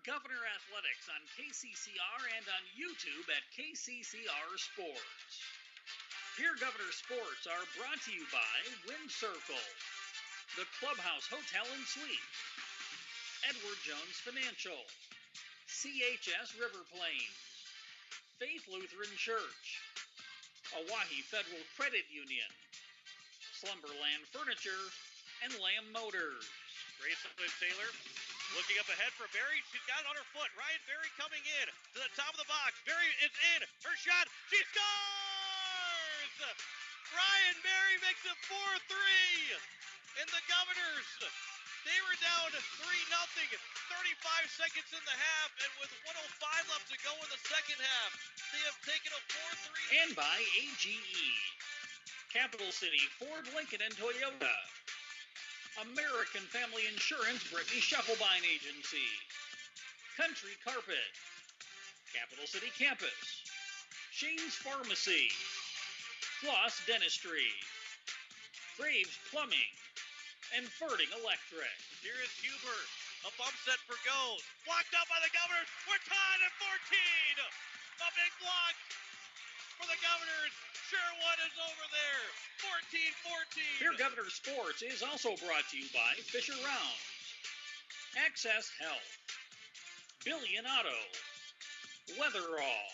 Governor Athletics on KCCR and on YouTube at KCCR Sports. Here Governor Sports are brought to you by Wind Circle, the Clubhouse Hotel and Suites, Edward Jones Financial, CHS River Plains, Faith Lutheran Church, Owyhee Federal Credit Union, Slumberland Furniture, and Lamb Motors. Grayson Taylor looking up ahead for Berry. She's got it on her foot. Ryan Berry coming in to the top of the box. Berry is in. Her shot. She scores! Ryan Berry makes it 4-3. And the Governors, they were down 3-0. 35 seconds in the half. And with 1:05 left to go in the second half, they have taken a 4-3. And by AGE, Capital City, Ford, Lincoln, and Toyota. American Family Insurance, Brittany Scheffelbein Agency. Country Carpet. Capital City Campus. Shane's Pharmacy. Floss Dentistry. Graves Plumbing. And Ferding Electric. Here is Huber. A bump set for goal. Blocked out by the Governors. We're tied at 14. A big block for the Governors. Sherwood is over there. 14-14. Here Governor Sports is also brought to you by Fisher Rounds, Access Health, Billion Auto, Weatherall,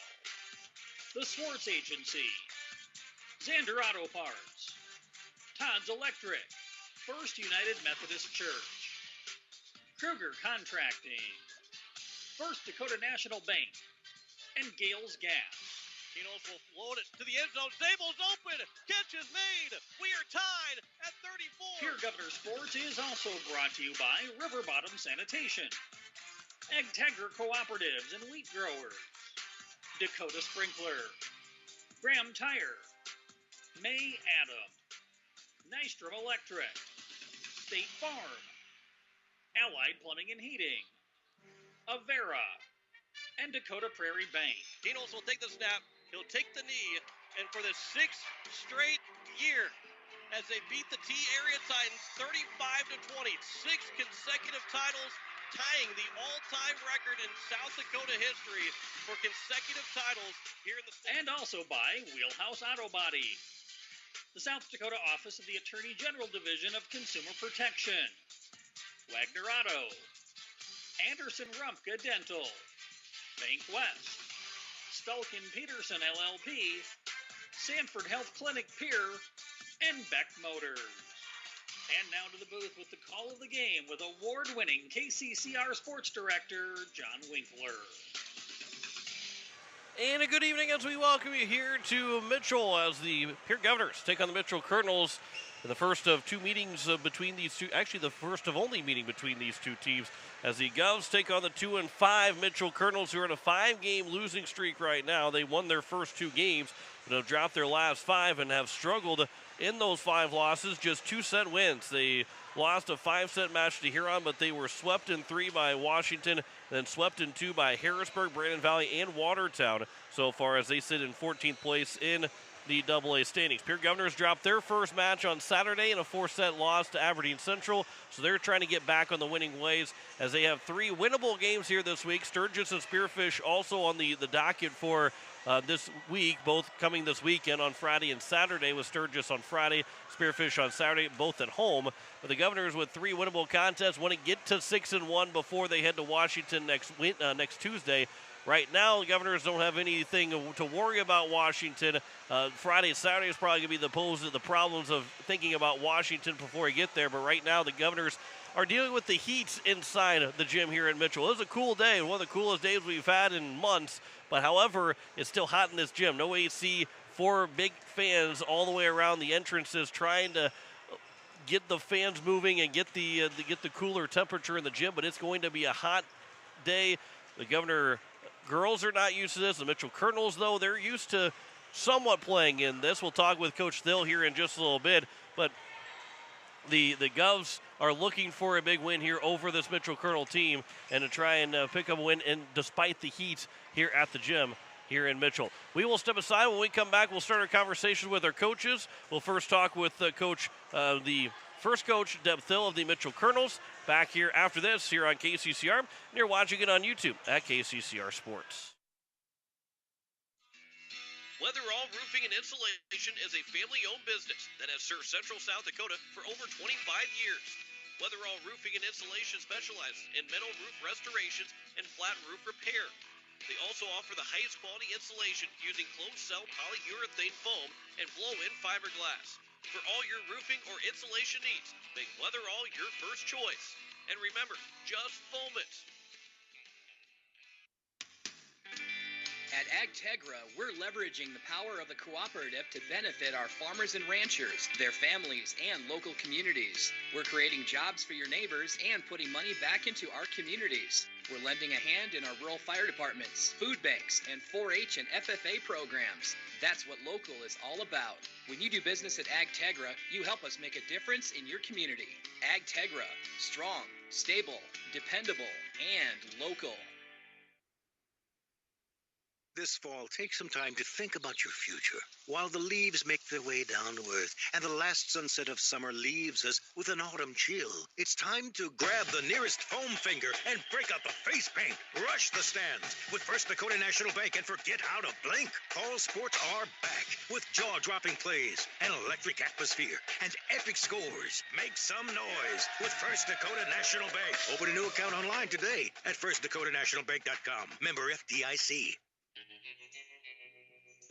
The Swartz Agency, Xander Auto Parts, Todd's Electric, First United Methodist Church, Kruger Contracting, First Dakota National Bank, and Gales Gas. Kinos will load it to the end zone. Zabel's open. Catch is made. We are tied at 34. Here Governor Sports is also brought to you by River Bottom Sanitation, Agtegra Cooperatives and Wheat Growers, Dakota Sprinkler, Graham Tire, May Adam, Nystrom Electric, State Farm, Allied Plumbing and Heating, Avera, and Dakota Prairie Bank. Kinos will take the snap. He'll take the knee, and for the sixth straight year, as they beat the T-Area Titans 35-20, 6 consecutive titles, tying the all-time record in South Dakota history for consecutive titles here in the state. And also by Wheelhouse Auto Body, the South Dakota Office of the Attorney General Division of Consumer Protection, Wagner Auto, Anderson Rumpke Dental, Bank West, Stulkin Peterson LLP, Sanford Health Clinic Pierre, and Beck Motors. And now to the booth with the call of the game with award-winning KCCR Sports Director John Winkler. And a good evening as we welcome you here to Mitchell as the Pierre Governors take on the Mitchell Colonels in the first of two meetings between these two, actually the first of only meeting between these two teams, as the Govs take on the 2-5 Mitchell Colonels, who are in a 5-game losing streak right now. They won their first 2 games, but have dropped their last 5 and have struggled in those 5 losses, just 2-set wins. They lost a 5-set match to Huron, but they were swept in 3 by Washington, and then swept in 2 by Harrisburg, Brandon Valley, and Watertown so far, as they sit in 14th place in the AA standings. Pierre Governors dropped their first match on Saturday in a 4-set loss to Aberdeen Central, so they're trying to get back on the winning ways as they have 3 winnable games here this week. Sturgis and Spearfish also on the docket for this week, both coming this weekend on Friday and Saturday, with Sturgis on Friday, Spearfish on Saturday, both at home. But the Governors with 3 winnable contests want to get to 6-1 before they head to Washington next Tuesday. Right now, the Governors don't have anything to worry about Washington. Friday and Saturday is probably going to be the problems of thinking about Washington before we get there. But right now, the Governors are dealing with the heat inside the gym here in Mitchell. It was a cool day, one of the coolest days we've had in months. But however, it's still hot in this gym. No AC, 4 big fans all the way around the entrances, trying to get the fans moving and get the cooler temperature in the gym. But it's going to be a hot day. The Governor girls are not used to this. The Mitchell Colonels, though, they're used to somewhat playing in this. We'll talk with Coach Thill here in just a little bit. But the Govs are looking for a big win here over this Mitchell Colonel team and to try and pick up a win, and despite the heat here at the gym here in Mitchell. We will step aside. When we come back, we'll start our conversation with our coaches. We'll first talk with Coach the First coach, Deb Thill of the Mitchell Colonels, back here after this here on KCCR. And you're watching it on YouTube at KCCR Sports. Weatherall Roofing and Insulation is a family-owned business that has served Central South Dakota for over 25 years. Weatherall Roofing and Insulation specializes in metal roof restorations and flat roof repair. They also offer the highest quality insulation using closed-cell polyurethane foam and blow-in fiberglass. For all your roofing or insulation needs, make Weatherall your first choice. And remember, just foam it. At AgTegra, we're leveraging the power of the cooperative to benefit our farmers and ranchers, their families, and local communities. We're creating jobs for your neighbors and putting money back into our communities. We're lending a hand in our rural fire departments, food banks, and 4-H and FFA programs. That's what local is all about. When you do business at AgTegra, you help us make a difference in your community. AgTegra, strong, stable, dependable, and local. This fall, take some time to think about your future while the leaves make their way down to earth and the last sunset of summer leaves us with an autumn chill. It's time to grab the nearest foam finger and break out the face paint. Rush the stands with First Dakota National Bank and forget how to blink. Fall sports are back with jaw-dropping plays, an electric atmosphere, and epic scores. Make some noise with First Dakota National Bank. Open a new account online today at firstdakotanationalbank.com. Member FDIC.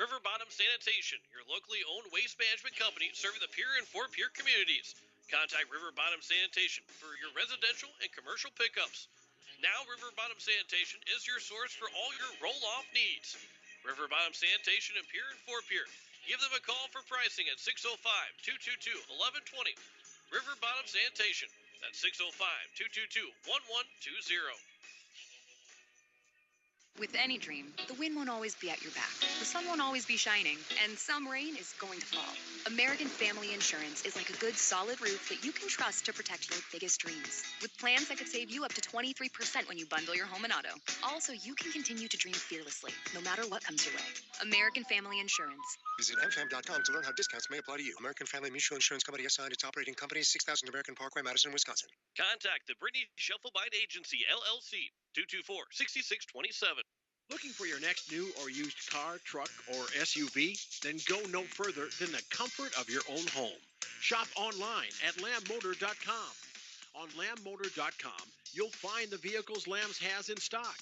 River Bottom Sanitation, your locally owned waste management company serving the Pierre and Fort Pierre communities. Contact River Bottom Sanitation for your residential and commercial pickups. Now River Bottom Sanitation is your source for all your roll-off needs. River Bottom Sanitation in Pierre and Fort Pierre. Give them a call for pricing at 605-222-1120. River Bottom Sanitation. That's 605-222-1120. With any dream, the wind won't always be at your back, the sun won't always be shining, and some rain is going to fall. American Family Insurance is like a good, solid roof that you can trust to protect your biggest dreams. With plans that could save you up to 23% when you bundle your home and auto. Also, you can continue to dream fearlessly, no matter what comes your way. American Family Insurance. Visit mfam.com to learn how discounts may apply to you. American Family Mutual Insurance Company assigned its operating company, 6000 American Parkway, Madison, Wisconsin. Contact the Brittany Scheffelbein Agency, LLC, 224-6627. Looking for your next new or used car, truck, or SUV? Then go no further than the comfort of your own home. Shop online at lambmotor.com. On lambmotor.com, you'll find the vehicles Lambs has in stock.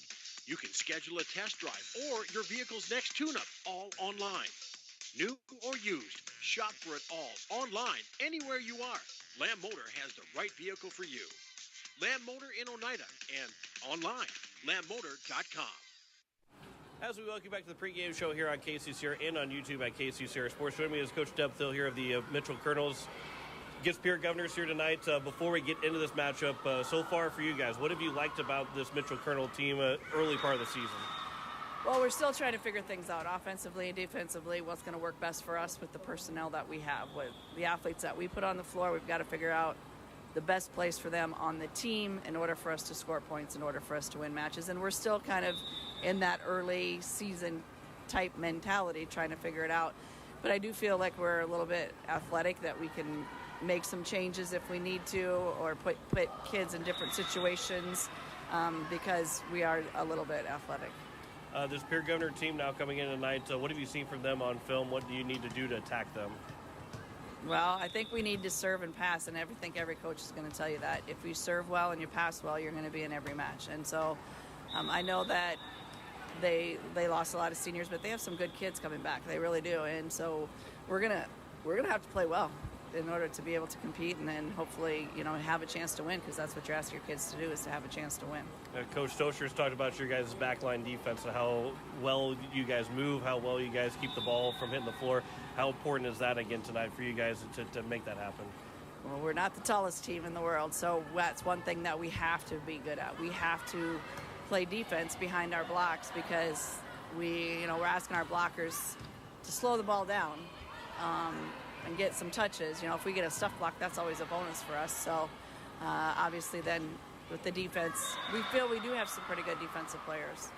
You can schedule a test drive or your vehicle's next tune-up, all online. New or used, shop for it all online, anywhere you are. Lamb Motor has the right vehicle for you. Lamb Motor in Oneida and online, lambmotor.com. As we welcome you back to the pregame show here on KCCR and on YouTube at KCCR Sports. Joining me is Coach Deb Thill here of the Mitchell Colonels. Against Pierre Governors here tonight. Before we get into this matchup, so far for you guys, what have you liked about this Mitchell Colonel team early part of the season? Well, we're still trying to figure things out offensively and defensively, what's going to work best for us with the personnel that we have. With the athletes that we put on the floor, we've got to figure out the best place for them on the team in order for us to score points, in order for us to win matches. And we're still kind of in that early season type mentality, trying to figure it out. But I do feel like we're a little bit athletic, that we can make some changes if we need to, or put kids in different situations because we are a little bit athletic. This Pierre Governor team now coming in tonight, what have you seen from them on film? What do you need to do to attack them? Well, I think we need to serve and pass, and I think every coach is going to tell you that. If you serve well and you pass well, you're going to be in every match. And so I know that they lost a lot of seniors, but they have some good kids coming back. They really do. And so we're gonna have to play well in order to be able to compete, and then hopefully, have a chance to win, because that's what you're asking your kids to do, is to have a chance to win. Coach Toscher's talked about your guys' backline defense and how well you guys move, how well you guys keep the ball from hitting the floor. How important is that again tonight for you guys to make that happen? Well, we're not the tallest team in the world, so that's one thing that we have to be good at. We have to play defense behind our blocks, because we're asking our blockers to slow the ball down and get some touches. If we get a stuff block, that's always a bonus for us. So obviously then with the defense, we feel we do have some pretty good defensive players.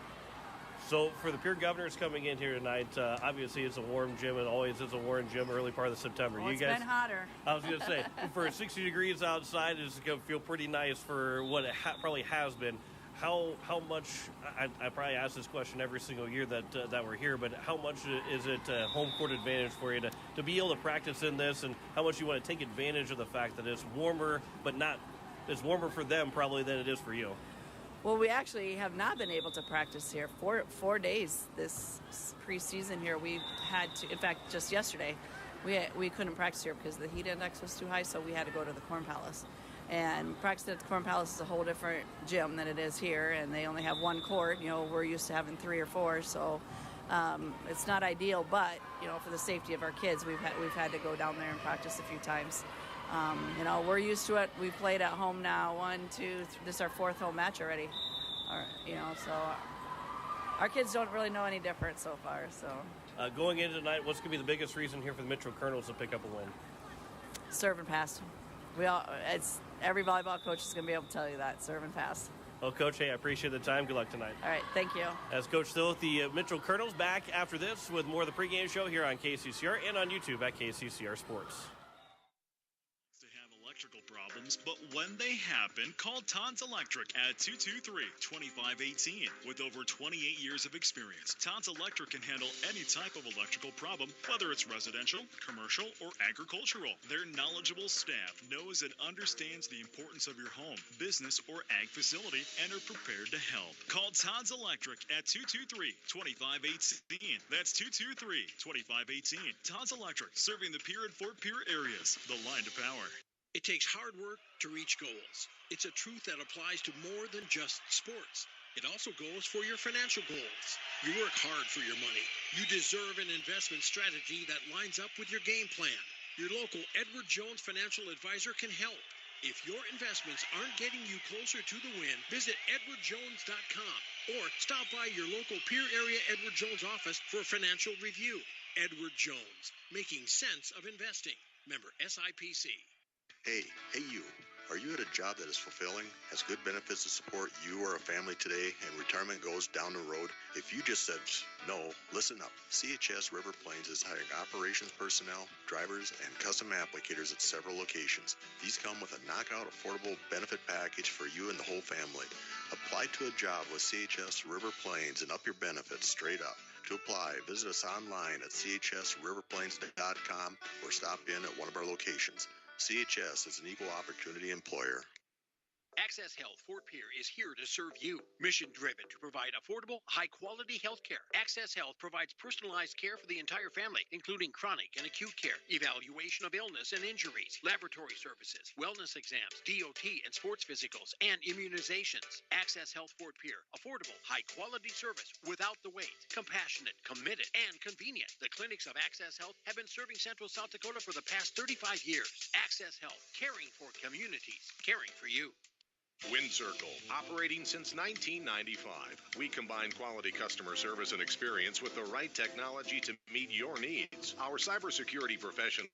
So for the Pierre Governors coming in here tonight, obviously it's a warm gym. It always is a warm gym early part of September. Well, you guys, been hotter. I was going to say, for 60 degrees outside, it's going to feel pretty nice for what it probably has been. How much, I probably ask this question every single year that we're here, but how much is it home court advantage for you to be able to practice in this, and how much you want to take advantage of the fact that it's warmer, but it's warmer for them probably than it is for you? Well, we actually have not been able to practice here. Four days this preseason here. We had to, in fact, just yesterday, we couldn't practice here because the heat index was too high, so we had to go to the Corn Palace. And practicing at the Corn Palace is a whole different gym than it is here, and they only have one court. We're used to having 3 or 4, so it's not ideal. But for the safety of our kids, we've had to go down there and practice a few times. We're used to it. We've played at home now 1, 2, 3, this is our 4th home match already. So our kids don't really know any different so far. So going into tonight, what's going to be the biggest reason here for the Mitchell Colonels to pick up a win? Serve and pass. Every volleyball coach is going to be able to tell you that, serve and pass. Well, Coach, hey, I appreciate the time. Good luck tonight. All right, thank you. As Coach still with the Mitchell Colonels, back after this with more of the pregame show here on KCCR and on YouTube at KCCR Sports. Electrical problems, but when they happen, call Todd's Electric at 223-2518. With over 28 years of experience, Todd's Electric can handle any type of electrical problem, whether it's residential, commercial, or agricultural. Their knowledgeable staff knows and understands the importance of your home, business, or ag facility and are prepared to help. Call Todd's Electric at 223-2518. That's 223-2518. Todd's Electric, serving the Pierre and Fort Pierre areas. The line to power. It takes hard work to reach goals. It's a truth that applies to more than just sports. It also goes for your financial goals. You work hard for your money. You deserve an investment strategy that lines up with your game plan. Your local Edward Jones financial advisor can help. If your investments aren't getting you closer to the win, visit edwardjones.com or stop by your local Pierre area Edward Jones office for a financial review. Edward Jones, making sense of investing. Member SIPC. Hey you. Are you at a job that is fulfilling, has good benefits to support you or a family today, and retirement goes down the road? If you just said no, listen up. CHS River Plains is hiring operations personnel, drivers, and custom applicators at several locations. These come with a knockout affordable benefit package for you and the whole family. Apply to a job with CHS River Plains and up your benefits straight up. To apply, visit us online at chsriverplains.com or stop in at one of our locations. CHS is an equal opportunity employer. Access Health Fort Pierre is here to serve you. Mission-driven to provide affordable, high-quality health care. Access Health provides personalized care for the entire family, including chronic and acute care, evaluation of illness and injuries, laboratory services, wellness exams, DOT and sports physicals, and immunizations. Access Health Fort Pierre. Affordable, high-quality service without the wait. Compassionate, committed, and convenient. The clinics of Access Health have been serving Central South Dakota for the past 35 years. Access Health, caring for communities, caring for you. WindCircle, operating since 1995. We combine quality customer service and experience with the right technology to meet your needs. Our cybersecurity professionals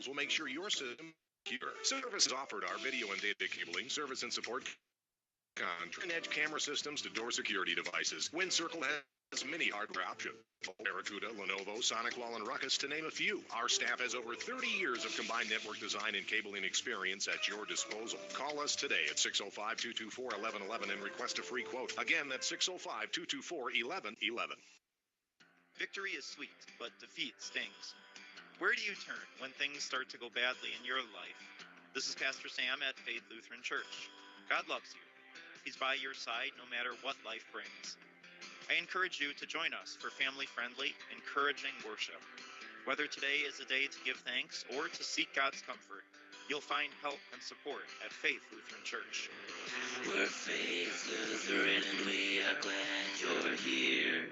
will make sure your system is secure. Services offered are video and data cabling, service and support, edge camera systems to door security devices. WindCircle has many hardware options. Barracuda, Lenovo, SonicWall, and Ruckus, to name a few. Our staff has over 30 years of combined network design and cabling experience at your disposal. Call us today at 605-224-1111 and request a free quote. Again, that's 605-224-1111. Victory is sweet, but defeat stings. Where do you turn when things start to go badly in your life? This is Pastor Sam at Faith Lutheran Church. God loves you. He's by your side no matter what life brings. I encourage you to join us for family-friendly, encouraging worship. Whether today is a day to give thanks or to seek God's comfort, you'll find help and support at Faith Lutheran Church. We're Faith Lutheran and we are glad you're here.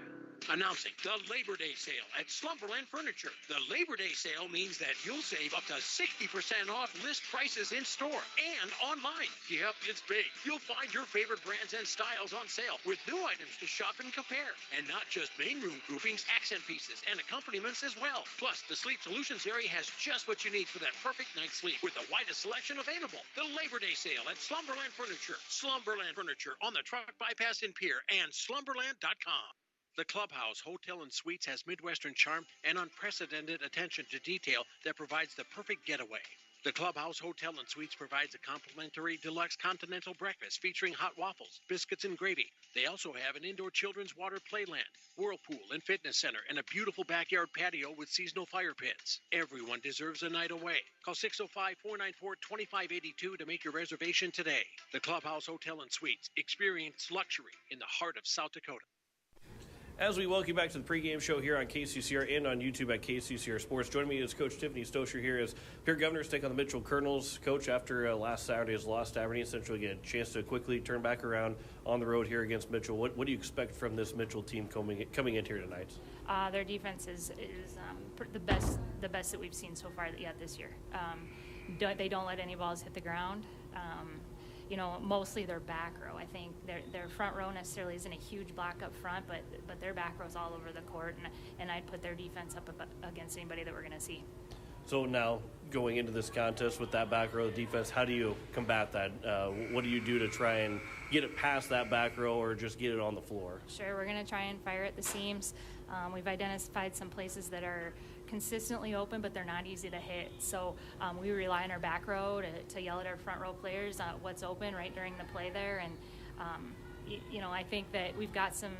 Announcing the Labor Day sale at Slumberland Furniture. The Labor Day sale means that you'll save up to 60% off list prices in store and online. Yep, it's big. You'll find your favorite brands and styles on sale with new items to shop and compare. And not just main room groupings, accent pieces, and accompaniments as well. Plus, the Sleep Solutions area has just what you need for that perfect night's sleep with the widest selection available. The Labor Day sale at Slumberland Furniture. Slumberland Furniture on the truck bypass in Pierre and slumberland.com. The Clubhouse Hotel and Suites has Midwestern charm and unprecedented attention to detail that provides the perfect getaway. The Clubhouse Hotel and Suites provides a complimentary deluxe continental breakfast featuring hot waffles, biscuits, and gravy. They also have an indoor children's water playland, whirlpool and fitness center, and a beautiful backyard patio with seasonal fire pits. Everyone deserves a night away. Call 605-494-2582 to make your reservation today. The Clubhouse Hotel and Suites. Experience luxury in the heart of South Dakota. As we welcome you back to the pregame show here on KCCR and on YouTube at KCCR Sports. Joining me is Coach Tiffany Stosher here as Pierre Governors take on the Mitchell Colonels. Coach, after last Saturday's loss to Aberdeen, essentially get a chance to quickly turn back around on the road here against Mitchell. What do you expect from this Mitchell team coming in here tonight? Their defense is the best that we've seen so far yet this year. They don't let any balls hit the ground. Mostly their back row. I think their front row necessarily isn't a huge block up front, but their back row's all over the court, and I'd put their defense up against anybody that we're going to see. So now, going into this contest with that back row defense, how do you combat that? What do you do to try and get it past that back row or just get it on the floor? Sure, we're going to try and fire at the seams. We've identified some places that are consistently open, but they're not easy to hit. So we rely on our back row to yell at our front row players what's open right during the play there. And, I think that we've got a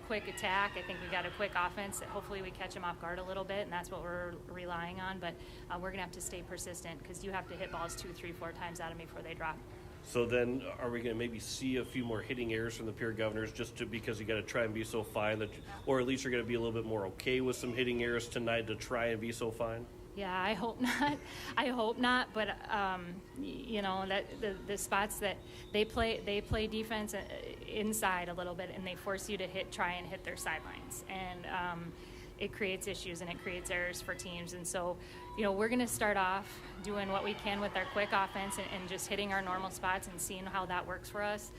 quick attack. I think we've got a quick offense that hopefully we catch them off guard a little bit, and that's what we're relying on. But we're going to have to stay persistent because you have to hit balls 2, 3, 4 times out of me before they drop. So then are we going to maybe see a few more hitting errors from the Pierre Governors because you got to try and be so fine, or at least you're going to be a little bit more okay with some hitting errors tonight to try and be so fine? Yeah, I hope not. But that the spots that they play defense inside a little bit, and they force you to try and hit their sidelines, and it creates issues and it creates errors for teams. And so, we're going to start off doing what we can with our quick offense and just hitting our normal spots and seeing how that works for us,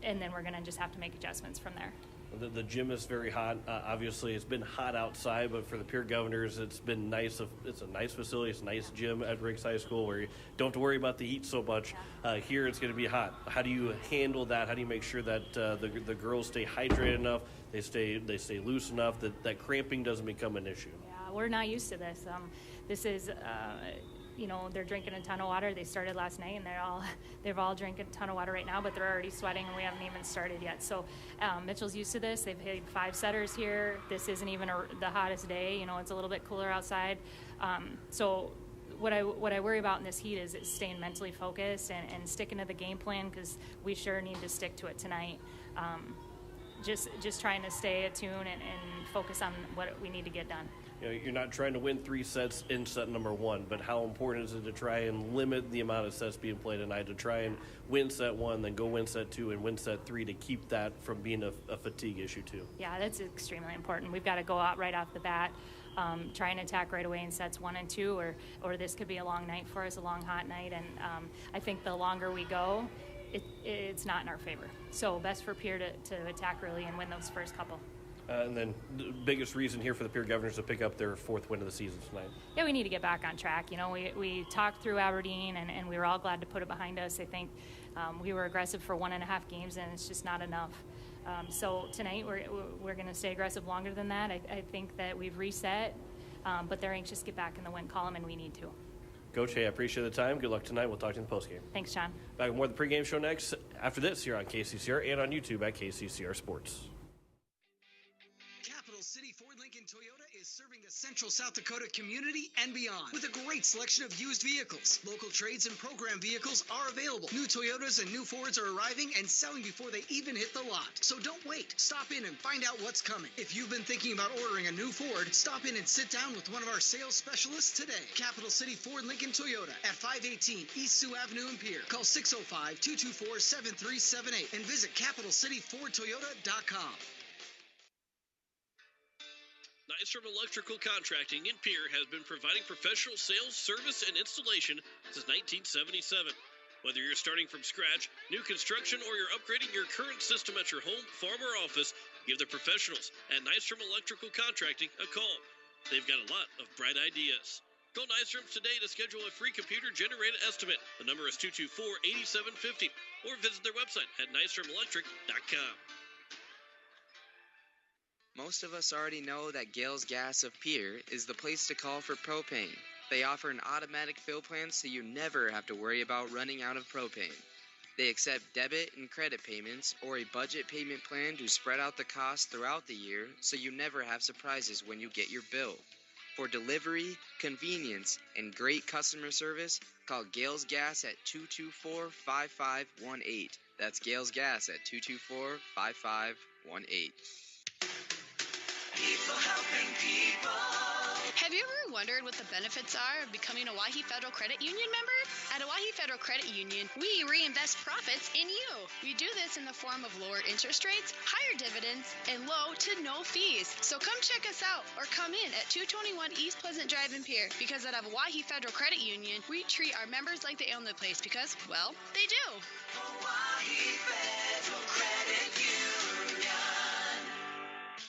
and then we're going to just have to make adjustments from there. The gym is very hot. Obviously, it's been hot outside, but for the Pierre Governors, it's been nice. It's a nice facility. It's a nice gym at Riggs High School where you don't have to worry about the heat so much. Here, it's going to be hot. How do you handle that? How do you make sure that the girls stay hydrated enough, they stay loose enough that cramping doesn't become an issue? Yeah, we're not used to this. This is. They're drinking a ton of water. They started last night, and they've all drinking a ton of water right now, but they're already sweating, and we haven't even started yet. So Mitchell's used to this. They've hit 5 setters here. This isn't even the hottest day. It's a little bit cooler outside. So what I worry about in this heat is staying mentally focused and sticking to the game plan, because we sure need to stick to it tonight. Just trying to stay attuned and focus on what we need to get done. You're not trying to win 3 sets in set number 1, but how important is it to try and limit the amount of sets being played tonight, to try and win set 1, then go win set 2 and win set 3 to keep that from being a fatigue issue too? Yeah, that's extremely important. We've got to go out right off the bat, try and attack right away in sets 1 and 2, or this could be a long night for us, a long hot night, and I think the longer we go, it's not in our favor. So best for Pierre to attack early and win those first couple. And then the biggest reason here for the Pierre Governors to pick up their 4th win of the season tonight. Yeah, we need to get back on track. We talked through Aberdeen, and we were all glad to put it behind us. I think we were aggressive for 1.5 games, and it's just not enough. So tonight we're going to stay aggressive longer than that. I think that we've reset, but they're anxious to get back in the win column, and we need to. Coach, hey, I appreciate the time. Good luck tonight. We'll talk to you in the postgame. Thanks, John. Back with more of the pregame show next after this here on KCCR and on YouTube at KCCR Sports. Capital City Ford Lincoln Toyota is serving the Central South Dakota community and beyond with a great selection of used vehicles. Local trades and program vehicles are available. New Toyotas and new Fords are arriving and selling before they even hit the lot. So don't wait. Stop in and find out what's coming. If you've been thinking about ordering a new Ford, stop in and sit down with one of our sales specialists today. Capital City Ford Lincoln Toyota at 518 East Sioux Avenue in Pierre. Call 605-224-7378 and visit CapitalCityFordToyota.com. Nystrom Electrical Contracting in Pierre has been providing professional sales, service, and installation since 1977. Whether you're starting from scratch, new construction, or you're upgrading your current system at your home, farm, or office, give the professionals at Nystrom Electrical Contracting a call. They've got a lot of bright ideas. Call Nystrom today to schedule a free computer-generated estimate. The number is 224-8750, or visit their website at nystromelectric.com. Most of us already know that Gales Gas of Pierre is the place to call for propane. They offer an automatic fill plan so you never have to worry about running out of propane. They accept debit and credit payments or a budget payment plan to spread out the cost throughout the year so you never have surprises when you get your bill. For delivery, convenience, and great customer service, call Gales Gas at 224-5518. That's Gales Gas at 224-5518. People helping people. Have you ever wondered what the benefits are of becoming a Owyhee Federal Credit Union member? At Owyhee Federal Credit Union, we reinvest profits in you. We do this in the form of lower interest rates, higher dividends, and low to no fees. So come check us out or come in at 221 East Pleasant Drive in Pierre, because at Owyhee Federal Credit Union, we treat our members like they own the place because, well, they do. Owyhee Federal Credit Union.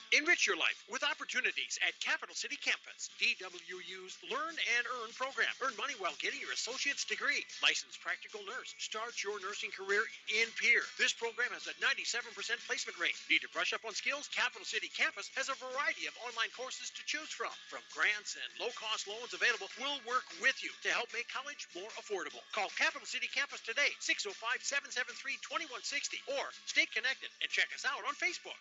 Enrich your life with opportunities at Capital City Campus. DWU's Learn and Earn program. Earn money while getting your associate's degree. Licensed practical nurse. Start your nursing career in Pierre. This program has a 97% placement rate. Need to brush up on skills? Capital City Campus has a variety of online courses to choose from. From grants and low-cost loans available, we'll work with you to help make college more affordable. Call Capital City Campus today, 605-773-2160, or stay connected and check us out on Facebook.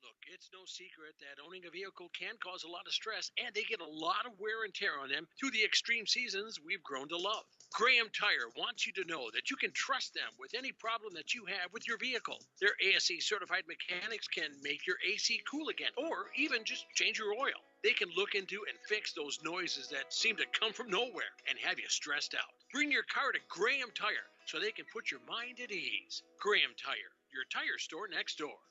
Look, it's no secret that owning a vehicle can cause a lot of stress, and they get a lot of wear and tear on them through the extreme seasons we've grown to love. Graham Tire wants you to know that you can trust them with any problem that you have with your vehicle. Their ASE certified mechanics can make your AC cool again, or even just change your oil. They can look into and fix those noises that seem to come from nowhere and have you stressed out. Bring your car to Graham Tire so they can put your mind at ease. Graham Tire, your tire store next door.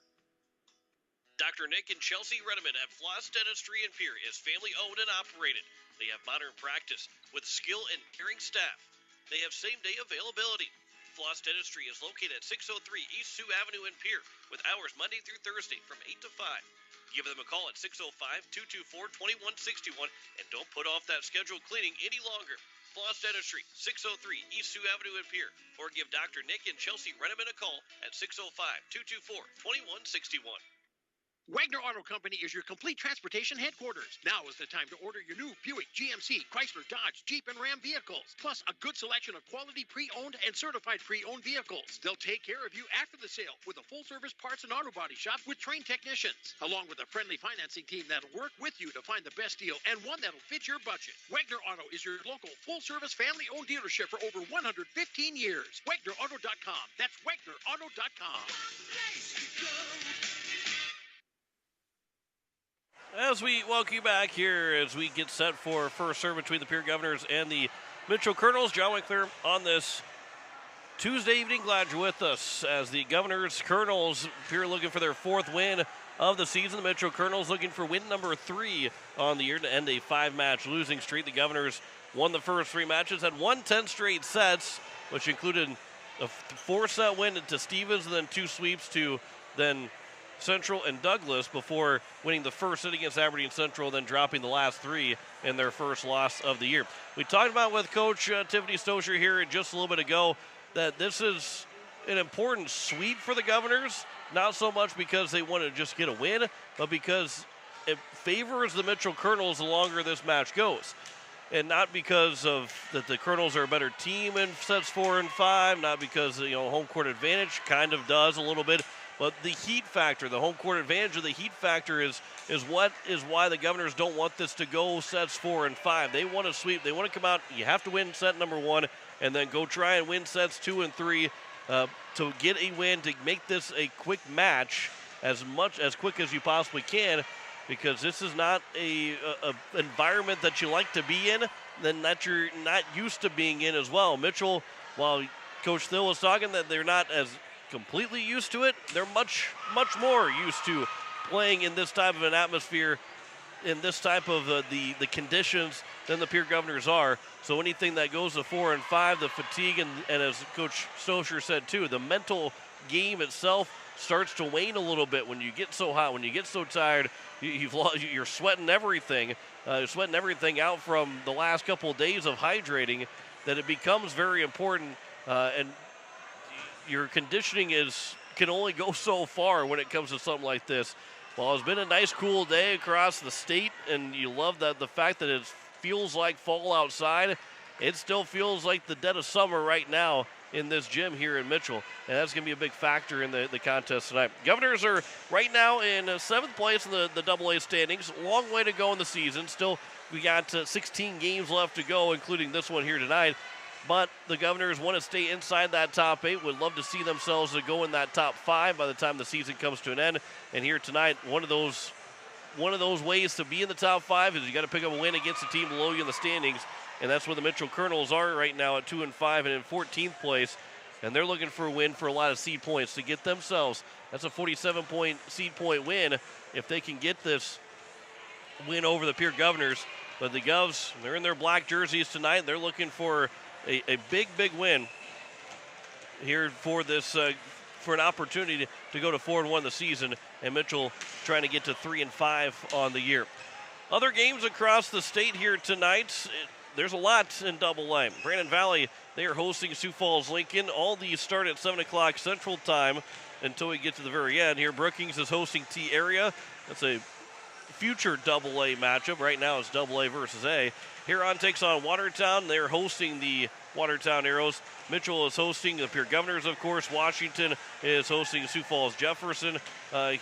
Dr. Nick and Chelsea Redeman at Floss Dentistry in Pierre is family owned and operated. They have modern practice with skill and caring staff. They have same-day availability. Floss Dentistry is located at 603 East Sioux Avenue in Pierre with hours Monday through Thursday from 8 to 5. Give them a call at 605-224-2161 and don't put off that scheduled cleaning any longer. Floss Dentistry, 603 East Sioux Avenue in Pierre, or give Dr. Nick and Chelsea Redeman a call at 605-224-2161. Wagner Auto Company is your complete transportation headquarters. Now is the time to order your new Buick, GMC, Chrysler, Dodge, Jeep, and Ram vehicles, plus a good selection of quality pre-owned and certified pre-owned vehicles. They'll take care of you after the sale with a full-service parts and auto body shop with trained technicians, along with a friendly financing team that'll work with you to find the best deal and one that'll fit your budget. Wagner Auto is your local full-service family-owned dealership for over 115 years. WagnerAuto.com. That's WagnerAuto.com. As we welcome you back here as we get set for first serve between the Pierre Governors and the Mitchell Colonels. John Winkler on this Tuesday evening. Glad you're with us as the Governors Colonels, Pierre looking for their fourth win of the season. The Mitchell Colonels looking for win number 3 on the year to end a 5-match losing streak. The Governors won the first 3 matches, had won 10 straight sets, which included a 4-set win to Stevens and then 2 sweeps to then Central and Douglas before winning the first set against Aberdeen Central, then dropping the last 3 in their first loss of the year. We talked about with Coach Tiffany Stosher here just a little bit ago that this is an important sweep for the Governors, not so much because they want to just get a win, but because it favors the Mitchell Colonels the longer this match goes. And not because of that the Colonels are a better team in sets 4 and 5, not because home court advantage kind of does a little bit, But the heat factor, the home court advantage of the heat factor is why the Governors don't want this to go sets 4 and 5. They want to sweep. They want to come out. You have to win set number 1 and then go try and win sets 2 and 3 to get a win, to make this a quick match as quick as you possibly can, because this is not a environment that you like to be in, then that you're not used to being in as well. Mitchell, while Coach Thill was talking that they're not as completely used to it, they're much more used to playing in this type of an atmosphere, in this type of the conditions than the Pierre Governors are. So anything that goes to 4 and 5, the fatigue and as Coach Stosher said too, the mental game itself starts to wane a little bit when you get so hot, when you get so tired. You're sweating everything. You're sweating everything out from the last couple of days of hydrating, that it becomes very important, and your conditioning can only go so far when it comes to something like this. Well, it's been a nice cool day across the state, and you love the fact that it feels like fall outside. It still feels like the dead of summer right now in this gym here in Mitchell, and that's going to be a big factor in the contest tonight. Governors are right now in 7th place in the AA standings. Long way to go in the season. Still, we got 16 games left to go, including this one here tonight. But the Governors want to stay inside that top 8. Would love to see themselves to go in that top 5 by the time the season comes to an end. And here tonight, one of those ways to be in the top 5 is you got to pick up a win against a team below you in the standings. And that's where the Mitchell Colonels are right now at 2 and 5 and in 14th place. And they're looking for a win for a lot of seed points to get themselves. That's a 47-point seed point win if they can get this win over the Pierre Governors. But the Govs, they're in their black jerseys tonight. They're looking for a big win here for this for an opportunity to go to 4-1 the season, and Mitchell trying to get to 3 and 5 on the year. Other games across the state here tonight. There's a lot in AA. Brandon Valley, they are hosting Sioux Falls Lincoln. All these start at 7 o'clock Central Time until we get to the very end. Here, Brookings is hosting T Area. That's a future AA matchup. Right now it's AA versus A. Huron takes on Watertown. They're hosting the Watertown Arrows. Mitchell is hosting the Pierre Governors, of course. Washington is hosting Sioux Falls Jefferson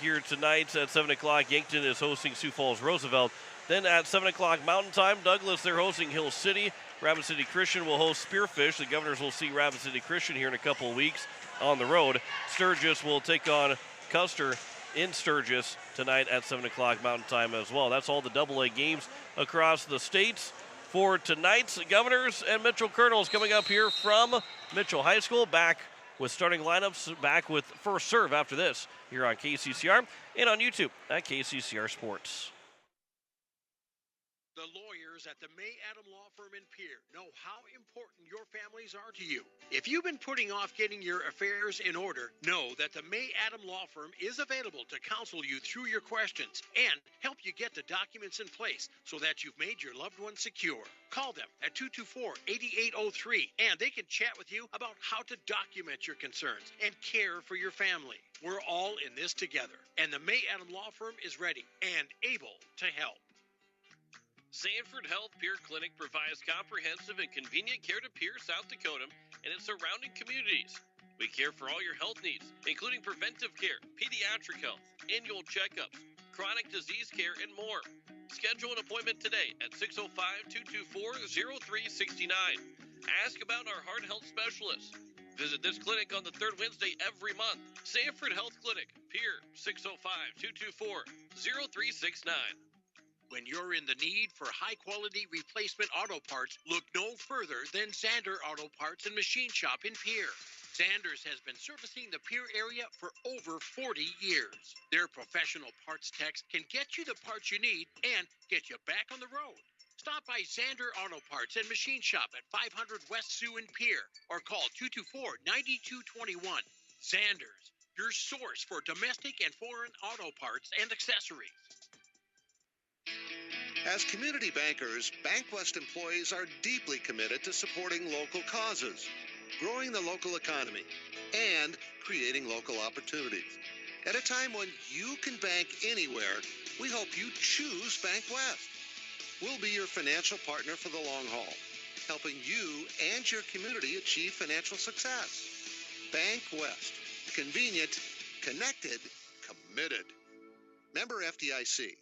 here tonight at 7 o'clock. Yankton is hosting Sioux Falls Roosevelt. Then at 7 o'clock Mountain Time, Douglas, they're hosting Hill City. Rapid City Christian will host Spearfish. The Governors will see Rapid City Christian here in a couple of weeks on the road. Sturgis will take on Custer in Sturgis tonight at 7 o'clock Mountain Time as well. That's all the AA games across the states for tonight's Governors and Mitchell Colonels. Coming up here from Mitchell High School, back with starting lineups, back with First Serve after this here on KCCR and on YouTube at KCCR Sports. The lawyers at the May Adam Law Firm in Pierre know how important your families are to you. If you've been putting off getting your affairs in order, know that the May Adam Law Firm is available to counsel you through your questions and help you get the documents in place so that you've made your loved one secure. Call them at 224-8803 and they can chat with you about how to document your concerns and care for your family. We're all in this together, and the May Adam Law Firm is ready and able to help. Sanford Health Pierre Clinic provides comprehensive and convenient care to Pierre, South Dakota, and its surrounding communities. We care for all your health needs, including preventive care, pediatric health, annual checkups, chronic disease care, and more. Schedule an appointment today at 605-224-0369. Ask about our heart health specialists. Visit this clinic on the third Wednesday every month. Sanford Health Clinic, Pierre, 605-224-0369. When you're in the need for high-quality replacement auto parts, look no further than Zander Auto Parts and Machine Shop in Pierre. Zanders has been servicing the Pierre area for over 40 years. Their professional parts techs can get you the parts you need and get you back on the road. Stop by Zander Auto Parts and Machine Shop at 500 West Sioux in Pierre or call 224-9221. Zanders, your source for domestic and foreign auto parts and accessories. As community bankers, BankWest employees are deeply committed to supporting local causes, growing the local economy, and creating local opportunities. At a time when you can bank anywhere, we hope you choose BankWest. We'll be your financial partner for the long haul, helping you and your community achieve financial success. BankWest, convenient Connected, committed. Member FDIC.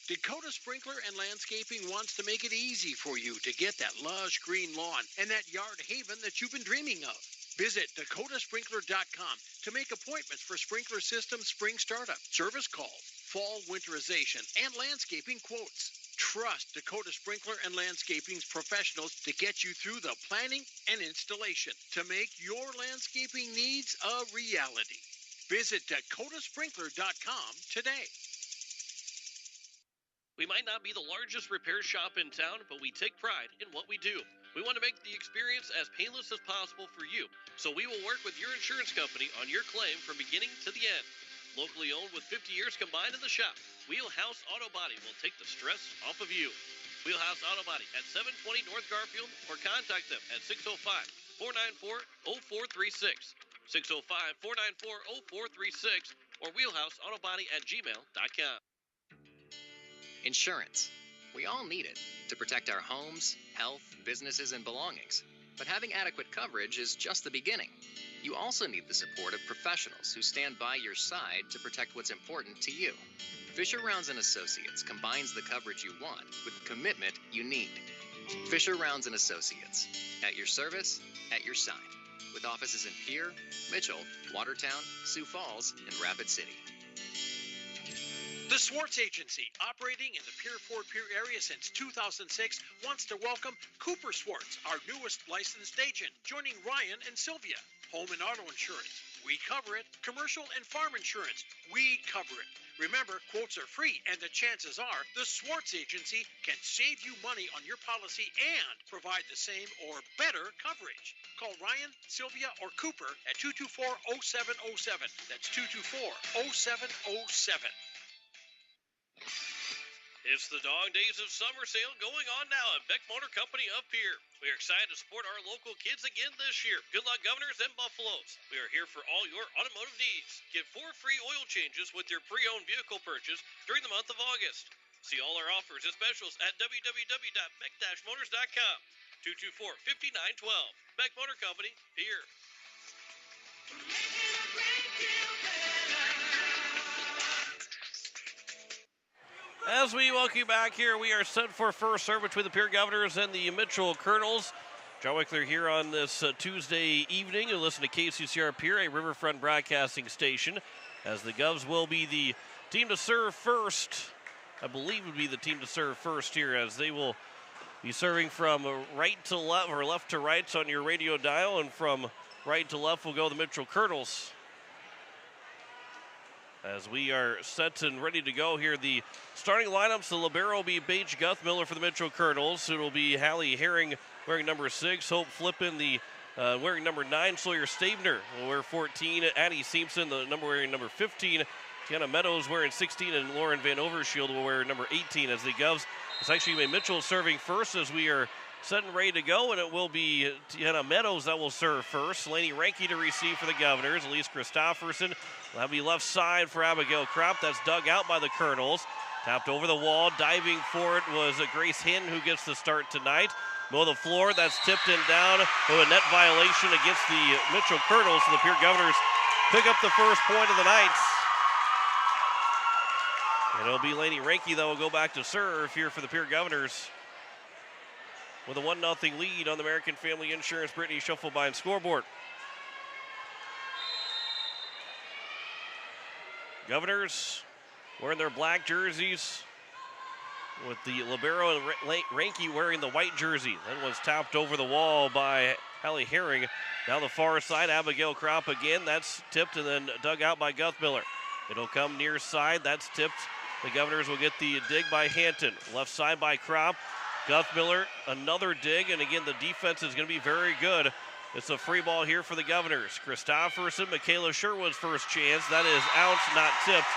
Dakota Sprinkler and Landscaping wants to make it easy for you to get that lush green lawn and that yard haven that you've been dreaming of. Visit dakotasprinkler.com to make appointments for sprinkler system spring startup, service calls, fall winterization, and landscaping quotes. Trust Dakota Sprinkler and Landscaping's professionals to get you through the planning and installation to make your landscaping needs a reality. Visit dakotasprinkler.com today. We might not be the largest repair shop in town, but we take pride in what we do. We want to make the experience as painless as possible for you, so we will work with your insurance company on your claim from beginning to the end. Locally owned with 50 years combined in the shop, Wheelhouse Auto Body will take the stress off of you. Wheelhouse Auto Body at 720 North Garfield, or contact them at 605-494-0436, 605-494-0436, or wheelhouseautobody@gmail.com. Insurance. We all need it to protect our homes, health, businesses, and belongings. But having adequate coverage is just the beginning. You also need the support of professionals who stand by your side to protect what's important to you. Fisher Rounds & Associates combines the coverage you want with the commitment you need. Fisher Rounds & Associates. At your service, at your side. With offices in Pierre, Mitchell, Watertown, Sioux Falls, and Rapid City. The Swartz Agency, operating in the Pierre-Fort Pierre area since 2006, wants to welcome Cooper Swartz, our newest licensed agent, joining Ryan and Sylvia. Home and auto insurance, we cover it. Commercial and farm insurance, we cover it. Remember, quotes are free, and the chances are the Swartz Agency can save you money on your policy and provide the same or better coverage. Call Ryan, Sylvia, or Cooper at 224-0707. That's 224-0707. It's the Dog Days of Summer Sale going on now at Beck Motor Company of Pierre. We are excited to support our local kids again this year. Good luck, Governors and Buffaloes. We are here for all your automotive needs. Get 4 free oil changes with your pre-owned vehicle purchase during the month of August. See all our offers and specials at www.beck-motors.com. 224-5912. Beck Motor Company, Pierre. As we welcome you back here, we are set for first serve between the Pierre Governors and the Mitchell Colonels. John Wickler here on this Tuesday evening. You listen to KCCR Pierre, a Riverfront broadcasting station, as the Govs will be the team to serve first. I believe would be the team to serve first here, as they will be serving from right to left, or left to right on your radio dial, and from right to left will go the Mitchell Colonels. As we are set and ready to go here, the starting lineups, the libero will be Paige Guthmiller for the Mitchell Colonels. It will be Hallie Herring wearing number 6, Hope Flippin wearing number 9, Sawyer Stabner will wear 14, Addie Simpson, the number wearing number 15, Tiana Meadows wearing 16, and Lauren Van Overshield will wear number 18 as the Govs. It's actually Mitchell serving first as we are set and ready to go, and it will be Tiana Meadows that will serve first. Lainey Ranke to receive for the Governors. Elise Christofferson will have the left side for Abigail Kropp. That's dug out by the Colonels. Tapped over the wall. Diving for it was Grace Hinton, who gets the start tonight. Mow the floor. That's tipped in down. A net violation against the Mitchell Colonels. So the Pierre Governors pick up the first point of the night. And it'll be Lainey Ranke that will go back to serve here for the Pierre Governors, with a 1-0 lead on the American Family Insurance Brittany Schuffelbein scoreboard. Governors wearing their black jerseys, with the libero and Ranke wearing the white jersey. That was tapped over the wall by Hallie Herring. Now the far side, Abigail Kropp again. That's tipped and then dug out by Guthmiller. It'll come near side. That's tipped. The Governors will get the dig by Hanton. Left side by Kropp. Guthmiller, another dig, and again, the defense is going to be very good. It's a free ball here for the Governors. Christofferson, Michaela Sherwood's first chance. That is out, not tipped.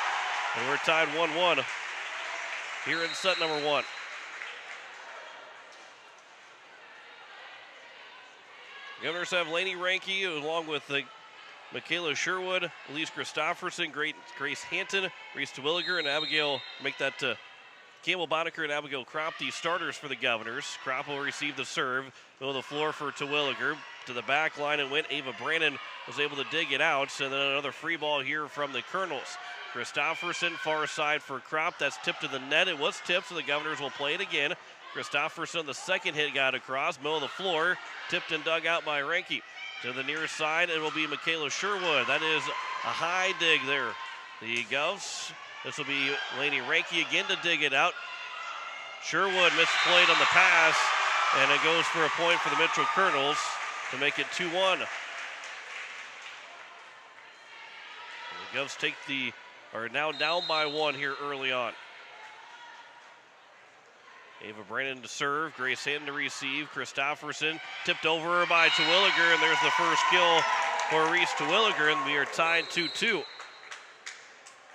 And we're tied 1-1 here in set number 1. Governors have Lainey Ranke along with Michaela Sherwood, Elise Christofferson, Grace Hanton, Reese DeWilliger, and Abigail make that Campbell Boddicker and Abigail Kropp, the starters for the Governors. Kropp will receive the serve. Middle of the floor for Terwilliger. To the back line it went. Ava Brandon was able to dig it out. And then another free ball here from the Colonels. Christofferson, far side for Kropp. That's tipped to the net. It was tipped, so the Governors will play it again. Christofferson, the second hit got across. Middle of the floor. Tipped and dug out by Ranke. To the near side, it will be Michaela Sherwood. That is a high dig there. The Govs. This will be Lainey Ranke again to dig it out. Sherwood misplayed on the pass, and it goes for a point for the Mitchell Colonels to make it 2-1. The Govs are now down by 1 here early on. Ava Brandon to serve, Grace Hinton to receive. Christofferson tipped over by Terwilliger, and there's the first kill for Reese Terwilliger, and we are tied 2-2.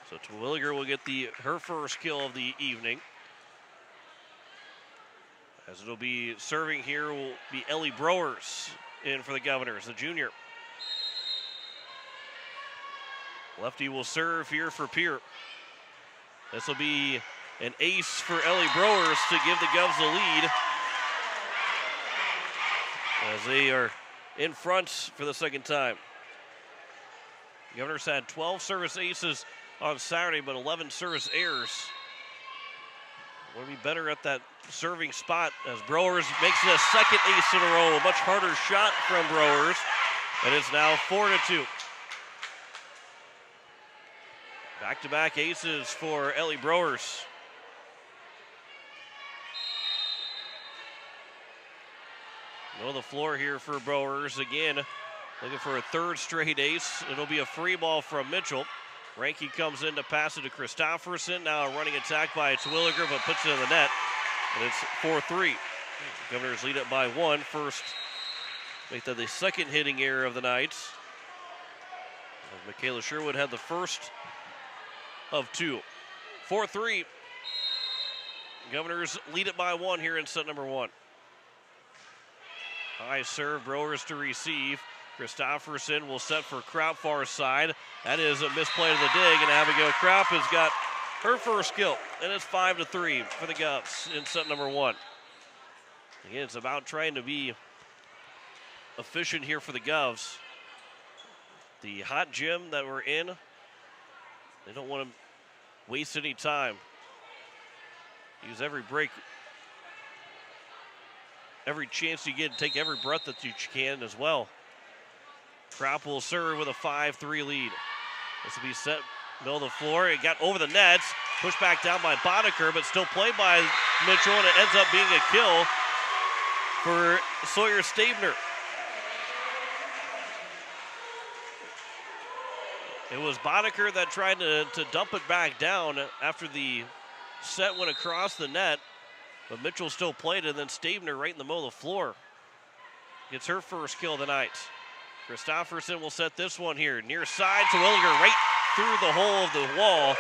So Terwilliger will get her first kill of the evening. As it'll be serving here will be Ellie Browers in for the Governors, the junior. Lefty will serve here for Pierre. This will be an ace for Ellie Browers to give the Govs the lead, as they are in front for the second time. Governors had 12 service aces on Saturday, but 11 service errors. Want to be better at that serving spot as Browers makes it a second ace in a row. A much harder shot from Browers, and it's now 4-2. Back-to-back aces for Ellie Browers. Middle of the floor here for Browers again, looking for a third straight ace. It'll be a free ball from Mitchell. Ranke comes in to pass it to Christofferson. Now a running attack by Terwilliger, but puts it in the net. And it's 4-3. Governors lead it by 1. First, make that the second hitting error of the night. Michaela Sherwood had the first of 2. 4-3. Governors lead it by 1 here in set number 1. High serve, Browers to receive. Christofferson will set for Kropp far side. That is a misplay to the dig, and Abigail Kropp has got her first kill, and it's 5-3 for the Govs in set number 1. Again, it's about trying to be efficient here for the Govs. The hot gym that we're in, they don't want to waste any time. Use every break, every chance you get, take every breath that you can as well. Kropp will serve with a 5-3 lead. This will be set middle of the floor. It got over the nets, pushed back down by Boddicker, but still played by Mitchell, and it ends up being a kill for Sawyer Stabner. It was Boddicker that tried to dump it back down after the set went across the net, but Mitchell still played it, and then Stabner right in the middle of the floor gets her first kill of the night. Christofferson will set this one here. Near side, Terwilliger right through the hole of the wall.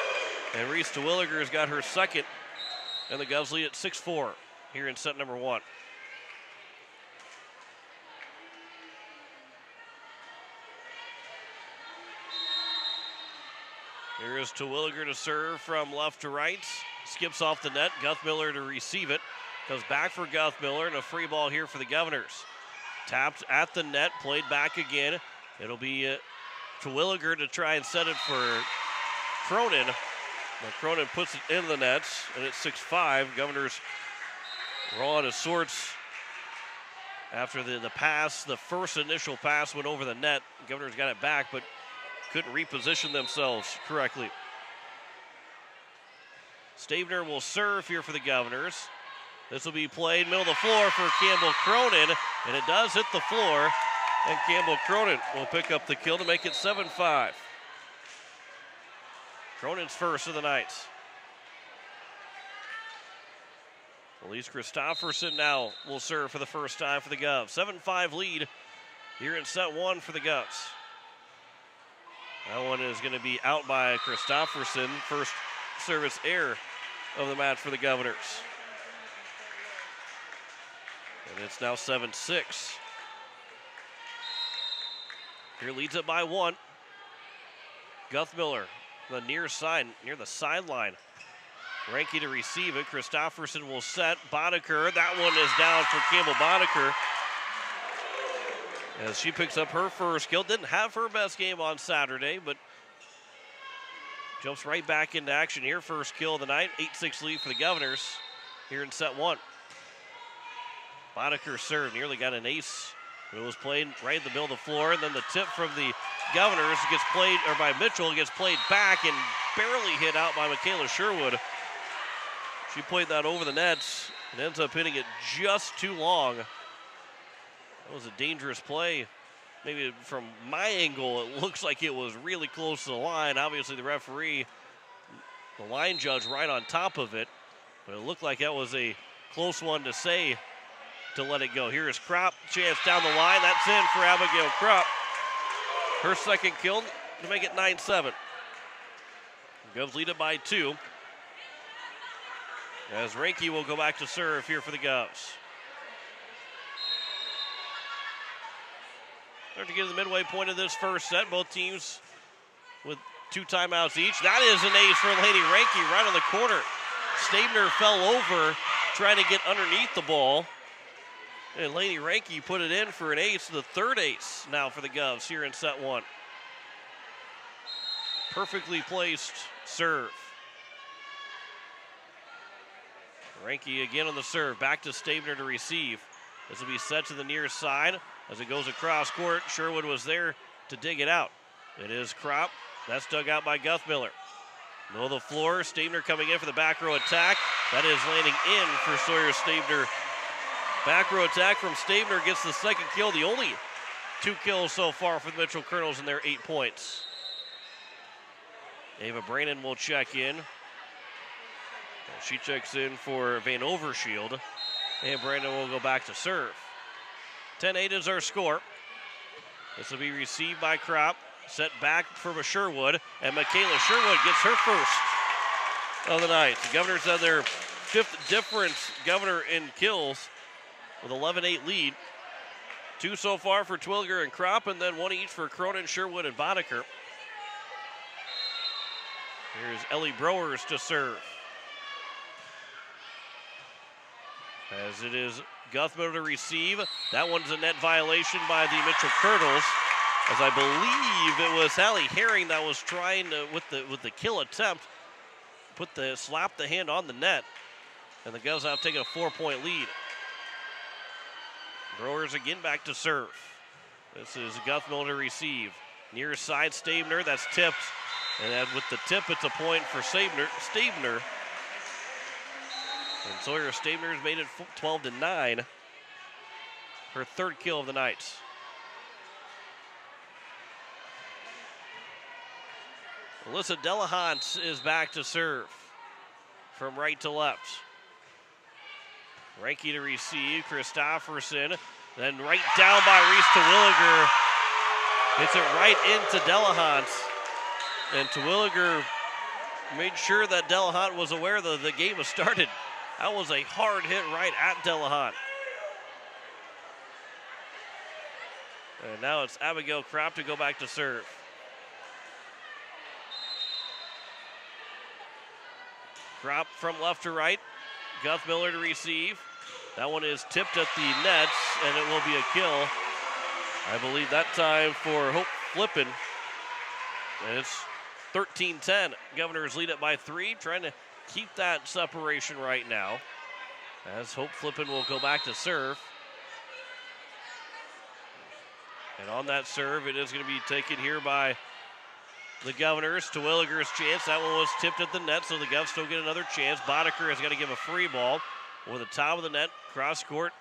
And Reese Terwilliger has got her second. And the Govs lead at 6-4 here in set number 1. Here is Terwilliger to serve from left to right. Skips off the net. Guthmiller to receive it. Goes back for Guthmiller, and a free ball here for the Governors. Tapped at the net, played back again. It'll be Terwilliger to try and set it for Cronin. Now Cronin puts it in the nets, and it's 6-5. Governors were all out of sorts after the pass. The first initial pass went over the net. Governors got it back, but couldn't reposition themselves correctly. Stabner will serve here for the Governors. This will be played middle of the floor for Campbell Cronin, and it does hit the floor, and Campbell Cronin will pick up the kill to make it 7-5. Cronin's first of the night. Elise Christofferson now will serve for the first time for the Govs. 7-5 lead here in set 1 for the Govs. That one is going to be out by Christofferson. First service error of the match for the Governors. And it's now 7-6. Here leads it by 1. Guthmiller, the near side, near the sideline. Ranky to receive it. Christofferson will set. Boddicker, that one is down for Campbell Boddicker. As she picks up her first kill. Didn't have her best game on Saturday, but jumps right back into action here. First kill of the night. 8-6 lead for the Governors here in set one. Boddicker served, nearly got an ace. It was played right in the middle of the floor, and then the tip from the Governors gets played, or by Mitchell, gets played back and barely hit out by Michaela Sherwood. She played that over the nets and ends up hitting it just too long. That was a dangerous play. Maybe from my angle, it looks like it was really close to the line. Obviously, the referee, the line judge, right on top of it. But it looked like that was a close one to say to let it go. Here is Kropp, chance down the line. That's in for Abigail Kropp. Her second kill to make it 9-7. Govs lead it by 2. As Ranky will go back to serve here for the Govs. Start to get to the midway point of this first set. Both teams with 2 timeouts each. That is an ace for Lady Ranky right on the corner. Stabner fell over trying to get underneath the ball. And Lady Ranky put it in for an ace, the third ace now for the Govs here in set one. Perfectly placed serve. Ranky again on the serve. Back to Stabner to receive. This will be set to the near side as it goes across court. Sherwood was there to dig it out. It is Kropp. That's dug out by Guthmiller. Middle of the floor. Stabner coming in for the back row attack. That is landing in for Sawyer Stabner. Back row attack from Stabner gets the second kill. The only 2 kills so far for the Mitchell Colonels in their 8 points. Ava Brannon will check in. She checks in for Van Overshield. And Brandon will go back to serve. 10-8 is our score. This will be received by Kropp. Set back for Sherwood. And Michaela Sherwood gets her first of the night. The Governors have their 5th difference Governor in kills with 11-8 lead. 2 so far for Twilliger and Kropp, and then 1 each for Cronin, Sherwood, and Boddicker. Here's Ellie Browers to serve. As it is Guthmiller to receive. That one's a net violation by the Mitchell Colonels. As I believe it was Hallie Herring that was trying to, with the kill attempt, slap the hand on the net. And the Govs have taken a 4-point lead. Brewers again back to serve. This is Guthmiller to receive. Near side Stabner, that's tipped. And then with the tip, it's a point for Stabner. And Sawyer Stabner's made it 12-9. Her 3rd kill of the night. Alyssa Delahant is back to serve. From right to left. Ranky to receive, Christofferson. Then right down by Reese Terwilliger. Hits it right into Delahant. And Terwilliger made sure that Delahant was aware that the game was started. That was a hard hit right at Delahant. And now it's Abigail Kropp to go back to serve. Kropp from left to right. Guthmiller to receive. That one is tipped at the nets, and it will be a kill. I believe that time for Hope Flippin. And it's 13-10. Governors lead it by 3, trying to keep that separation right now. As Hope Flippin will go back to serve. And on that serve, it is going to be taken here by the Governors. Terwilliger's chance. That one was tipped at the net, so the Govs still get another chance. Boddicker has got to give a free ball over the top of the net, cross court.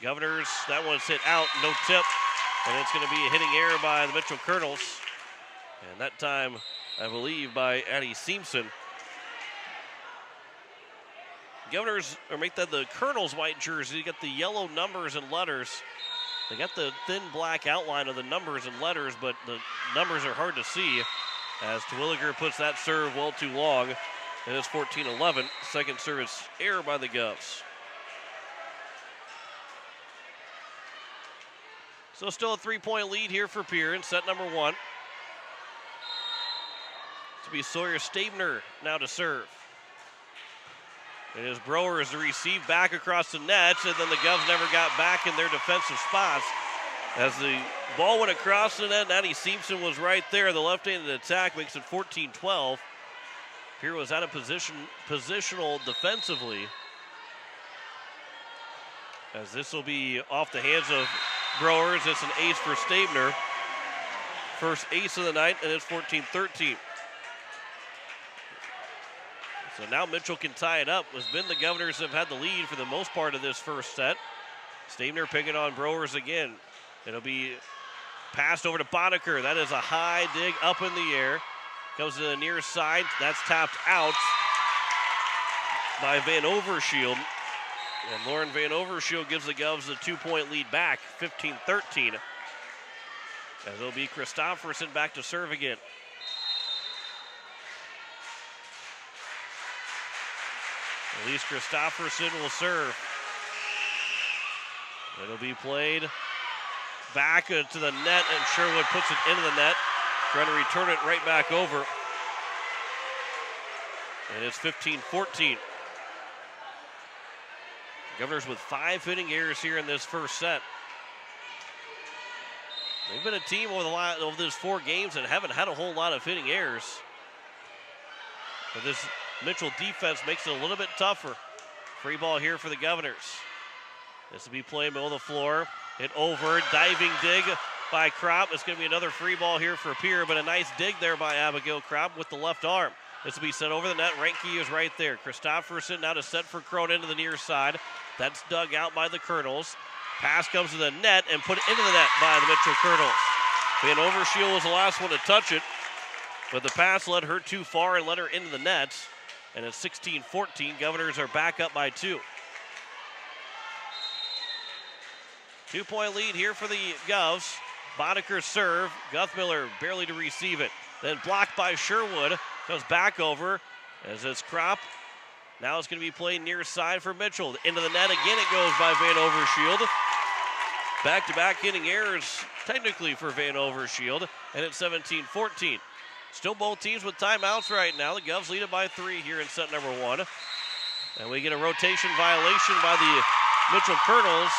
Governors, that one's hit out, no tip. And it's going to be a hitting error by the Mitchell Colonels. And that time, I believe, by Addie Simpson. Governors, or make that the Colonels' white jersey. You got the yellow numbers and letters. They got the thin black outline of the numbers and letters, but the numbers are hard to see as Terwilliger puts that serve well too long. And it's 14-11. Second service error by the Govs. So still a 3-point lead here for Pierre in set number 1. To be Sawyer Stabner now to serve. And as Brewers to receive back across the nets, and then the Govs never got back in their defensive spots. As the ball went across the net, Natty Simpson was right there. The left-handed attack makes it 14-12. Pierre was out of positional defensively. As this will be off the hands of Brewers. It's an ace for Stabner. First ace of the night, and it's 14-13. So now Mitchell can tie it up. It's been the Governors have had the lead for the most part of this first set. Stabner picking on Brewers again. It'll be passed over to Boddicker. That is a high dig up in the air. Goes to the near side. That's tapped out by Van Overshield. And Lauren Van Overshield gives the Govs the 2-point lead back, 15-13. As it'll be Christofferson back to serve again. Elise Christofferson will serve. It'll be played back to the net, and Sherwood puts it into the net, trying to return it right back over. And it's 15-14. Governors with 5 hitting errors here in this first set. They've been a team over those 4 games that haven't had a whole lot of hitting errors. But this Mitchell defense makes it a little bit tougher. Free ball here for the Governors. This will be played middle of the floor. Hit over, diving dig by Kropp. It's going to be another free ball here for Pierre, but a nice dig there by Abigail Kropp with the left arm. This will be set over the net. Reinke is right there. Christofferson now to set for Crone into the near side. That's dug out by the Colonels. Pass comes to the net and put into the net by the Mitchell Colonels. Van Overshield was the last one to touch it, but the pass led her too far and led her into the net. And it's 16-14. Governors are back up by 2. 2-point lead here for the Govs. Boddicker serve. Guthmiller barely to receive it. Then blocked by Sherwood. Goes back over as it's Kropp. Now it's going to be played near side for Mitchell. Into the net again it goes by Van Overshield. Back-to-back hitting errors technically for Van Overshield. And it's 17-14. Still both teams with timeouts right now. The Govs lead it by 3 here in set number 1. And we get a rotation violation by the Mitchell Colonels.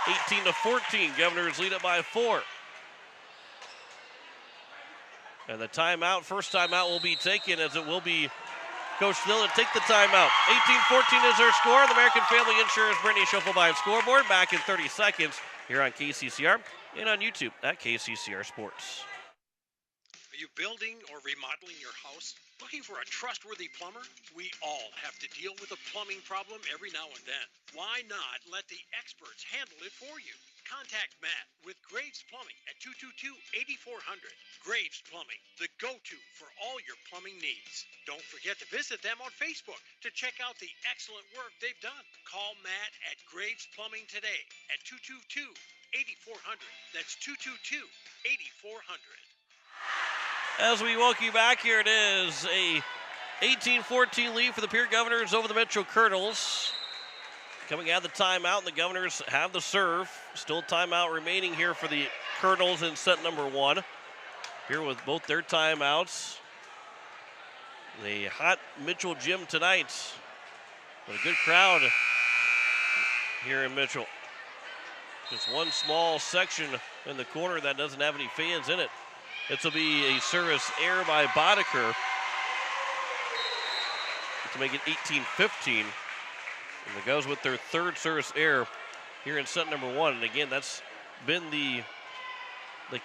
18-14. Governors lead it by 4. And the timeout, first timeout will be taken, as it will be Coach Dillon take the timeout. 18-14 is their score. The American Family Insurance Brittany Schoffelbein scoreboard. Back in 30 seconds here on KCCR and on YouTube at KCCR Sports. Are you building or remodeling your house? Looking for a trustworthy plumber? We all have to deal with a plumbing problem every now and then. Why not let the experts handle it for you? Contact Matt with Graves Plumbing at 222-8400. Graves Plumbing, the go-to for all your plumbing needs. Don't forget to visit them on Facebook to check out the excellent work they've done. Call Matt at Graves Plumbing today at 222-8400. That's 222-8400. As we welcome you back, here it is, a 18-14 lead for the Pierre Governors over the Mitchell Colonels. Coming out of the timeout, and the Governors have the serve. Still timeout remaining here for the Colonels in set number 1. Here with both their timeouts. The hot Mitchell gym tonight. With a good crowd here in Mitchell. Just one small section in the corner that doesn't have any fans in it. This will be a service error by Boddicker to make it 18-15. And the Govs with their third service error here in set number 1. And again, that's been the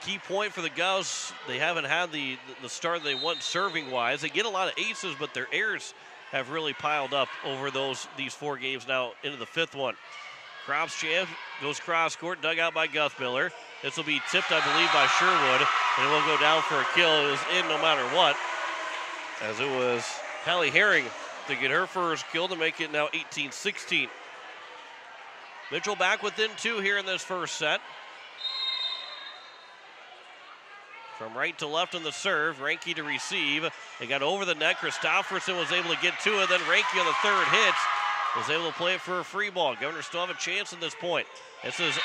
key point for the Govs. They haven't had the start they want serving-wise. They get a lot of aces, but their errors have really piled up over these 4 games now into the 5th one. Kropp's chance goes cross-court, dug out by Guthmiller. This will be tipped, I believe, by Sherwood, and it will go down for a kill. It was in no matter what, as it was Hallie Herring to get her first kill to make it now 18-16. Mitchell back within 2 here in this first set. From right to left on the serve, Reinke to receive. They got over the net. Christofferson was able to get to it. Then Reinke on the third hit was able to play it for a free ball. Governors still have a chance at this point. This is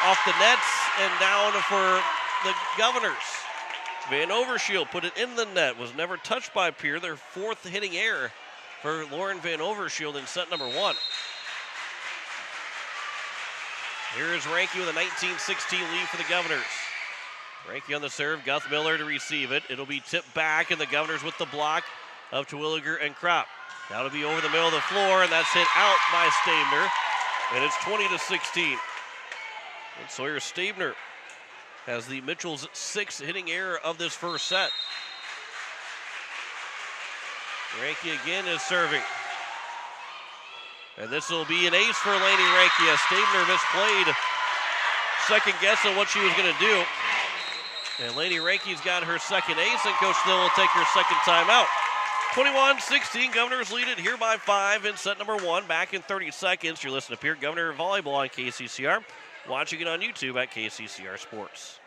off the nets and down for the Governors. Van Overshield put it in the net. Was never touched by Pierre. Their 4th hitting error for Lauren Van Overshield in set number 1. Here is Ranke with a 19-16 lead for the Governors. Ranke on the serve, Guth Miller to receive it. It'll be tipped back, and the Governors with the block of Terwilliger and Kropp. Now to be over the middle of the floor, and that's hit out by Stabner, and it's 20-16. And Sawyer Stabner has the Mitchell's 6th hitting error of this first set. Ranke again is serving. And this will be an ace for Lainey Ranke as Stabner misplayed second guess on what she was going to do. And Lainey Ranke's got her second ace, and Coach Thill will take her second timeout. 21-16, Governors lead it here by 5 in set number 1. Back in 30 seconds. You're listening to Pierre Governor Volleyball on KCCR. Watching it on YouTube at KCCR Sports.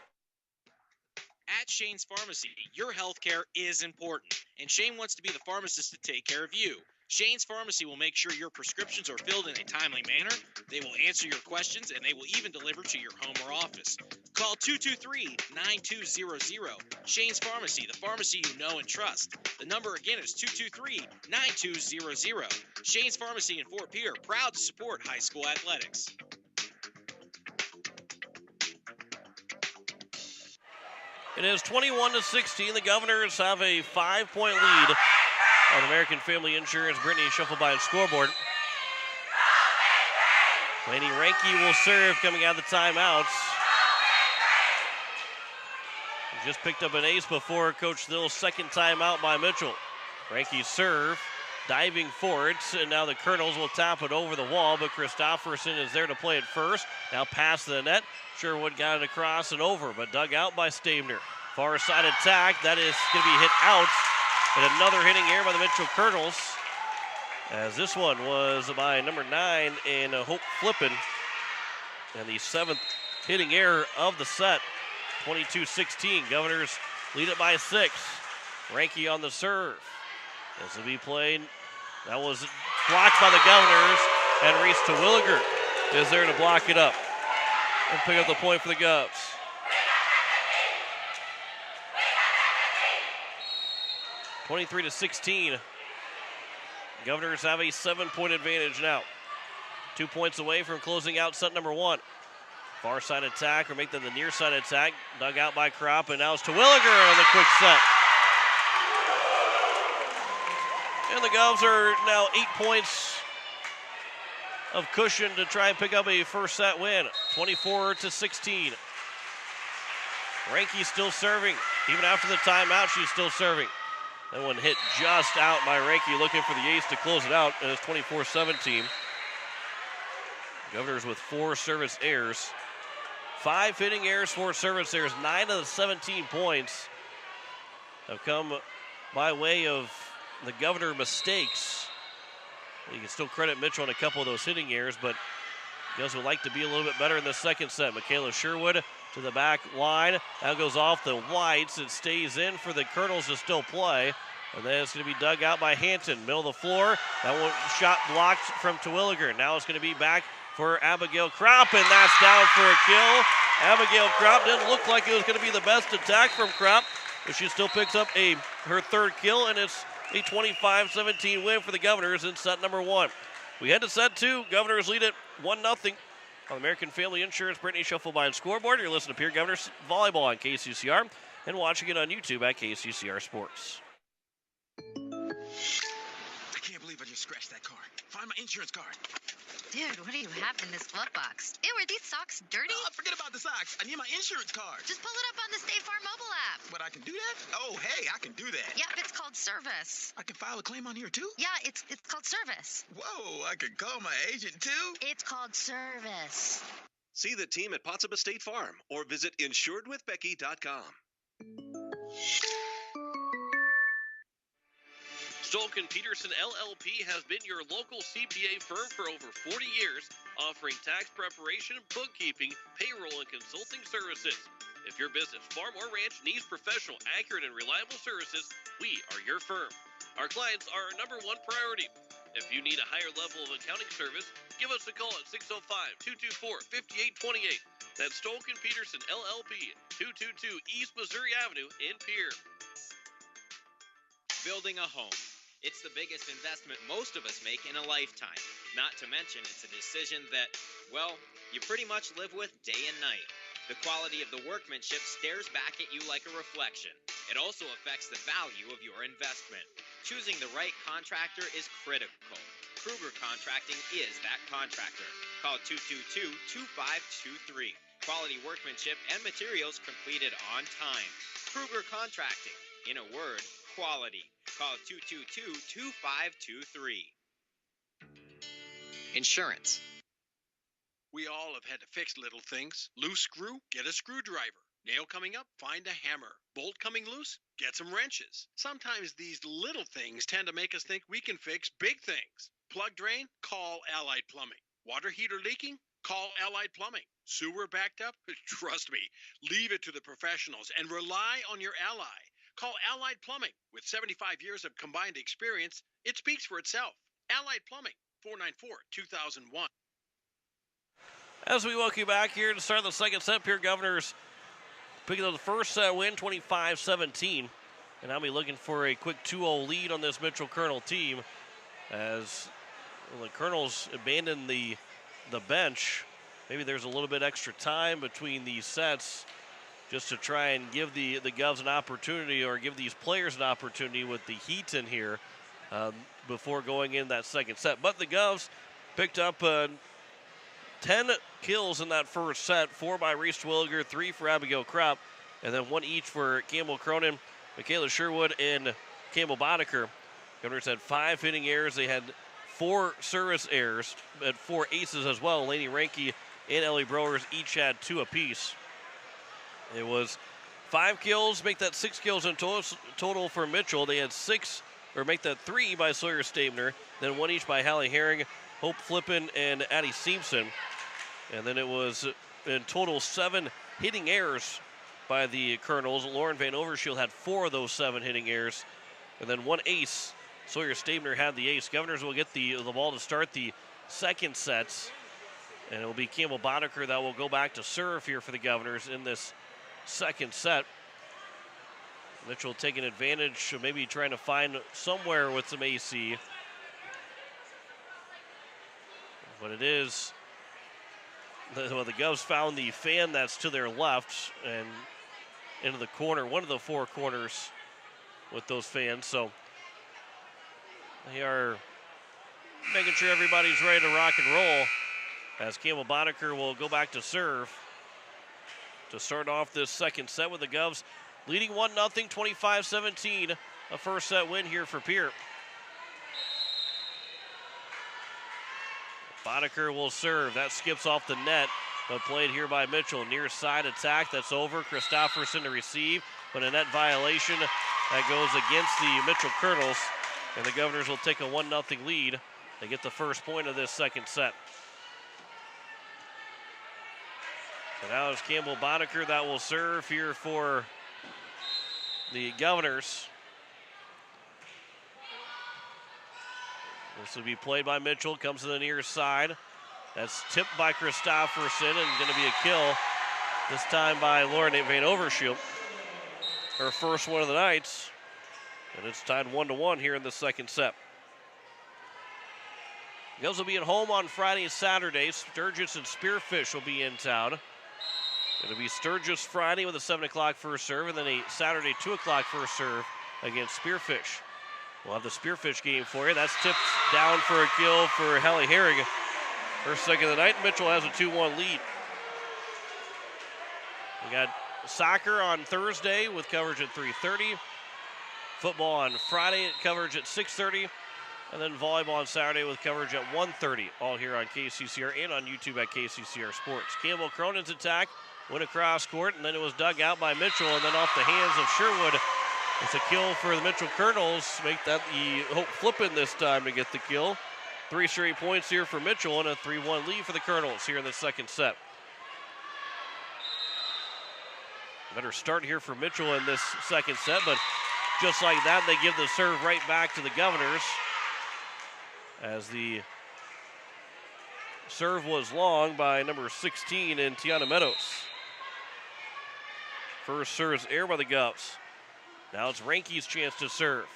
At Shane's Pharmacy, your health care is important, and Shane wants to be the pharmacist to take care of you. Shane's Pharmacy will make sure your prescriptions are filled in a timely manner. They will answer your questions, and they will even deliver to your home or office. Call 223-9200. Shane's Pharmacy, the pharmacy you know and trust. The number again is 223-9200. Shane's Pharmacy in Fort Pierre, proud to support high school athletics. It is 21-16. The Governors have a 5-point lead on American Family Insurance. Brittany Schuffelbein scoreboard. Lainey Ranke will serve coming out of the timeouts. Just picked up an ace before Coach Thill's second timeout by Mitchell. Ranke's serve, diving for it, and now the Colonels will tap it over the wall, but Christofferson is there to play it first. Now past the net. Sherwood got it across and over, but dug out by Stabner. Far side attack, that is going to be hit out. And another hitting error by the Mitchell Colonels, as this one was by number 9 in Hope Flippin. And the 7th hitting error of the set. 22-16. Governors lead it by 6. Ranke on the serve. This will be played. That was blocked by the Governors, and Reese Terwilliger is there to block it up and pick up the point for the Govs. (23-16). Governors have a 7-point advantage now. 2 points away from closing out set number 1. Far side attack, or make them the near side attack. Dug out by Kropp, and now it's Terwilliger on the quick set. And the Govs are now 8 points of cushion to try and pick up a first set win. 24-16. Ranke still serving. Even after the timeout, she's still serving. That one hit just out by Ranke, looking for the ace to close it out, and it's 24-17. Governors with 4 service errors. 5 hitting errors, 4 service errors. 9 of the 17 points have come by way of the Governor mistakes. You can still credit Mitchell on a couple of those hitting errors, but Govs would like to be a little bit better in the second set. Michaela Sherwood to the back line. Now goes off the whites. It stays in for the Colonels to still play. And then it's going to be dug out by Hanton. Middle of the floor. That one shot blocked from Terwilliger. Now it's going to be back for Abigail Kropp, and that's down for a kill. Abigail Kropp didn't look like it was going to be the best attack from Kropp, but she still picks up her 3rd kill, and it's a 25-17 win for the Governors in set number 1. We head to set 2. Governors lead it 1-0 on American Family Insurance. Brittany Schuffelbein scoreboard. You're listening to Pierre Governors Volleyball on KCCR and watching it on YouTube at KCCR Sports. I can't believe I just scratched that card. Find my insurance card. Dude, what do you have in this glove box? Ew, are these socks dirty? Forget about the socks. I need my insurance card. Just pull it up on the State Farm mobile app. But I can do that? Oh, hey, I can do that. Yep, it's called service. I can file a claim on here, too? Yeah, it's called service. Whoa, I can call my agent, too? It's called service. See the team at Potsdam State Farm or visit insuredwithbecky.com. Stolken Peterson LLP has been your local CPA firm for over 40 years, offering tax preparation, bookkeeping, payroll, and consulting services. If your business, farm, or ranch needs professional, accurate, and reliable services, we are your firm. Our clients are our #1 priority. If you need a higher level of accounting service, give us a call at 605-224-5828. That's Stolken Peterson LLP, 222 East Missouri Avenue in Pierre. Building a home. It's the biggest investment most of us make in a lifetime. Not to mention, it's a decision that, well, you pretty much live with day and night. The quality of the workmanship stares back at you like a reflection. It also affects the value of your investment. Choosing the right contractor is critical. Kruger Contracting is that contractor. Call 222-2523. Quality workmanship and materials completed on time. Kruger Contracting. In a word, quality. Call 222-2523. Insurance. We all have had to fix little things. Loose screw? Get a screwdriver. Nail coming up? Find a hammer. Bolt coming loose? Get some wrenches. Sometimes these little things tend to make us think we can fix big things. Plug drain? Call Allied Plumbing. Water heater leaking? Call Allied Plumbing. Sewer backed up? Trust me, leave it to the professionals and rely on your ally. Call Allied Plumbing. With 75 years of combined experience, it speaks for itself. Allied Plumbing, 494-2001. As we welcome you back here to start the second set, Pierre Governors picking up the first set win, 25-17. And I'll be looking for a quick 2-0 lead on this Mitchell Colonel team as the Colonels abandon the bench. Maybe there's a little bit extra time between these sets just to try and give the Govs an opportunity, or give these players an opportunity with the heat in here before going in that second set. But the Govs picked up 10 kills in that first set, 4 by Reese Twilliger, 3 for Abigail Kropp, and then 1 each for Campbell Cronin, Michaela Sherwood, and Campbell Boddicker. Governors had 5 hitting errors. They had 4 service errors, had 4 aces as well. Lainey Ranke and Ellie Browers each had 2 apiece. It was 5 kills, make that 6 kills in total for Mitchell. They had make that 3 by Sawyer Stabner, then 1 each by Hallie Herring, Hope Flippin, and Addie Simpson. And then it was in total 7 hitting errors by the Colonels. Lauren Van Overshield had 4 of those 7 hitting errors, and then 1 ace. Sawyer Stabner had the ace. Governors will get the ball to start the second sets, and it will be Campbell Boddicker that will go back to serve here for the Governors in this second set. Mitchell taking advantage of maybe trying to find somewhere with some AC. But it is, the Govs found the fan that's to their left and into the corner, one of the 4 corners with those fans. So they are making sure everybody's ready to rock and roll as Campbell Boddicker will go back to serve to start off this second set with the Govs leading 1-0, 25-17, a first set win here for Pierre. Boddicker will serve. That skips off the net, but played here by Mitchell. Near side attack, that's over. Christofferson to receive, but a net violation that goes against the Mitchell Colonels, and the Governors will take a 1-0 lead. They get the first point of this second set. So now it's Campbell Boddicker that will serve here for the Governors. This will be played by Mitchell, comes to the near side. That's tipped by Christofferson and going to be a kill, this time by Lauren Van Overshield. Her first one of the night, and it's tied 1-1 here in the second set. The Govs will be at home on Friday and Saturday. Sturgis and Spearfish will be in town. It'll be Sturgis Friday with a 7 o'clock first serve, and then a Saturday 2 o'clock first serve against Spearfish. We'll have the Spearfish game for you. That's tipped down for a kill for Hallie Herring. Her second of the night. Mitchell has a 2-1 lead. We got soccer on Thursday with coverage at 3:30. Football on Friday, coverage at 6:30. And then volleyball on Saturday with coverage at 1:30. All here on KCCR and on YouTube at KCCR Sports. Campbell Cronin's attack went across court, and then it was dug out by Mitchell, and then off the hands of Sherwood. It's a kill for the Mitchell Colonels. Make that the Hope Flippin this time to get the kill. 3 straight points here for Mitchell and a 3-1 lead for the Colonels here in the second set. Better start here for Mitchell in this second set, but just like that, they give the serve right back to the Governors as the serve was long by number 16 in Tiana Meadows. First serve is air by the Govs. Now it's Ranke's chance to serve.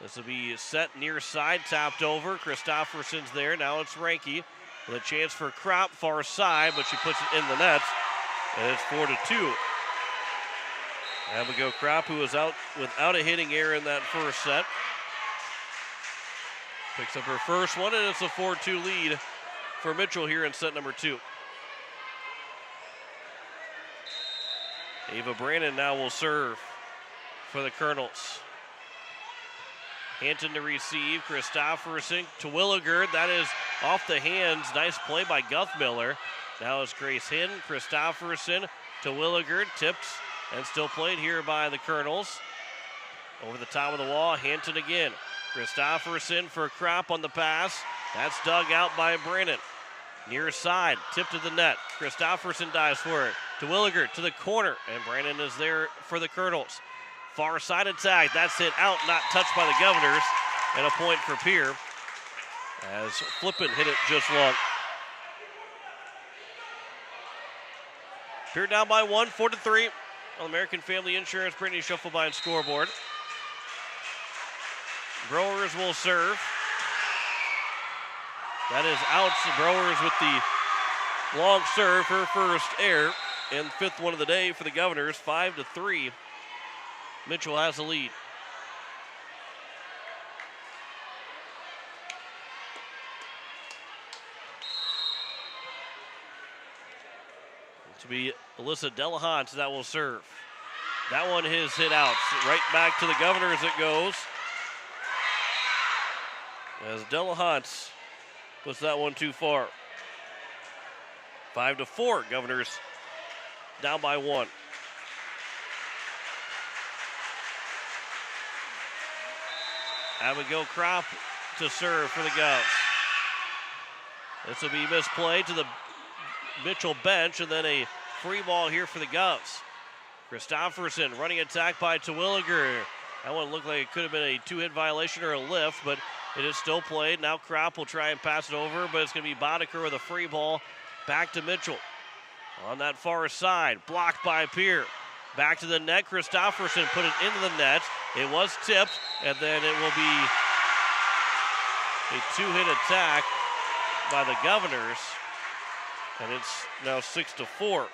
This will be set near side, tapped over. Christofferson's there. Now it's Ranke with a chance for Kropp, far side, but she puts it in the net, and it's 4-2. Abigail Kropp, who was out without a hitting error in that first set, picks up her first one, and it's a 4-2 lead for Mitchell here in set number 2. Ava Brandon now will serve for the Colonels. Hanton to receive. Christofferson to Willigard. That is off the hands. Nice play by Guthmiller. Now it's Grace Hinton. Christofferson to Willigard. Tipped and still played here by the Colonels. Over the top of the wall. Hanton again. Christofferson for Kropp on the pass. That's dug out by Brandon. Near side. Tip to the net. Christofferson dives for it. To Willigard. To the corner. And Brandon is there for the Colonels. Far side attack, that's hit out, not touched by the Governors, and a point for Pierre as Flippin hit it just long. Pierre down by 1, 4-3 on American Family Insurance. Brittany Shufflebein scoreboard. Brewers will serve. That is out. Brewers with the long serve, her first error, and 5th one of the day for the Governors, 5-3. Mitchell has the lead. To be Alyssa Delahant that will serve. That one is hit out. Right back to the Governors it goes. As Delahant puts that one too far. 5-4. Governors down by 1. Abigail Kropp to serve for the Govs. This will be misplayed to the Mitchell bench, and then a free ball here for the Govs. Christofferson running attack by Terwilliger. That one looked like it could have been a 2-hit violation or a lift, but it is still played. Now Kropp will try and pass it over, but it's going to be Boddicker with a free ball back to Mitchell. On that far side, blocked by Pierre. Back to the net, Christofferson put it into the net. It was tipped, and then it will be a 2-hit attack by the Governors, and it's now 6-4.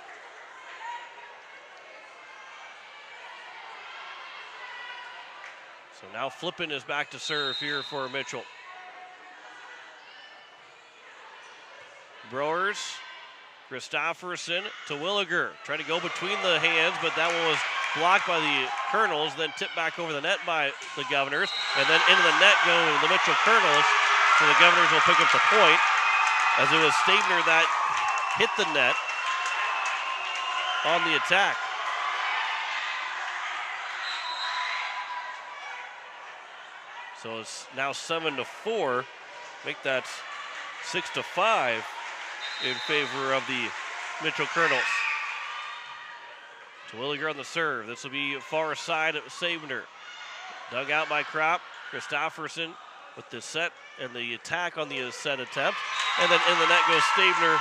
So now Flippin is back to serve here for Mitchell. Brewers, Christofferson to Williger. Trying to go between the hands, but that one was blocked by the Colonels, then tipped back over the net by the Governors, and then into the net go the Mitchell Colonels, so the Governors will pick up the point, as it was Stabner that hit the net on the attack. So it's now 7-4, make that 6-5 in favor of the Mitchell Colonels. Terwilliger on the serve. This will be far side of Stabner. Dug out by Kropp. Christofferson with the set and the attack on the set attempt. And then in the net goes Stabner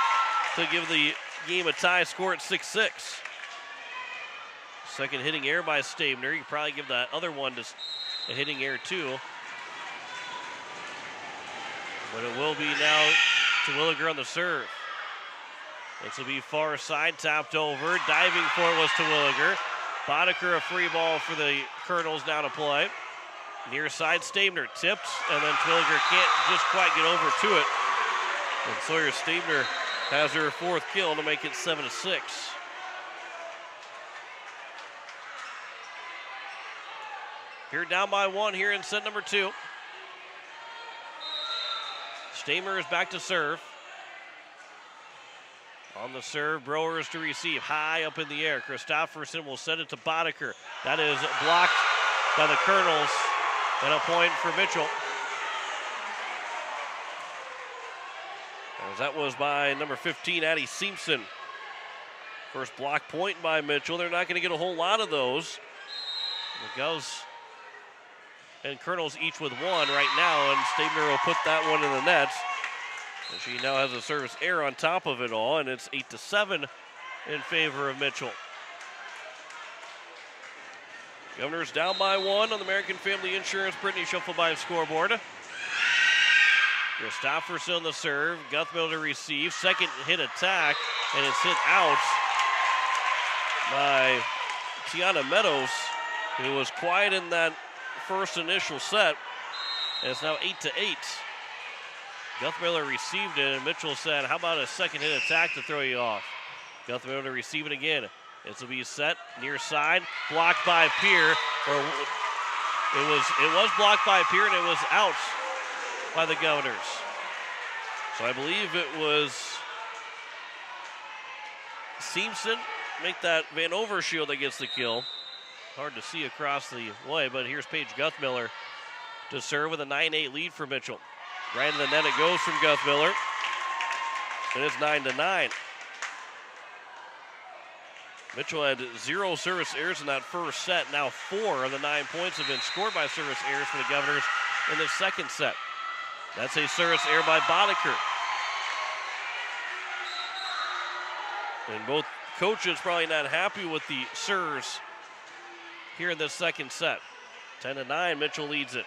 to give the game a tie score at 6-6. Second hitting error by Stabner. You could probably give that other one to a hitting error too. But it will be now Terwilliger on the serve. This will be far side, tapped over. Diving for it was Terwilliger. Boddicker a free ball for the Colonels now to play. Near side, Stabner tipped, and then Terwilliger can't just quite get over to it. And Sawyer Stabner has her 4th kill to make it 7-6. Here down by 1 here in set number 2. Stabner is back to serve. On the serve, Brewers to receive, high up in the air. Christofferson will send it to Boddicker. That is blocked by the Colonels, and a point for Mitchell. As that was by number 15, Addie Simpson. First block point by Mitchell. They're not going to get a whole lot of those. The Govs and Colonels each with one right now, and Stabner will put that one in the net. And she now has a service error on top of it all, and it's 8-7 in favor of Mitchell. Governors down by 1 on the American Family Insurance Brittany Shuffle by scoreboard. Christopherson on the serve. Guthmiller to receive. Second hit attack, and it's hit out by Tiana Meadows, who was quiet in that first initial set. And it's now 8-8. Guthmiller received it, and Mitchell said, how about a second hit attack to throw you off? Guthmiller to receive it again. This will be set near side, blocked by Pierre. It was blocked by Pierre, and it was out by the Governors. So I believe it was Seamson make that Van Overshield that gets the kill. Hard to see across the way, but here's Paige Guthmiller to serve with a 9-8 lead for Mitchell. Right in the net it goes from Guthmiller, and it's 9-9. Mitchell had 0 service errors in that first set. Now 4 of the 9 points have been scored by service errors for the Governors in the second set. That's a service error by Boddicker. And both coaches probably not happy with the serves here in this second set. 10-9, Mitchell leads it.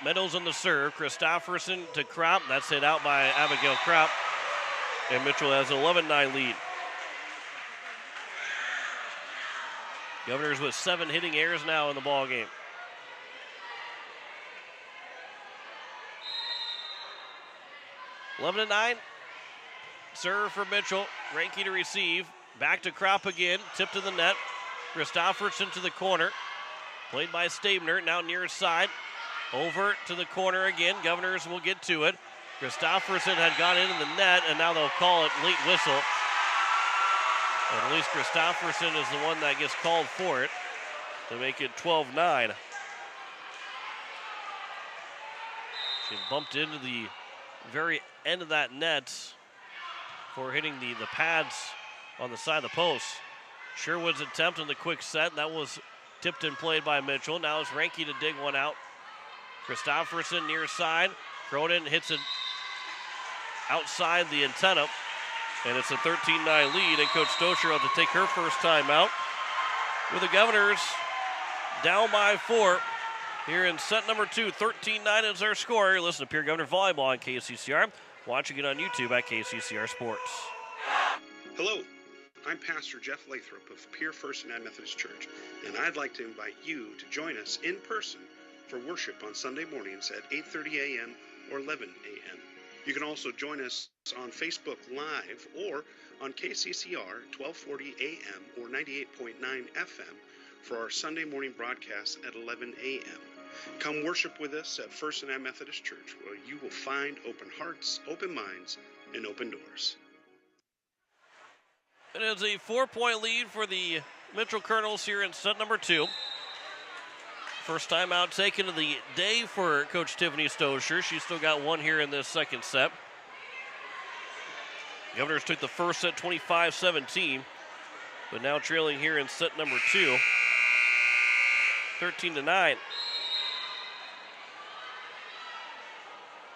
Meadows on the serve. Christopherson to Kropp. That's hit out by Abigail Kropp. And Mitchell has an 11-9 lead. Governors with 7 hitting errors now in the ball game. (11-9). Serve for Mitchell. Ranky to receive. Back to Kropp again. Tip to the net. Christopherson to the corner. Played by Stabner. Now near side. Over to the corner again. Governors will get to it. Christopherson had gone into the net, and now they'll call it late whistle. And at least Christopherson is the one that gets called for it to make it 12-9. She bumped into the very end of that net for hitting the pads on the side of the post. Sherwood's attempt on the quick set, that was tipped and played by Mitchell. Now it's Ranky to dig one out. Christopherson near side. Cronin hits it outside the antenna. And it's a 13-9 lead. And Coach Stosher will have to take her first time out. With the Governors down by 4 here in set number 2. 13-9 is our score. You're listening to Pierre Governor Volleyball on KCCR. Watching it on YouTube at KCCR Sports. Hello, I'm Pastor Jeff Lathrop of Pierre First United Methodist Church. And I'd like to invite you to join us in person for worship on Sunday mornings at 8:30 a.m. or 11 a.m. You can also join us on Facebook Live or on KCCR 1240 a.m. or 98.9 FM for our Sunday morning broadcast at 11 a.m. Come worship with us at First United Methodist Church, where you will find open hearts, open minds, and open doors. It is a 4-point lead for the Mitchell Colonels here in set number 2. First time out taken of the day for Coach Tiffany Stosher. She's still got one here in this second set. Governors took the first set 25-17, but now trailing here in set number 2, 13-9.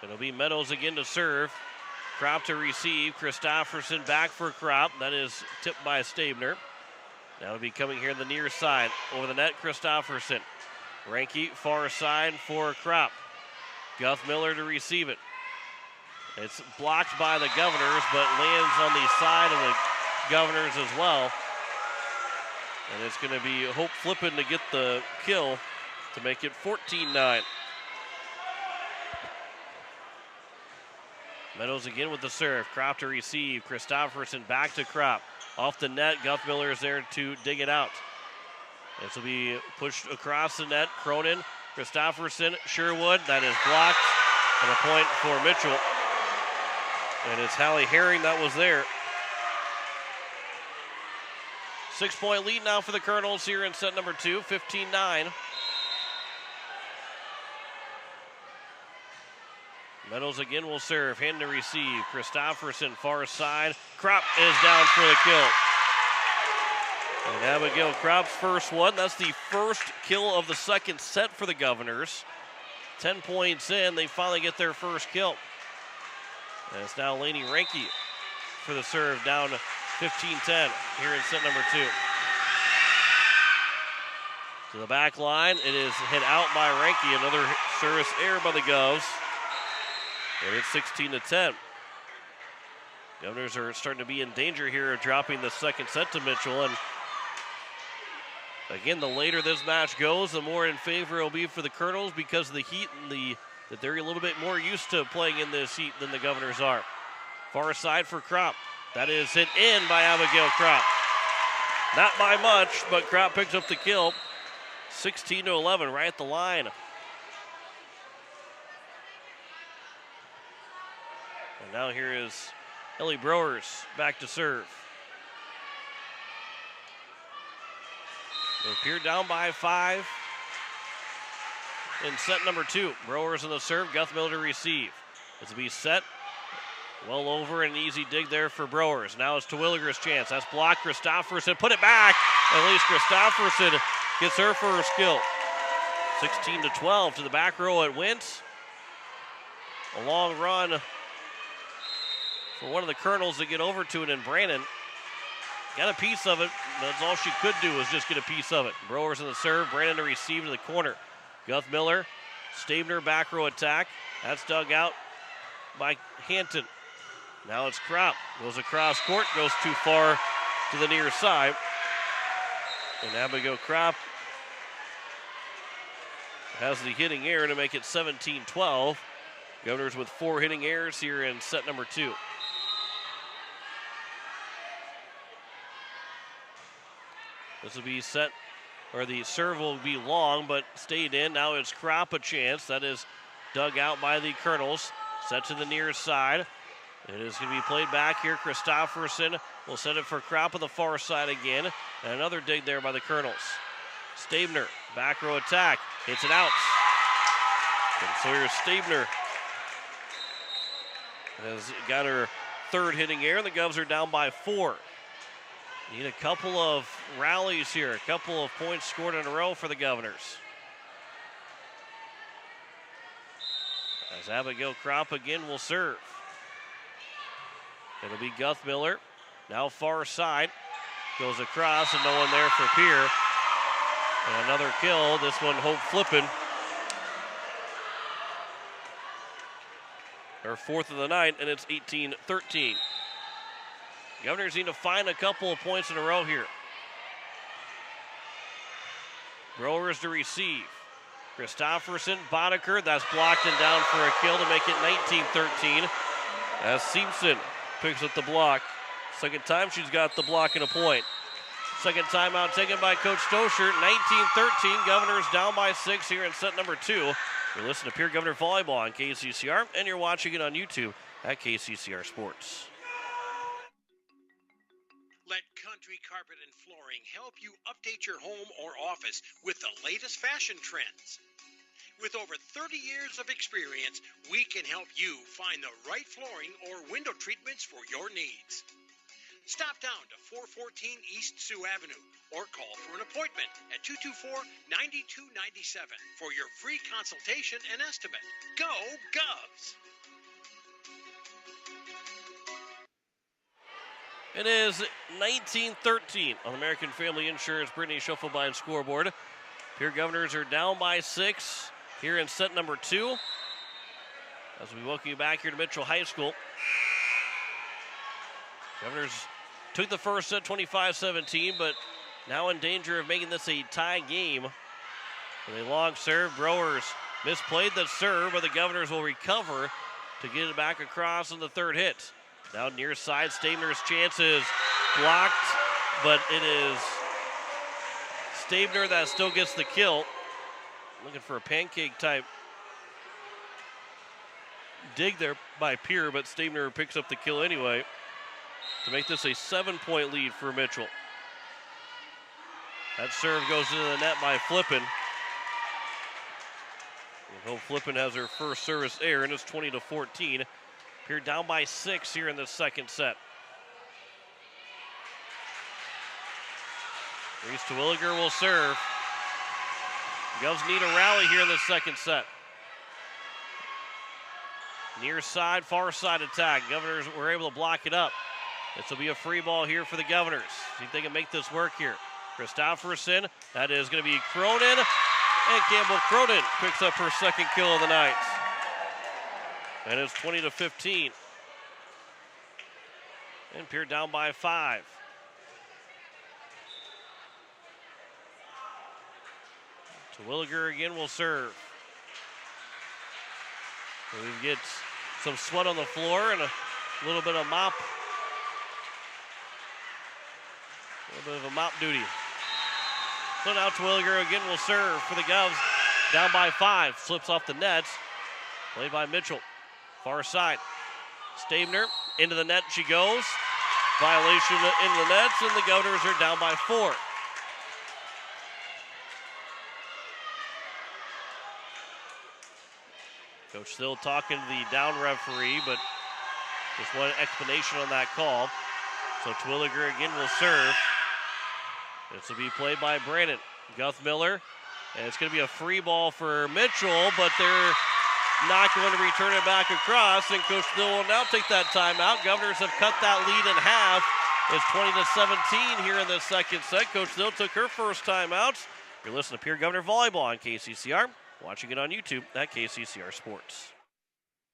It'll be Meadows again to serve. Kropp to receive. Christopherson back for Kropp. That is tipped by Stabner. That'll be coming here in the near side. Over the net, Christopherson. Ranky far side for Kropp. Guthmiller to receive it. It's blocked by the Governors, but lands on the side of the Governors as well. And it's going to be Hope Flippin to get the kill to make it 14-9. Meadows again with the serve. Kropp to receive. Christopherson back to Kropp. Off the net, Guthmiller is there to dig it out. This will be pushed across the net. Cronin, Christopherson, Sherwood. That is blocked. And a point for Mitchell. And it's Hallie Herring that was there. 6-point lead now for the Colonels here in set number 2, 15-9. Meadows again will serve. Hand to receive. Christopherson far side. Kropp is down for the kill. And Abigail Kropp's first one. That's the first kill of the second set for the Governors. 10 points in, they finally get their first kill. And it's now Lainey Ranky for the serve, down 15-10 here in set number 2. To the back line, it is hit out by Ranke. Another service error by the Govs. And it's 16-10. Governors are starting to be in danger here of dropping the second set to Mitchell. And again, the later this match goes, the more in favor it will be for the Colonels because of the heat and that they're a little bit more used to playing in this heat than the Governors are. Far side for Kropp. That is hit in by Abigail Kropp. Not by much, but Kropp picks up the kill. 16-11, right at the line. And now here is Ellie Browers back to serve. They appear down by 5 in set number 2. Browers on the serve, Guthmiller to receive. This will be set well over, an easy dig there for Browers. Now it's Terwilliger's chance. That's blocked. Christofferson put it back. At least Christofferson gets her first kill. 16-12 to the back row at Wentz. A long run for one of the Colonels to get over to it, and Brandon got a piece of it. That's all she could do, was just get a piece of it. Browers in the serve, Brandon to receive to the corner. Guthmiller, Stabner back row attack. That's dug out by Hampton. Now it's Kropp. Goes across court, goes too far to the near side. And Abigail Kropp has the hitting error to make it 17-12. Governors with 4 hitting errors here in set number 2. This will be set, or the serve will be long, but stayed in. Now it's Kropp a chance. That is dug out by the Colonels. Set to the near side. It is going to be played back here. Christofferson will set it for Kropp on the far side again. And another dig there by the Colonels. Stabner, back row attack. Hits it out. And Sawyer Stabner has got her 3rd hitting error. The Govs are down by 4. Need a couple of rallies here. A couple of points scored in a row for the Governors. As Abigail Kropp again will serve. It'll be Guthmiller. Now far side. Goes across and no one there for Pierre. And another kill. This one Hope flipping. Her 4th of the night, and it's 18-13. Governors need to find a couple of points in a row here. Browers to receive. Christofferson, Boddicker, that's blocked and down for a kill to make it 19-13. As Simpson picks up the block. Second time she's got the block and a point. Second timeout taken by Coach Stoscher. 19-13, Governors down by 6 here in set number 2. You're listening to Pierre Governor Volleyball on KCCR, and you're watching it on YouTube at KCCR Sports. Let Country Carpet and Flooring help you update your home or office with the latest fashion trends. With over 30 years of experience, we can help you find the right flooring or window treatments for your needs. Stop down to 414 East Sioux Avenue or call for an appointment at 224-9297 for your free consultation and estimate. Go Govs! It is 19-13 on American Family Insurance Brittany Schuffelbein scoreboard. Pierre Governors are down by 6 here in set number 2. As we welcome you back here to Mitchell High School. Governors took the first set 25-17, but now in danger of making this a tie game. With a long serve, Browers misplayed the serve, but the Governors will recover to get it back across on the 3rd hit. Now near side, Stabner's chances blocked, but it is Stabner that still gets the kill. Looking for a pancake type dig there by Pierre, but Stabner picks up the kill anyway to make this a 7-point lead for Mitchell. That serve goes into the net by Flippin. Hope Flippin has her first service error, and it's 20-14. Pierre down by 6 here in the second set. Reese Terwilliger will serve. Govs need a rally here in the second set. Near side, far side attack. Governors were able to block it up. This will be a free ball here for the Governors. See if they can make this work here. Christofferson, that is going to be Cronin, and Campbell Cronin picks up her second kill of the night. And it's 20-15. And Pierre down by 5. Terwilliger again will serve. We get some sweat on the floor and a little bit of mop. A little bit of a mop duty. So now Terwilliger again will serve for the Govs. Down by 5. Slips off the net. Played by Mitchell. Far side. Stabner into the net she goes. Violation in the nets, and the Governors are down by 4. Coach still talking to the down referee, but just one explanation on that call. So Terwilliger again will serve. This will be played by Brandon. Guthmiller, and it's going to be a free ball for Mitchell, but they're not going to return it back across, and Coach Thill will now take that timeout. Governors have cut that lead in half. It's 20-17 here in the second set. Coach Thill took her first timeout. You're listening to Pierre Governor Volleyball on KCCR. Watching it on YouTube at KCCR Sports.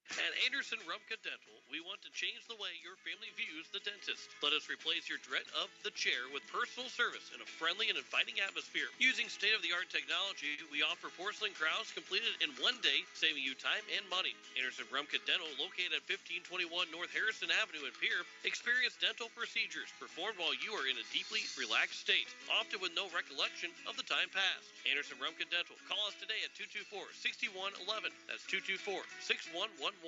At Anderson Rumka Dental, we want to change the way your family views the dentist. Let us replace your dread of the chair with personal service in a friendly and inviting atmosphere. Using state-of-the-art technology, we offer porcelain crowns completed in 1 day, saving you time and money. Anderson Rumka Dental, located at 1521 North Harrison Avenue in Pierre, experience dental procedures performed while you are in a deeply relaxed state, often with no recollection of the time past. Anderson Rumka Dental. Call us today at 224-6111. That's 224-6111.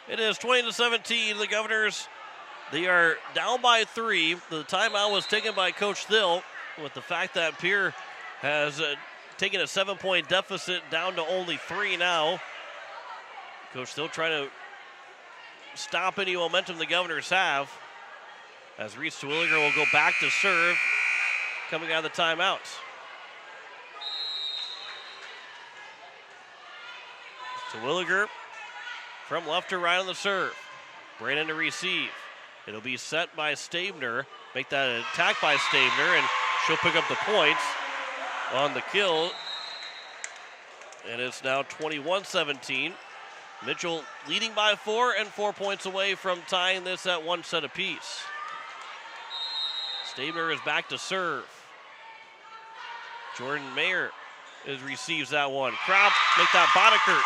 It is 20-17. The Governors, they are down by 3. The timeout was taken by Coach Thill with the fact that Pierre has taken a 7-point deficit down to only 3 now. Coach Thill trying to stop any momentum the Governors have, as Reese Terwilliger will go back to serve coming out of the timeout. Terwilliger from left to right on the serve. Brandon to receive. It'll be set by Stabner. Make that an attack by Stabner, and she'll pick up the points on the kill. And it's now 21-17. Mitchell leading by 4 and 4 points away from tying this at 1 set apiece. Stabner is back to serve. Jordan Mayer receives that one. Krop, make that Boddicker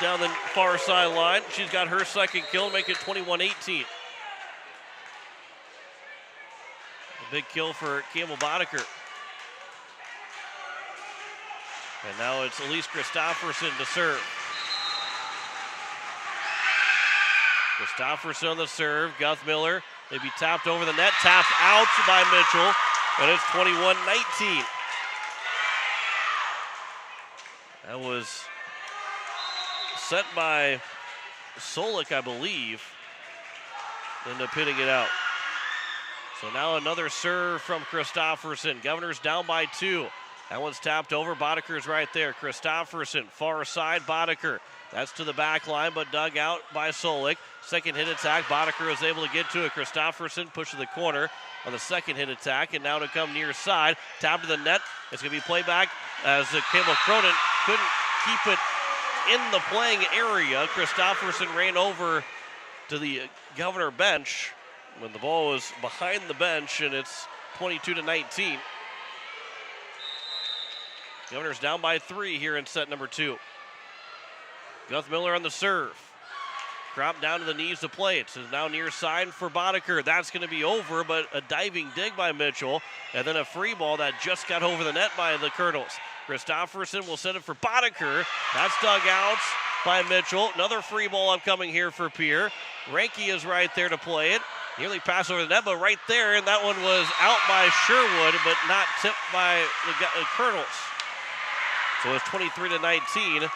down the far sideline. She's got her second kill, make it 21-18. A big kill for Campbell Boddicker. And now it's Elise Christofferson to serve. Christofferson on the serve. Guthmiller, maybe tapped over the net, tapped out by Mitchell, and it's 21-19. That was set by Solik, I believe. End up hitting it out. So now another serve from Christofferson. Governors down by 2. That one's tapped over. Boddicker's right there. Christofferson, far side, Boddicker. That's to the back line, but dug out by Solik. Second hit attack. Boddicker is able to get to it. Christofferson pushes the corner on the second hit attack, and now to come near side. Tap to the net. It's going to be played back as Campbell Cronin couldn't keep it in the playing area. Christofferson ran over to the Governor bench when the ball was behind the bench, and it's 22-19. Governors down by 3 here in set number 2. Guthmiller on the serve. Drop down to the knees to play it. So now near side for Boddicker. That's going to be over, but a diving dig by Mitchell. And then a free ball that just got over the net by the Colonels. Christofferson will send it for Boddicker. That's dug out by Mitchell. Another free ball upcoming here for Pierre. Ranke is right there to play it. Nearly passed over the net, but right there, and that one was out by Sherwood, but not tipped by the Colonels. So it's 23-19.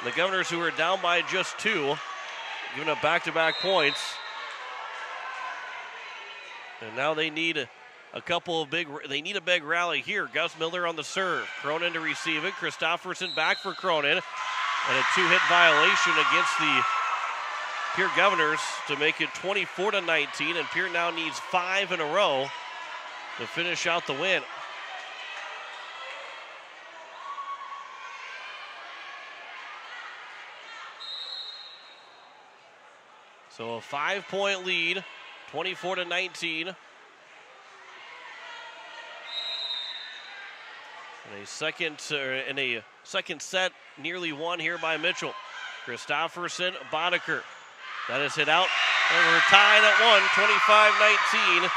The Governors, who are down by just 2, giving up back-to-back points. And now they need a couple of they need a big rally here. Gus Miller on the serve. Cronin to receive it. Christofferson back for Cronin. And a 2-hit violation against the Pierre Governors to make it 24-19, and Pierre now needs 5 in a row to finish out the win. So a 5-point lead, 24-19. In a second set, nearly won here by Mitchell. Christofferson, Boddicker. That is hit out, and we're tied at 1, 25-19.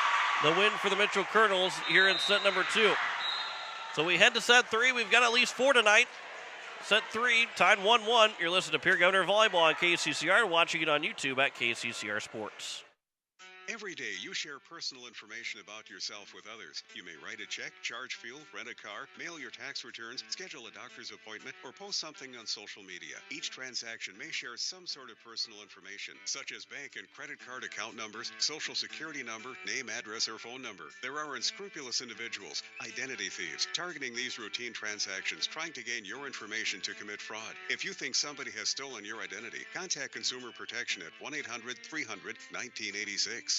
The win for the Mitchell Colonels here in set number 2. So we head to set 3. We've got at least 4 tonight. Set 3, tied 1-1. You're listening to Pierre Governor Volleyball on KCCR, watching it on YouTube at KCCR Sports. Every day, you share personal information about yourself with others. You may write a check, charge fuel, rent a car, mail your tax returns, schedule a doctor's appointment, or post something on social media. Each transaction may share some sort of personal information, such as bank and credit card account numbers, social security number, name, address, or phone number. There are unscrupulous individuals, identity thieves, targeting these routine transactions, trying to gain your information to commit fraud. If you think somebody has stolen your identity, contact Consumer Protection at 1-800-300-1986.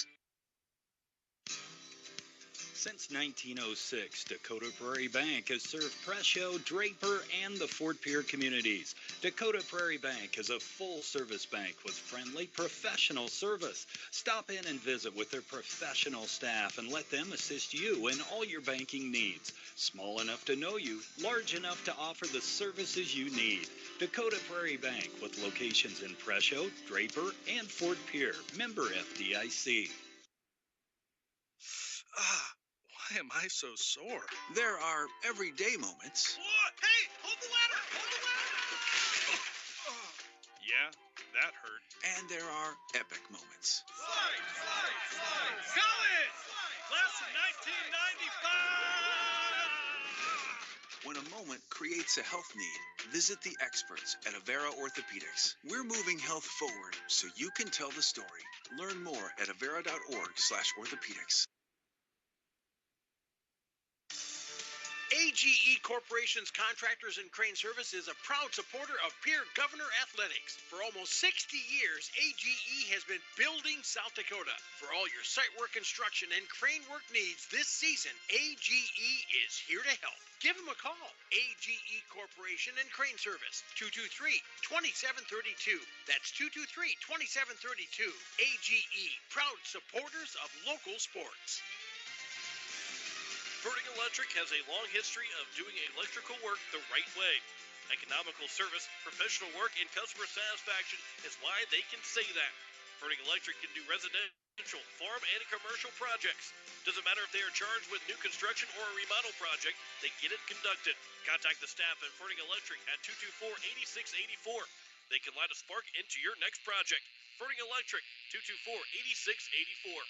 Since 1906, Dakota Prairie Bank has served Presho, Draper, and the Fort Pierre communities. Dakota Prairie Bank is a full-service bank with friendly, professional service. Stop in and visit with their professional staff and let them assist you in all your banking needs. Small enough to know you, large enough to offer the services you need. Dakota Prairie Bank with locations in Presho, Draper, and Fort Pierre. Member FDIC. Why am I so sore? There are everyday moments. Hey, hold the ladder! Hold the ladder! Yeah, that hurt. And there are epic moments. Slide! College! Class of 1995! When a moment creates a health need, visit the experts at Avera Orthopedics. We're moving health forward so you can tell the story. Learn more at avera.org/orthopedics. AGE Corporation's Contractors and Crane Service is a proud supporter of Pierre Governor Athletics. For almost 60 years, AGE has been building South Dakota. For all your site work construction and crane work needs this season, AGE is here to help. Give them a call. AGE Corporation and Crane Service, 223-2732. That's 223-2732. AGE, proud supporters of local sports. Vertic Electric has a long history of doing electrical work the right way. Economical service, professional work, and customer satisfaction is why they can say that. Vertic Electric can do residential, farm, and commercial projects. Doesn't matter if they are charged with new construction or a remodel project, they get it conducted. Contact the staff at Vertic Electric at 224-8684. They can light a spark into your next project. Vertic Electric, 224-8684.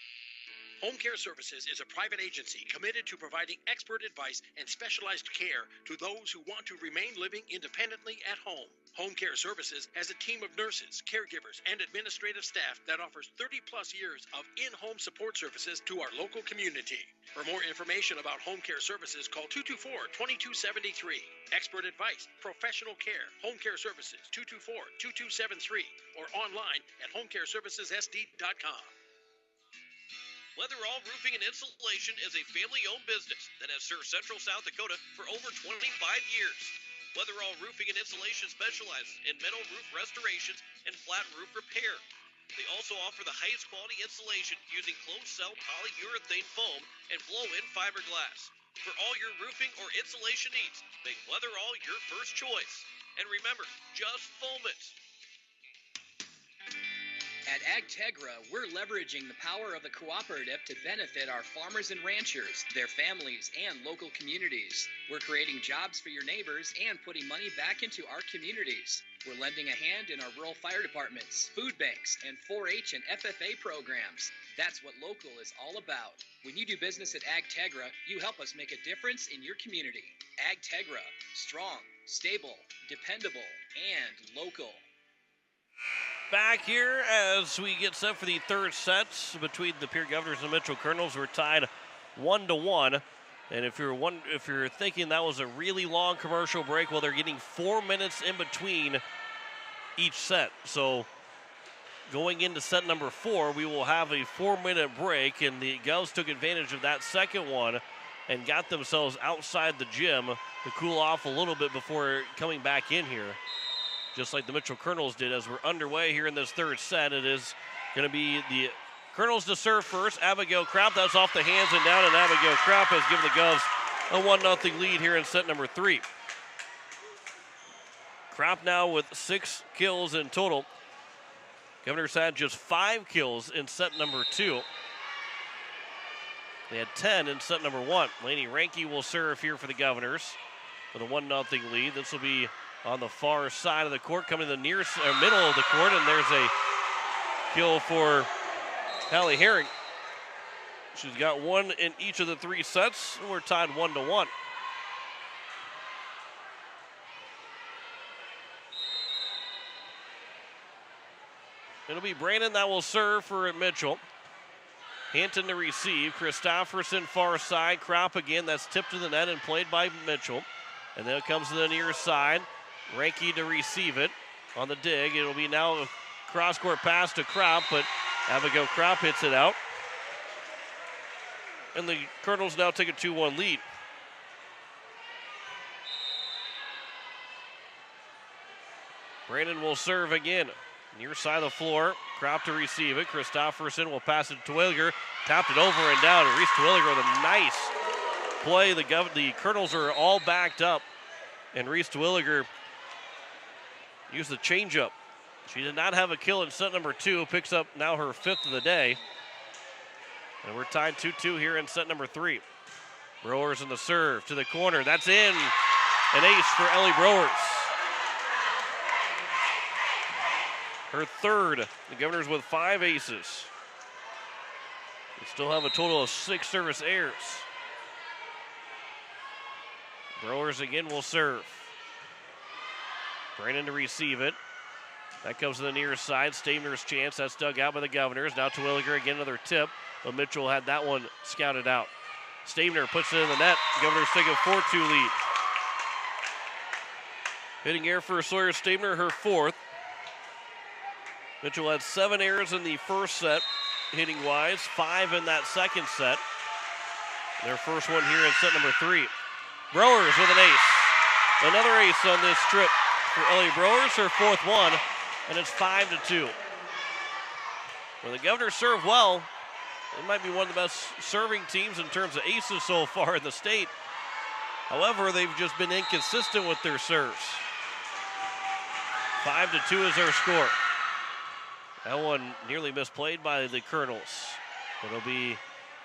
Home Care Services is a private agency committed to providing expert advice and specialized care to those who want to remain living independently at home. Home Care Services has a team of nurses, caregivers, and administrative staff that offers 30-plus years of in-home support services to our local community. For more information about Home Care Services, call 224-2273. Expert advice, professional care, Home Care Services, 224-2273, or online at homecareservicessd.com. Weatherall Roofing and Installation is a family-owned business that has served Central South Dakota for over 25 years. Weatherall Roofing and Installation specializes in metal roof restorations and flat roof repair. They also offer the highest quality installation using closed-cell polyurethane foam and blow-in fiberglass. For all your roofing or installation needs, make Weatherall your first choice. And remember, just foam it. At AgTegra, we're leveraging the power of the cooperative to benefit our farmers and ranchers, their families, and local communities. We're creating jobs for your neighbors and putting money back into our communities. We're lending a hand in our rural fire departments, food banks, and 4-H and FFA programs. That's what local is all about. When you do business at AgTegra, you help us make a difference in your community. AgTegra, strong, stable, dependable, and local. Back here as we get set for the third set between the Pierre Governors and Mitchell Colonels. We're tied 1-1. And if you're thinking that was a really long commercial break, well, they're getting 4 minutes in between each set. So going into set number 4, we will have a 4-minute break, and the Govs took advantage of that second one and got themselves outside the gym to cool off a little bit before coming back in here, just like the Mitchell Colonels did. As we're underway here in this third set, it is going to be the Colonels to serve first. Abigail Krapp, that's off the hands and down, and Abigail Krapp has given the Govs a 1-0 lead here in set number 3. Krapp now with 6 kills in total. Governors had just 5 kills in set number 2. They had 10 in set number 1. Lainey Ranke will serve here for the Governors with a 1-0 lead. This will be on the far side of the court, coming to the near middle of the court, and there's a kill for Hallie Herring. She's got 1 in each of the 3 sets, and we're tied 1-1. It'll be Brandon that will serve for Mitchell. Hinton to receive. Christofferson far side. Krapp again. That's tipped to the net and played by Mitchell. And then it comes to the near side. Ranke to receive it on the dig. It'll be now a cross-court pass to Krapp, but Abigail Krapp hits it out. And the Colonels now take a 2-1 lead. Brandon will serve again. Near side of the floor, Krapp to receive it. Christofferson will pass it to Twilliger. Tapped it over and down. And Reese Twilliger with a nice play. The Colonels are all backed up. And Reese Twilliger used the changeup. She did not have a kill in set number 2. Picks up now her 5th of the day. And we're tied 2-2 here in set number 3. Browers in the serve to the corner. That's in. An ace for Ellie Browers. Her 3rd. The Governors with 5 aces. They still have a total of 6 service errors. Browers again will serve. Brandon to receive it. That comes to the near side. Stabner's chance. That's dug out by the Governors. Now Twilliger again, another tip. But Mitchell had that one scouted out. Stabner puts it in the net. The Governors take a 4-2 lead. Hitting error for Sawyer Stabner, her 4th. Mitchell had 7 errors in the first set, hitting wise, 5 in that second set. Their first one here in set number 3. Browers with an ace. Another ace on this trip for Ellie Browers, her 4th one, and it's 5-2. When the Governors serve well, they might be one of the best serving teams in terms of aces so far in the state. However, they've just been inconsistent with their serves. 5-2 is their score. That one nearly misplayed by the Colonels. It'll be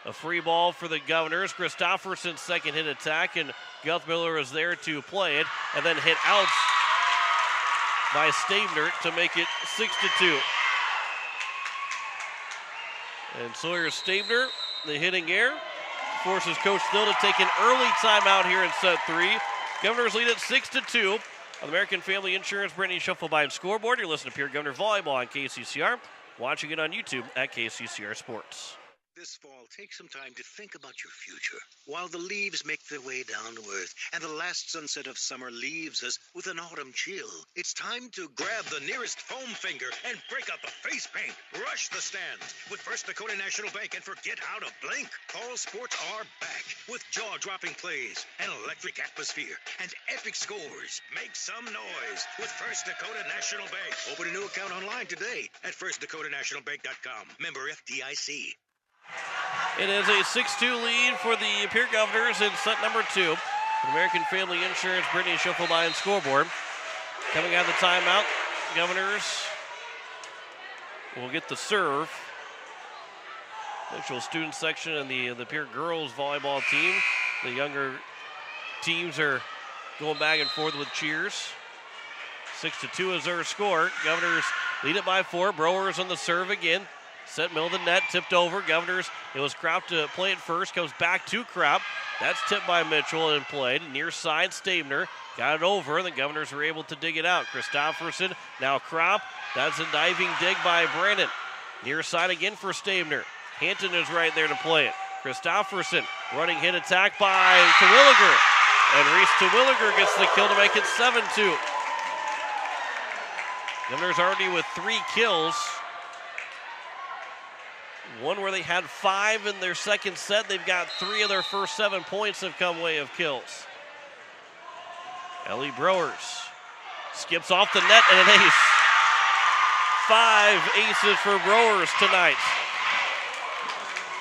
a free ball for the Governors. Christofferson's second hit attack, and Guthmiller is there to play it, and then hit out by Stabner to make it 6-2. And Sawyer Stabner, the hitting error, forces Coach Thill to take an early timeout here in set 3. Governors lead at 6-2. On the American Family Insurance Brittany Shufflebine scoreboard, you're listening to Pierre Governor Volleyball on KCCR. Watching it on YouTube at KCCR Sports. This fall, take some time to think about your future while the leaves make their way down to earth and the last sunset of summer leaves us with an autumn chill. It's time to grab the nearest foam finger and break out the face paint. Rush the stands with First Dakota National Bank and forget how to blink. All sports are back with jaw-dropping plays, an electric atmosphere, and epic scores. Make some noise with First Dakota National Bank. Open a new account online today at firstdakotanationalbank.com. Member FDIC. It is a 6-2 lead for the Pierre Governors in set number 2. American Family Insurance Brittany Shufflebine scoreboard. Coming out of the timeout, Governors will get the serve. Mitchell student section and the Pierre girls volleyball team. The younger teams are going back and forth with cheers. 6-2 is their score. Governors lead it by 4. Browers on the serve again. Set middle of the net, tipped over. Governors, it was Krapp to play it first, comes back to Krapp. That's tipped by Mitchell and played. Near side, Stabner got it over. The Governors were able to dig it out. Christofferson, now Krapp. That's a diving dig by Brandon. Near side again for Stabner. Hinton is right there to play it. Christofferson, running hit attack by Terwilliger. And Reese Terwilliger gets the kill to make it 7-2. Governors already with 3 kills One where they had 5 in their second set. They've got 3 of their first 7 points have come way of kills. Ellie Browers skips off the net and an ace. 5 aces for Browers tonight.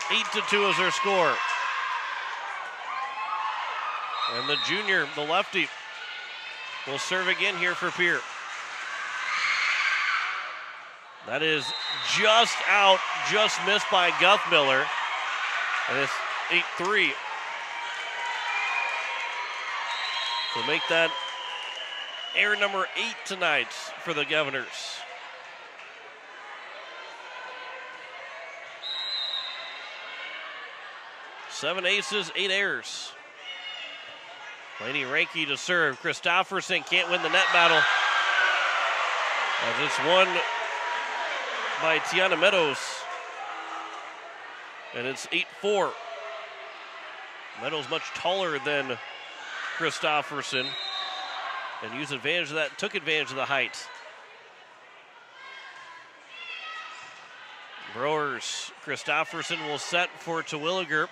8-2 is their score. And the junior, the lefty, will serve again here for Pierre. That is just out, just missed by Guthmiller. And it's 8-3. So make that error number 8 tonight for the Governors. 7 aces, 8 errors. Laney Ranke to serve. Christofferson can't win the net battle. As it's won by Tiana Meadows. And it's 8-4. Meadows much taller than Christofferson. And used advantage of that, took advantage of the height. Browers, Christofferson will set for Terwilliger.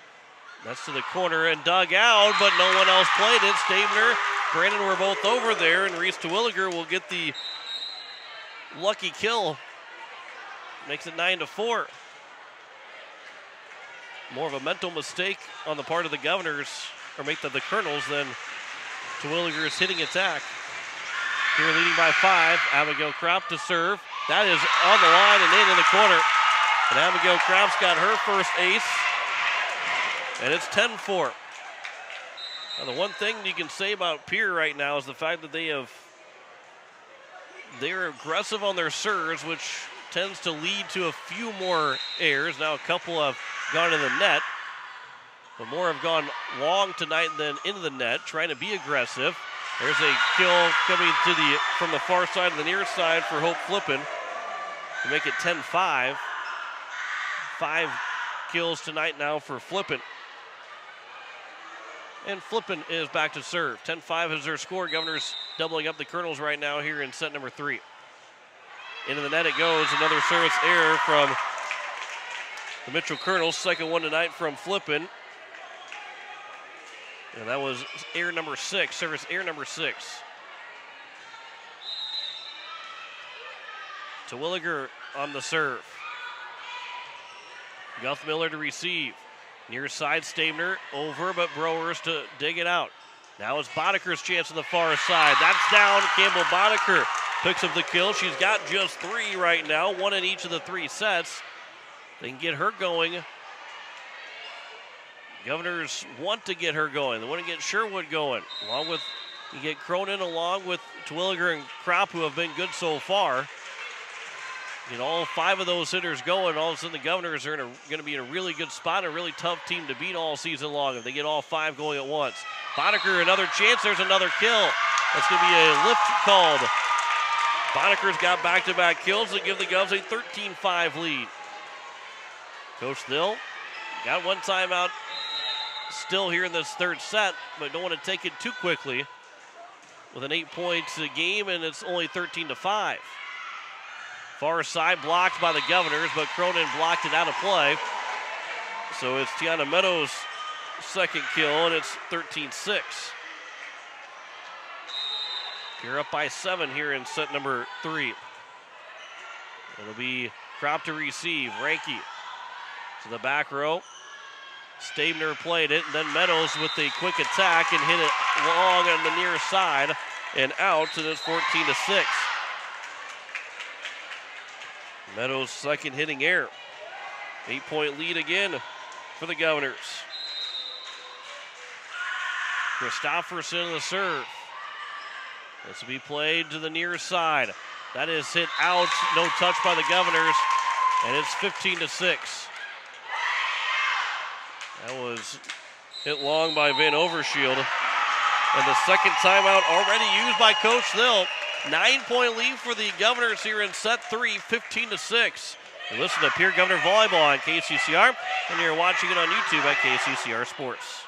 That's to the corner and dug out, but no one else played it. Stabner, Brandon were both over there, and Reese Terwilliger will get the lucky kill. Makes it 9-4. More of a mental mistake on the part of the Governors, or make the Colonels, than Terwilliger's hitting attack. Here leading by 5, Abigail Kropp to serve. That is on the line and in the corner. And Abigail Kropp's got her first ace. And it's 10-4. Now, the one thing you can say about Pierre right now is the fact that they're aggressive on their serves, which tends to lead to a few more errors. Now a couple have gone in the net, but more have gone long tonight than into the net, trying to be aggressive. There's a kill coming from the far side of the near side for Hope Flippin to make it 10-5. 5 kills tonight now for Flippin. And Flippin is back to serve. 10-5 is their score. Governors doubling up the Colonels right now here in set number 3. Into the net it goes. Another service error from the Mitchell Colonels. Second one tonight from Flippin. And that was error number 6. Service error number 6. Terwilliger on the serve. Guthmiller to receive. Near side, Stabner over, but Browers to dig it out. Now it's Bodeker's chance on the far side. That's down. Campbell Bodeker picks up the kill. She's got just 3 right now, 1 in each of the 3 sets. They can get her going. Governors want to get her going. They want to get Sherwood going. You get Cronin along with Terwilliger and Kropp, who have been good so far. Get all 5 of those hitters going, all of a sudden the Governors are going to be in a really good spot, a really tough team to beat all season long if they get all 5 going at once. Bodeker, another chance. There's another kill. That's going to be a lift called. Bodeker's got back-to-back kills to give the Govs a 13-5 lead. Coach Thill got one timeout still here in this third set, but don't want to take it too quickly with an 8 points a game, and it's only 13-5. Far side blocked by the Governors, but Cronin blocked it out of play. So it's Tiana Meadows' second kill, and it's 13-6. You're up by 7 here in set number 3. It'll be Kropp to receive. Ranke to the back row. Stabner played it, and then Meadows with the quick attack and hit it long on the near side and out, and it's 14-6. Meadows' second hitting error. 8-point lead again for the Governors. Christofferson the serve. This will be played to the near side. That is hit out, no touch by the Governors, and it's 15-6. That was hit long by Van Overshield. And the second timeout already used by Coach Thill. 9-point lead for the Governors here in set 3, 15-6. You listen to Pierre Governor Volleyball on KCCR, and you're watching it on YouTube at KCCR Sports.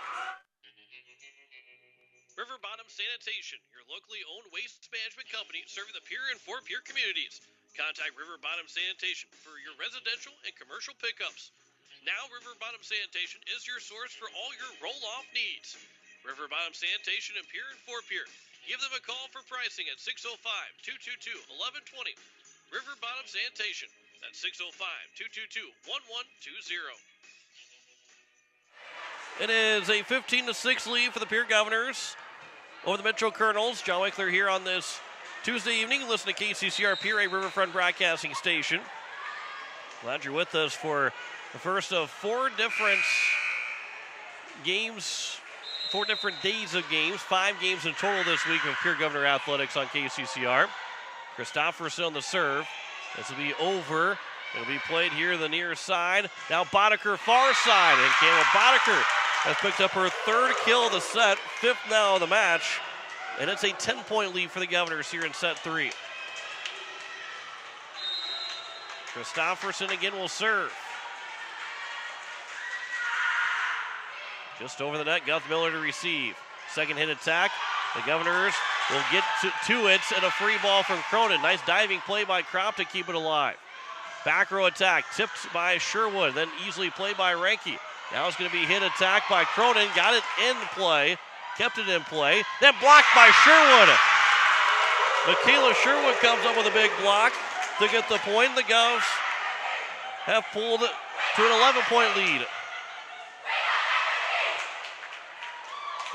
River Bottom Sanitation, your locally owned waste management company serving the Pierre and Fort Pierre communities. Contact River Bottom Sanitation for your residential and commercial pickups. Now River Bottom Sanitation is your source for all your roll-off needs. River Bottom Sanitation in Pierre and Fort Pierre. Give them a call for pricing at 605-222-1120. River Bottom Sanitation. That's 605-222-1120. It is a 15-6 lead for the Pierre Governors over the Mitchell Colonels. John Wickler here on this Tuesday evening. Listen to KCCR Pierre, a Riverfront Broadcasting Station. Glad you're with us for the first of 4 different games, 4 different days of games, 5 games in total this week of Pierre Governor Athletics on KCCR. Christopherson on the serve. This will be over. It'll be played here the near side. Now Boddicker far side, and Campbell Boddicker has picked up her 3rd kill of the set, 5th now of the match, and it's a 10-point lead for the Governors here in set 3. Christopherson again will serve. Just over the net, Guthmiller to receive. Second hit attack. The Governors will get to it, and a free ball from Cronin. Nice diving play by Kropp to keep it alive. Back row attack, tipped by Sherwood, then easily played by Ranke. Now it's going to be hit attack by Cronin. Got it in play, kept it in play, then blocked by Sherwood. Michaela Sherwood comes up with a big block to get the point. The Govs have pulled it to an 11-point lead.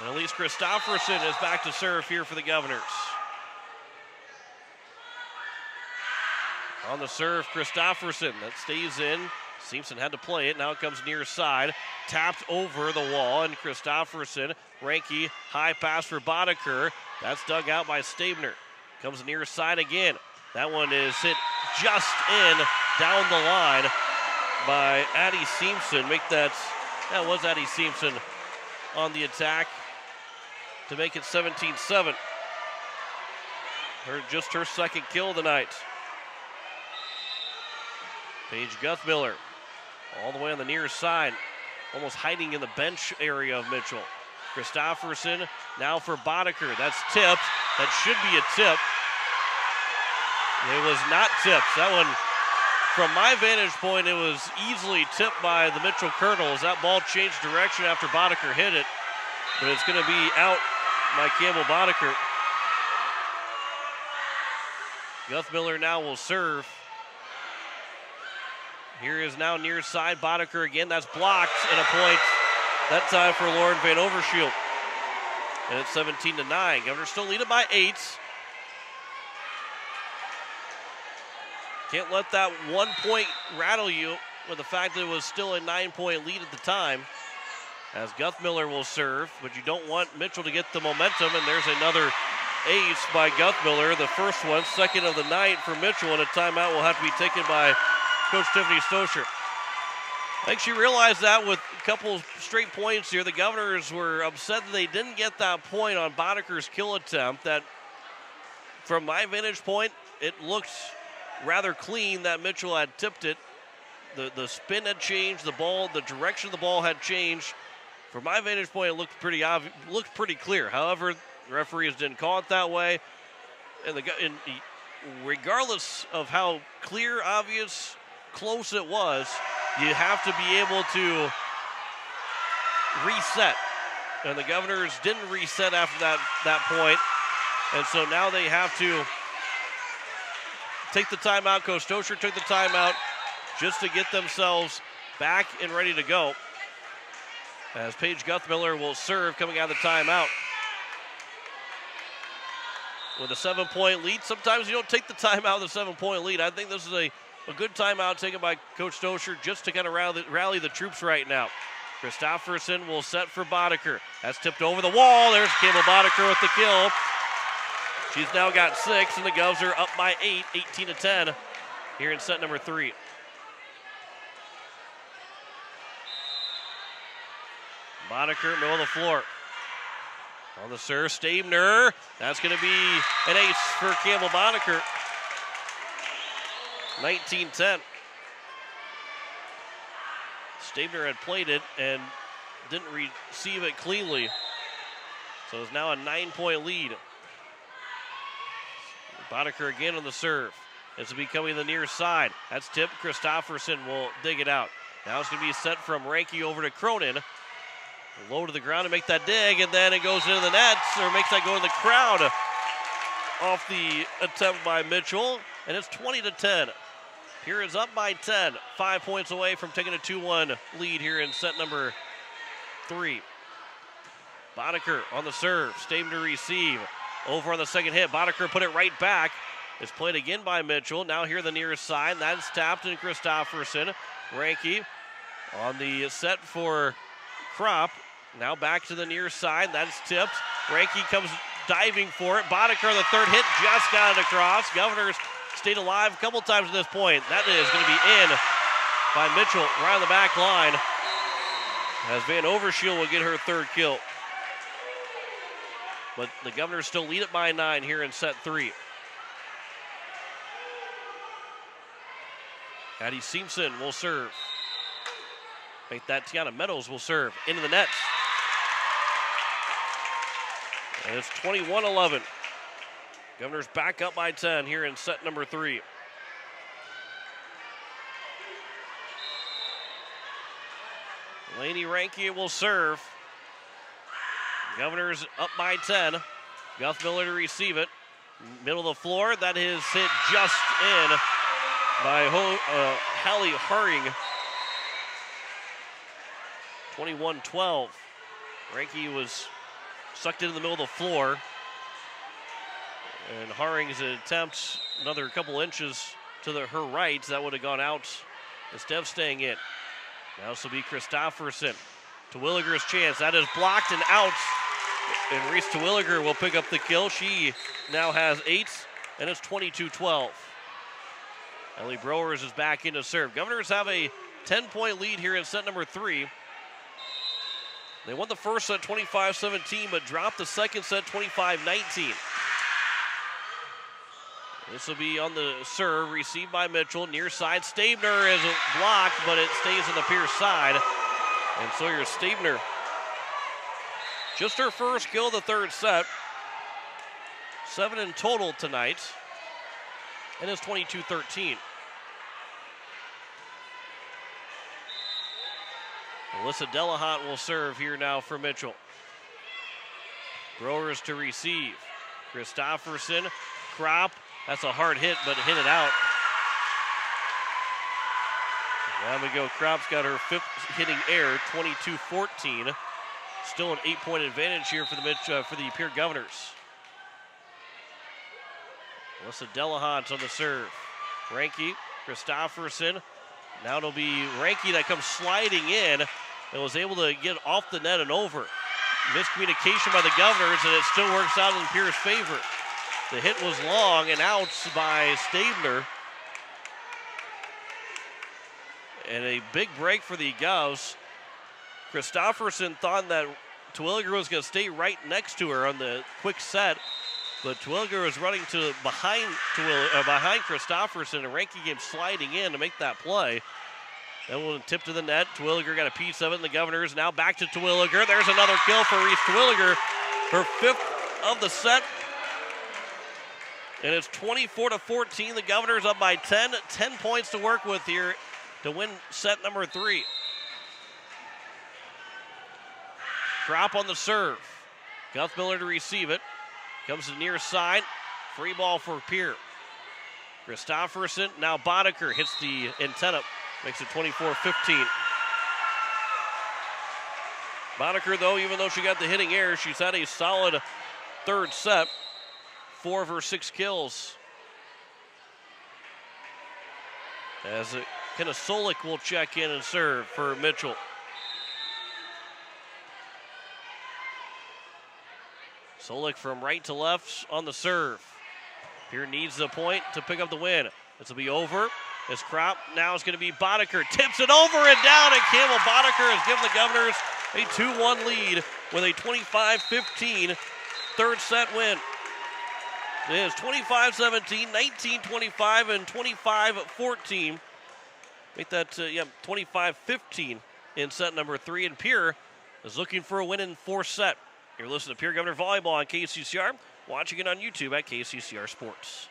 And Elise Christopherson is back to serve here for the Governors. On the serve, Christopherson. That stays in. Simpson had to play it. Now it comes near side. Tapped over the wall, and Christopherson. Ranke, high pass for Boddicker. That's dug out by Stabner. Comes near side again. That one is hit just in down the line by Addie Simpson. That was Addie Simpson on the attack to make it 17-7. Just her 2nd kill of the night. Paige Guthmiller all the way on the near side, almost hiding in the bench area of Mitchell. Christopherson now for Boddicker. That's tipped. That should be a tip. It was not tipped. That one, from my vantage point, it was easily tipped by the Mitchell Colonels. That ball changed direction after Boddicker hit it, but it's going to be out by Campbell Boddicker. Guthmiller now will serve. Here is now near side, Boddicker again. That's blocked, and a point that time for Lauren Van Overshield. And it's 17-9. Governors still lead it by 8. Can't let that 1 point rattle you with the fact that it was still a 9-point lead at the time. As Guthmiller will serve, but you don't want Mitchell to get the momentum, and there's another ace by Guthmiller. The first one, 2nd of the night for Mitchell, and a timeout will have to be taken by Coach Tiffany Stoscher. I think she realized that with a couple straight points here. The Governors were upset that they didn't get that point on Boddicker's kill attempt. That, from my vantage point, it looked rather clean that Mitchell had tipped it. The spin had changed, the direction of the ball had changed. From my vantage point, it looked pretty obvious, looked pretty clear. However, the referees didn't call it that way. And regardless of how clear, obvious, close it was, you have to be able to reset. And the Governors didn't reset after that point. And so now they have to take the timeout. Coach Stoscher took the timeout just to get themselves back and ready to go. As Paige Guthmiller will serve coming out of the timeout. With a 7-point lead, sometimes you don't take the timeout with a 7-point lead. I think this is a good timeout taken by Coach Stoscher just to kind of rally the troops right now. Christopherson will set for Boddicker. That's tipped over the wall. There's Campbell Boddicker with the kill. She's now got 6, and the Govs are up by 8, 18-10 here in set number 3. Boddicker, middle of the floor. On the serve, Stabner. That's going to be an ace for Campbell Boddicker. 19-10. Stabner had played it and didn't receive it cleanly. So it's now a 9-point lead. Boddicker again on the serve. This will be coming the near side. That's tipped. Christofferson will dig it out. Now it's going to be set from Ranke over to Cronin. Low to the ground to make that dig, and then it goes into the nets, or makes that go in the crowd off the attempt by Mitchell, and it's 20-10. Pierre is up by 10, 5 points away from taking a 2-1 lead here in set number 3. Boddicker on the serve, Staben to receive. Over on the second hit, Boddicker put it right back. It's played again by Mitchell. Now here the near side, that's tapped in Christofferson. Ranke on the set for Kropp. Now back to the near side, that's tipped. Ranke comes diving for it. Boddicker on the third hit, just got it across. Governors stayed alive a couple times at this point. That is going to be in by Mitchell right on the back line, as Van Overshield will get her third kill. But the Governors still lead it by 9 here in set 3. Addie Simpson will serve. Make that Tiana Meadows will serve into the nets. And it's 21-11. Governors back up by 10 here in set number 3. Lainey Ranke will serve. Governors up by 10. Guth Miller to receive it. Middle of the floor. That is hit just in by Hallie Haring. 21-12. Ranke was sucked into the middle of the floor. And Haring's attempt, another couple inches to her right. That would have gone out. Instead staying in. Now this will be Christofferson. Terwilliger's chance. That is blocked and out. And Reese Terwilliger will pick up the kill. She now has 8, and it's 22-12. Ellie Browers is back in to serve. Governors have a 10-point lead here in set number 3. They won the first set 25-17, but dropped the second set 25-19. This will be on the serve, received by Mitchell. Near side, Stabner is blocked, but it stays on the Pierce side. And Sawyer Stabner, just her first kill of the third set. 7 in total tonight. And it's 22-13. Alyssa Delahunt will serve here now for Mitchell. Growers to receive. Christofferson, Kropp. That's a hard hit, but hit it out. Down we go. Kropp's got her 5th hitting error, 22-14. Still an 8-point advantage here for the Pierre Governors. Alyssa Delahunt on the serve. Ranke, Christofferson. Now it'll be Ranke that comes sliding in and was able to get off the net and over. Miscommunication by the Governors, and it still works out in Pierre's favor. The hit was long and out by Stabner. And a big break for the Govs. Christofferson thought that Terwilliger was going to stay right next to her on the quick set, but Terwilliger was running to behind Christofferson, and Ranke came sliding in to make that play. That one tipped to the net. Terwilliger got a piece of it, and the Governors now back to Terwilliger. There's another kill for Reese Terwilliger, her 5th of the set. And it's 24-14. The Governors up by 10. 10 points to work with here to win set number 3. Kropp on the serve. Guth Miller to receive it. Comes to the near side. Free ball for Pierre. Christofferson. Now Boddicker hits the antenna. Makes it 24-15. Boddicker, though, even though she got the hitting error, she's had a solid third set. 4 of her 6 kills. As Kenna Solik will check in and serve for Mitchell. Solik from right to left on the serve. Pierre needs the point to pick up the win. This will be over. As Kropp now is going to be Boddicker. Tips it over and down, and Campbell Boddicker has given the Governors a 2-1 lead with a 25-15 third set win. It is 25-17, 19-25, and 25-14. Make that, 25-15 in set number 3. And Pierre is looking for a win in 4th set. You're listening to Pierre Governor Volleyball on KCCR. Watching it on YouTube at KCCR Sports.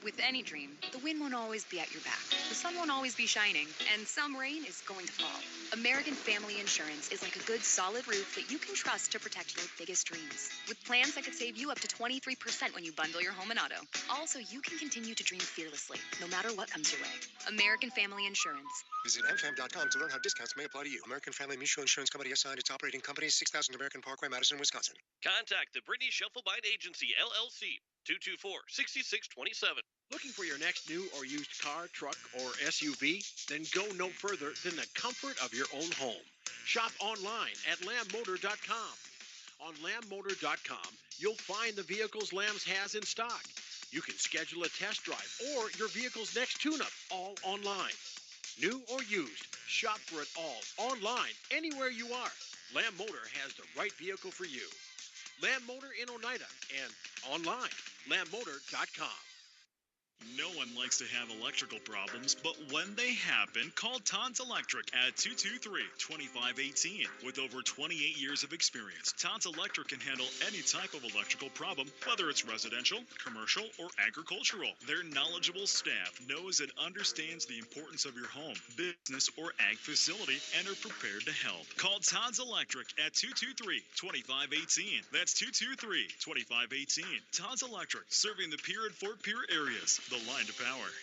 With any dream, the wind won't always be at your back. The sun won't always be shining, and some rain is going to fall. American Family Insurance is like a good, solid roof that you can trust to protect your biggest dreams. With plans that could save you up to 23% when you bundle your home and auto. Also, you can continue to dream fearlessly, no matter what comes your way. American Family Insurance. Visit mfam.com to learn how discounts may apply to you. American Family Mutual Insurance Company assigned its operating company, 6000 American Parkway, Madison, Wisconsin. Contact the Brittany Shufflebind Agency, LLC, 224-6627. Looking for your next new or used car, truck, or SUV? Then go no further than the comfort of your own home. Shop online at lambmotor.com. On lambmotor.com, you'll find the vehicles Lambs has in stock. You can schedule a test drive or your vehicle's next tune-up, all online. New or used, shop for it all online, anywhere you are. Lamb Motor has the right vehicle for you. Lamb Motor in Oneida and online, lambmotor.com. No one likes to have electrical problems, but when they happen, call Todd's Electric at 223-2518. With over 28 years of experience, Todd's Electric can handle any type of electrical problem, whether it's residential, commercial, or agricultural. Their knowledgeable staff knows and understands the importance of your home, business, or ag facility and are prepared to help. Call Todd's Electric at 223-2518. That's 223-2518. Todd's Electric, serving the Pierre and Fort Pierre areas. The line to power.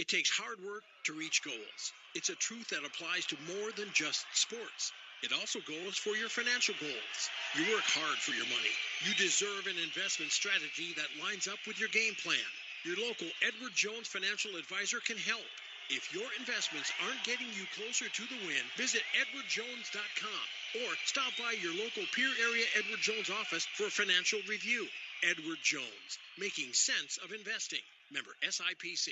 It takes hard work to reach goals. It's a truth that applies to more than just sports. It also goes for your financial goals. You work hard for your money. You deserve an investment strategy that lines up with your game plan. Your local Edward Jones financial advisor can help. If your investments aren't getting you closer to the win, visit edwardjones.com or stop by your local Pierre area Edward Jones office for a financial review. Edward Jones, making sense of investing. Member SIPC.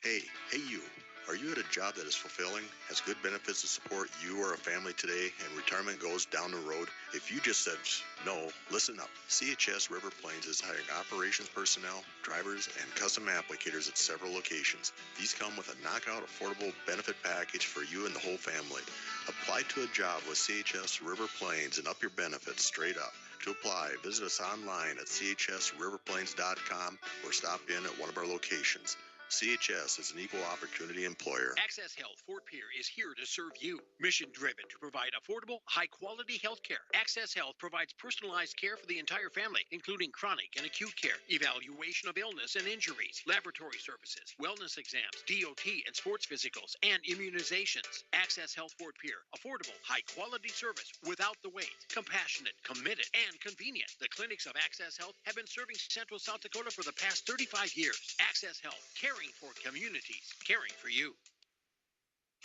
Hey you. Are you at a job that is fulfilling, has good benefits to support you or a family today, and retirement goes down the road? If you just said no, listen up. CHS River Plains is hiring operations personnel, drivers, and custom applicators at several locations. These come with a knockout affordable benefit package for you and the whole family. Apply to a job with CHS River Plains and up your benefits straight up. To apply, visit us online at chsriverplains.com or stop in at one of our locations. CHS is an equal opportunity employer. Access Health Fort Pierre is here to serve you. Mission driven to provide affordable, high quality health care. Access Health provides personalized care for the entire family, including chronic and acute care, evaluation of illness and injuries, laboratory services, wellness exams, DOT and sports physicals, and immunizations. Access Health Fort Pierre. Affordable, high quality service without the wait. Compassionate, committed, and convenient. The clinics of Access Health have been serving Central South Dakota for the past 35 years. Access Health, caring for communities, caring for you.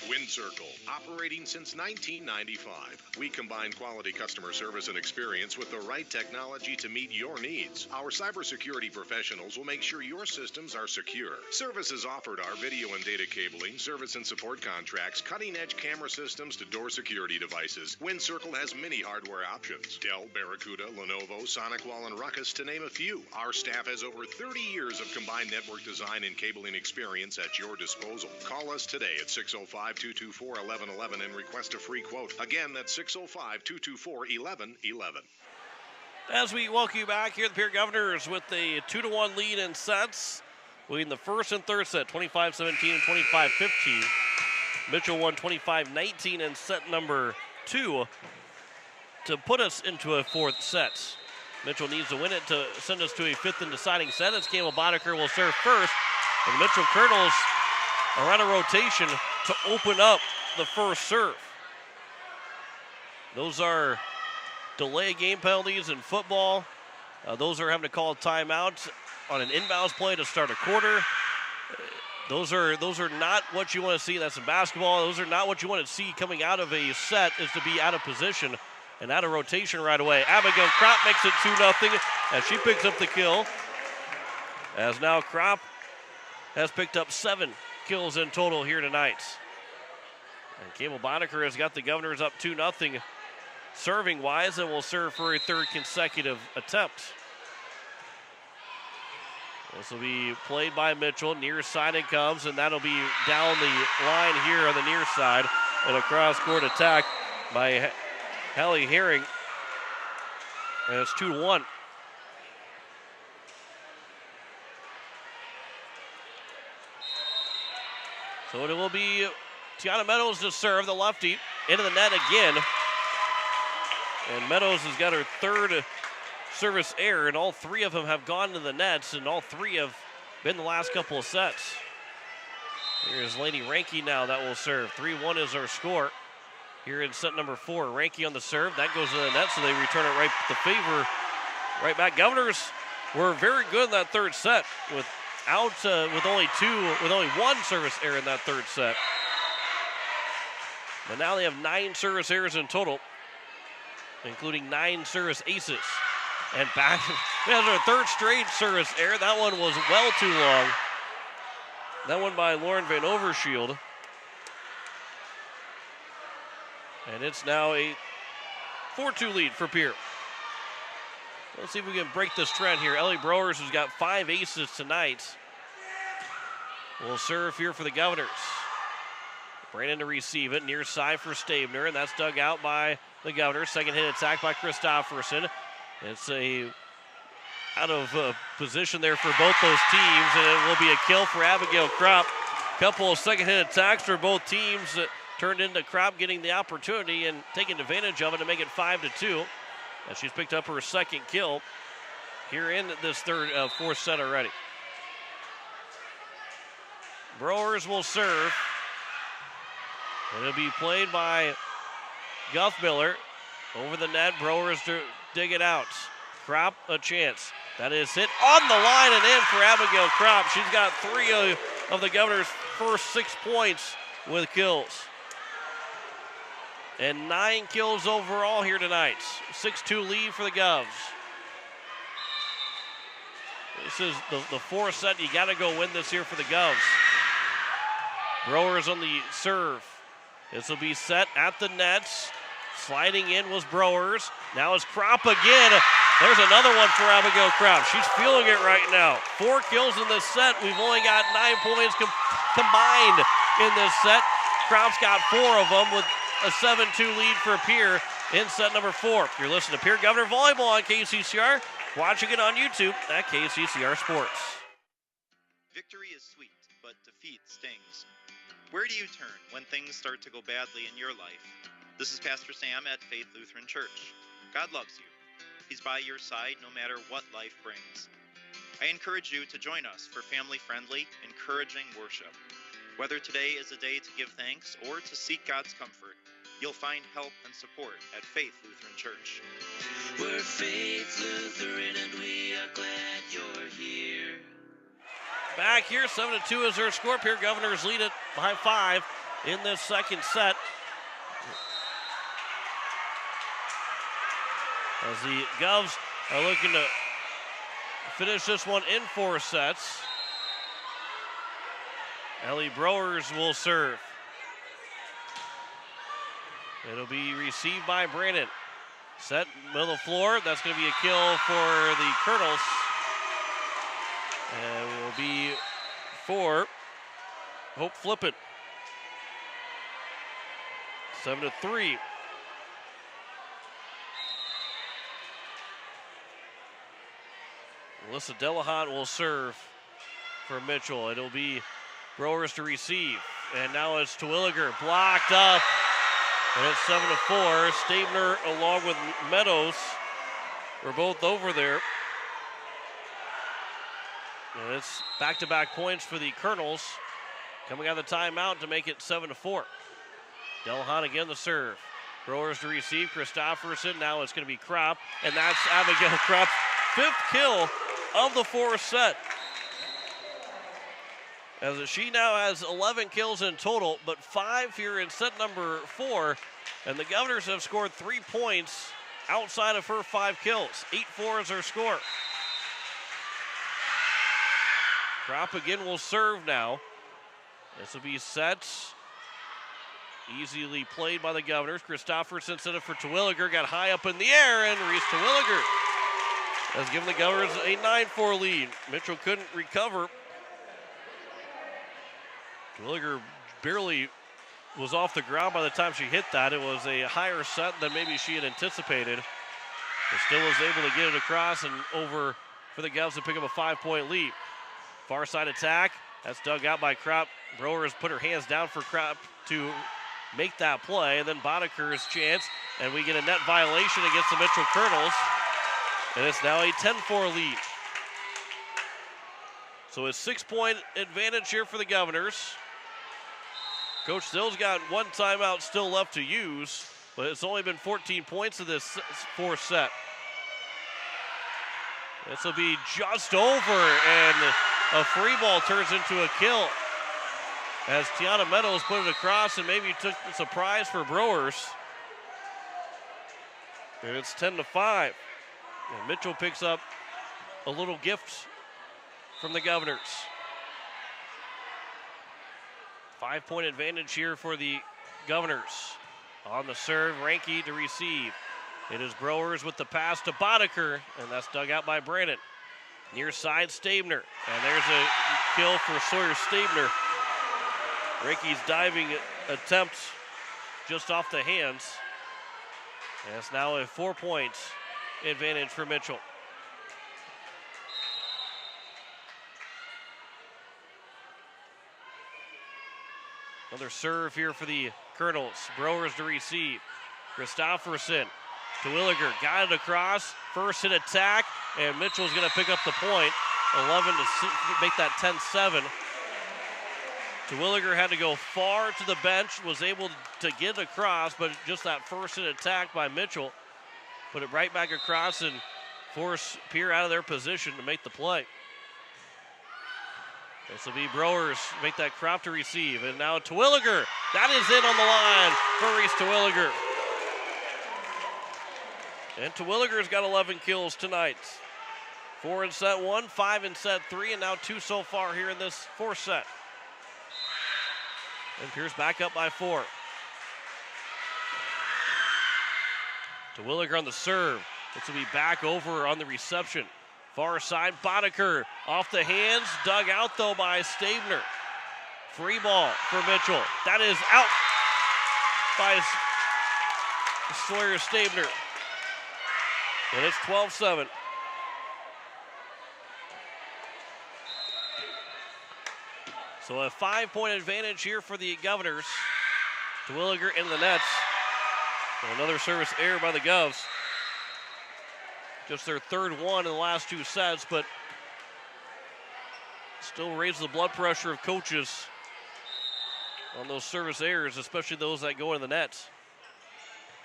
Wind Circle, operating since 1995. We combine quality customer service and experience with the right technology to meet your needs. Our cybersecurity professionals will make sure your systems are secure. Services offered are video and data cabling, service and support contracts, cutting-edge camera systems to door security devices. Wind Circle has many hardware options. Dell, Barracuda, Lenovo, SonicWall, and Ruckus, to name a few. Our staff has over 30 years of combined network design and cabling experience at your disposal. Call us today at 605-224-1111 and request a free quote. Again, that's 605-224-1111. As we welcome you back here at the Pierre Governors with a 2-1 lead in sets, leading the first and third set, 25-17 and 25-15. Mitchell won 25-19 in set number 2 to put us into a fourth set. Mitchell needs to win it to send us to a fifth and deciding set. As Campbell Boddicker will serve first, and the Mitchell Colonels are on a rotation to open up the first serve. Those are delay game penalties in football. Those are having to call a timeout on an inbounds play to start a quarter. Those are not what you want to see. That's in basketball. Those are not what you want to see coming out of a set, is to be out of position and out of rotation right away. Abigail Kropp makes it 2-0 as she picks up the kill. As now Kropp has picked up 7 kills in total here tonight. And Cable Boddicker has got the Governors up 2-0 serving wise, and will serve for a third consecutive attempt. This will be played by Mitchell. Near side it comes, and that'll be down the line here on the near side. And a cross-court attack by Hallie Herring. And it's 2-1. So it will be Tiana Meadows to serve, the lefty, into the net again. And Meadows has got her third service error, and all three of them have gone to the nets, and all three have been the last couple of sets. Here's Lainey Ranke now that will serve. 3-1 is our score here in set number 4. Ranke on the serve. That goes to the net, so they return it right back. Governors were very good in that third set with only one service error in that third set. But now they have 9 service errors in total, including 9 service aces. And back, there's our third straight service error. That one was well too long. That one by Lauren Van Overshield. And it's now a 4-2 lead for Pierre. Let's see if we can break this trend here. Ellie Browers, who's got 5 aces tonight, will serve here for the Governors. Brandon to receive it, near side for Stabner, and that's dug out by the Governors. Second hit attack by Christofferson. It's a out of position there for both those teams, and it will be a kill for Abigail Kropp. Couple of second hit attacks for both teams that turned into Kropp getting the opportunity and taking advantage of it to make it 5-2. And she's picked up her second kill here in this fourth set already. Browers will serve. It'll be played by Guthmiller. Over the net, Browers to dig it out. Kropp a chance. That is hit on the line and in for Abigail Kropp. She's got 3 of the Governor's first 6 points with kills. And 9 kills overall here tonight. 6-2 lead for the Govs. This is the fourth set. You got to go win this here for the Govs. Browers on the serve. This will be set at the nets. Sliding in was Browers. Now it's Kropp again. There's another one for Abigail Kropp. She's feeling it right now. 4 kills in this set. We've only got 9 points combined in this set. Kropp's got 4 of them with a 7-2 lead for Pierre in set number 4. You're listening to Pierre Governor Volleyball on KCCR. Watching it on YouTube at KCCR Sports. Victory is sweet, but defeat stings. Where do you turn when things start to go badly in your life? This is Pastor Sam at Faith Lutheran Church. God loves you. He's by your side no matter what life brings. I encourage you to join us for family-friendly, encouraging worship. Whether today is a day to give thanks or to seek God's comfort, you'll find help and support at Faith Lutheran Church. We're Faith Lutheran and we are glad you're here. Back here, 7-2 is their score. Pierre Governors lead it by 5 in this second set. As the Govs are looking to finish this one in 4 sets. Ellie Browers will serve. It'll be received by Brandon. Set middle of the floor. That's going to be a kill for the Colonels. And will be for Hope Flippin. 7-3. Alyssa Delahunt will serve for Mitchell. It'll be Browers to receive. And now it's Terwilliger blocked up. And it's 7-4. Stabner along with Meadows were both over there. And it's back-to-back points for the Colonels. Coming out of the timeout to make it 7-4. Delahunt again the serve. Browers to receive. Christofferson. Now it's going to be Kropp. And that's Abigail Kropp's 5th kill of the 4th set. As she now has 11 kills in total, but 5 here in set number 4. And the Governors have scored 3 points outside of her 5 kills. 8-4 is her score. Kropp again will serve now. This will be set. Easily played by the Governors. Christofferson set it for Terwilliger. Got high up in the air, and Reese Terwilliger has given the Governors a 9-4 lead. Mitchell couldn't recover. Terwilliger barely was off the ground by the time she hit that. It was a higher set than maybe she had anticipated. But still was able to get it across and over for the Govs to pick up a 5-point lead. Far side attack. That's dug out by Kropp. Browers put her hands down for Kropp to make that play, and then Bodeker's chance, and we get a net violation against the Mitchell Colonels, and it's now a 10-4 lead. So a 6-point advantage here for the Governors. Coach Still's got one timeout still left to use, but it's only been 14 points in this fourth set. This will be just over, and a free ball turns into a kill as Tiana Meadows put it across and maybe took the surprise for Browers. And it's 10-5. And Mitchell picks up a little gift from the Governors. 5-point advantage here for the Governors. On the serve, Ranke to receive. It is Browers with the pass to Bodeker, and that's dug out by Brandon. Near side, Stabner. And there's a kill for Sawyer Stabner. Ranke's diving attempt just off the hands. And it's now a 4-point advantage for Mitchell. Another serve here for the Colonels. Browers to receive. Christofferson to Williger. Got it across. First hit attack. And Mitchell's going to pick up the point. 11 to make that 10-7. Terwilliger had to go far to the bench. Was able to get across. But just that first hit attack by Mitchell. Put it right back across and force Pierre out of their position to make the play. This will be Browers make that Kropp to receive. And now Terwilliger. That is in on the line for Reese Terwilliger. And Terwilliger's got 11 kills tonight. 4 in set 1, 5 in set 3, and now 2 so far here in this fourth set. And Pierce back up by 4. Terwilliger on the serve. This will be back over on the reception. Far side, Bodeker off the hands, dug out though by Stabner. Free ball for Mitchell. That is out by Sawyer Stabner. And it's 12-7. So a 5-point advantage here for the Governors. Terwilliger in the nets. And another service error by the Govs. Just their third one in the last 2 sets, but still raises the blood pressure of coaches on those service errors, especially those that go in the nets.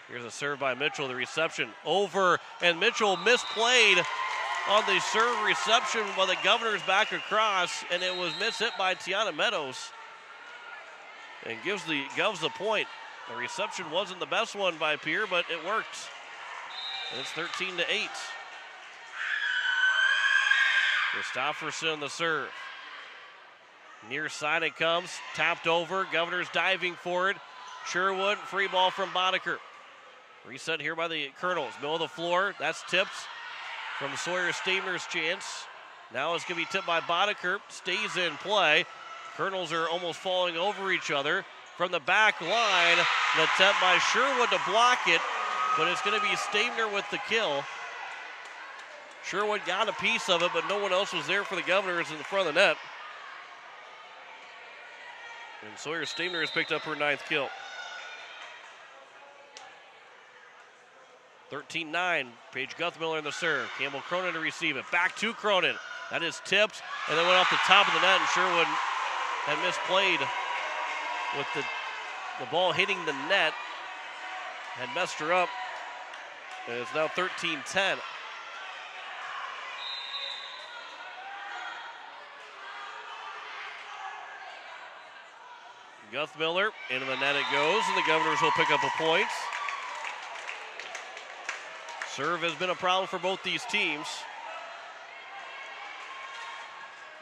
Here's a serve by Mitchell, the reception over, and Mitchell misplayed on the serve reception while the Governors back across, and it was mishit by Tiana Meadows and gives the Govs the point. The reception wasn't the best one by Pierre, but it worked. And it's 13-8. Christofferson the serve. Near side it comes, tapped over, Governors diving for it. Sherwood, free ball from Bodeker. Reset here by the Colonels. Middle of the floor, that's tipped from Sawyer Stabner's chance. Now it's going to be tipped by Bodeker, stays in play. Colonels are almost falling over each other. From the back line, an attempt by Sherwood to block it, but it's going to be Stabner with the kill. Sherwood got a piece of it, but no one else was there for the Governors in the front of the net. And Sawyer Stabner has picked up her 9th kill. 13-9, Paige Guthmiller in the serve. Campbell Cronin to receive it. Back to Cronin. That is tipped, and then went off the top of the net, and Sherwood had misplayed with the ball hitting the net. Had messed her up, and it's now 13-10. Guthmiller, into the net it goes, and the Governors will pick up a point. Serve has been a problem for both these teams.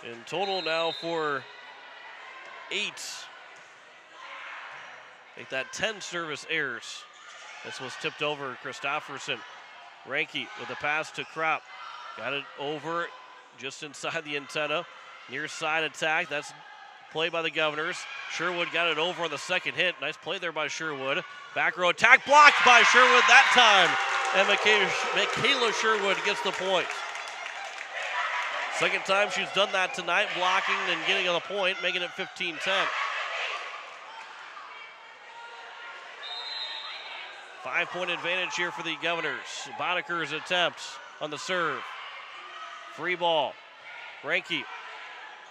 In total now for 8. Make that 10 service errors. This was tipped over. Christofferson. Ranke with a pass to Kropp. Got it over just inside the antenna. Near side attack. That's play by the Governors. Sherwood got it over on the second hit. Nice play there by Sherwood. Back row attack blocked by Sherwood that time. And Michaela Sherwood gets the point. Second time she's done that tonight, blocking and getting on the point, making it 15-10. 5-point advantage here for the Governors. Bonaker's attempt on the serve. Free ball. Ranke.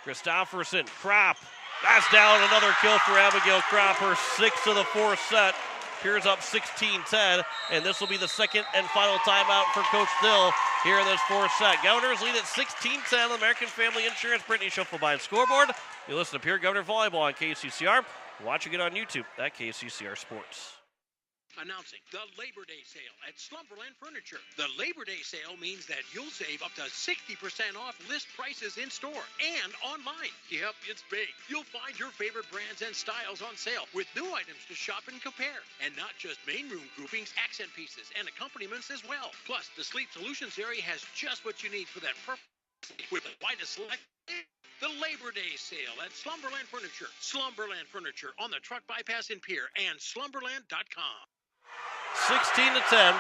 Christofferson. Kropp. That's down. Another kill for Abigail Kropp. Her 6th of the 4th set. Pierre's up 16-10. And this will be the second and final timeout for Coach Thill here in this 4th set. Governors lead at 16-10. American Family Insurance. Brittany Shuffle by scoreboard. You listen to Pierre Governor Volleyball on KCCR. Watching it on YouTube at KCCR Sports. Announcing the Labor Day sale at Slumberland Furniture. The Labor Day sale means that you'll save up to 60% off list prices in store and online. Yep, it's big. You'll find your favorite brands and styles on sale with new items to shop and compare. And not just main room groupings, accent pieces, and accompaniments as well. Plus, the Sleep Solutions area has just what you need for that perfect with the widest select. The Labor Day sale at Slumberland Furniture. Slumberland Furniture on the truck bypass in Pierre and slumberland.com. 16-10.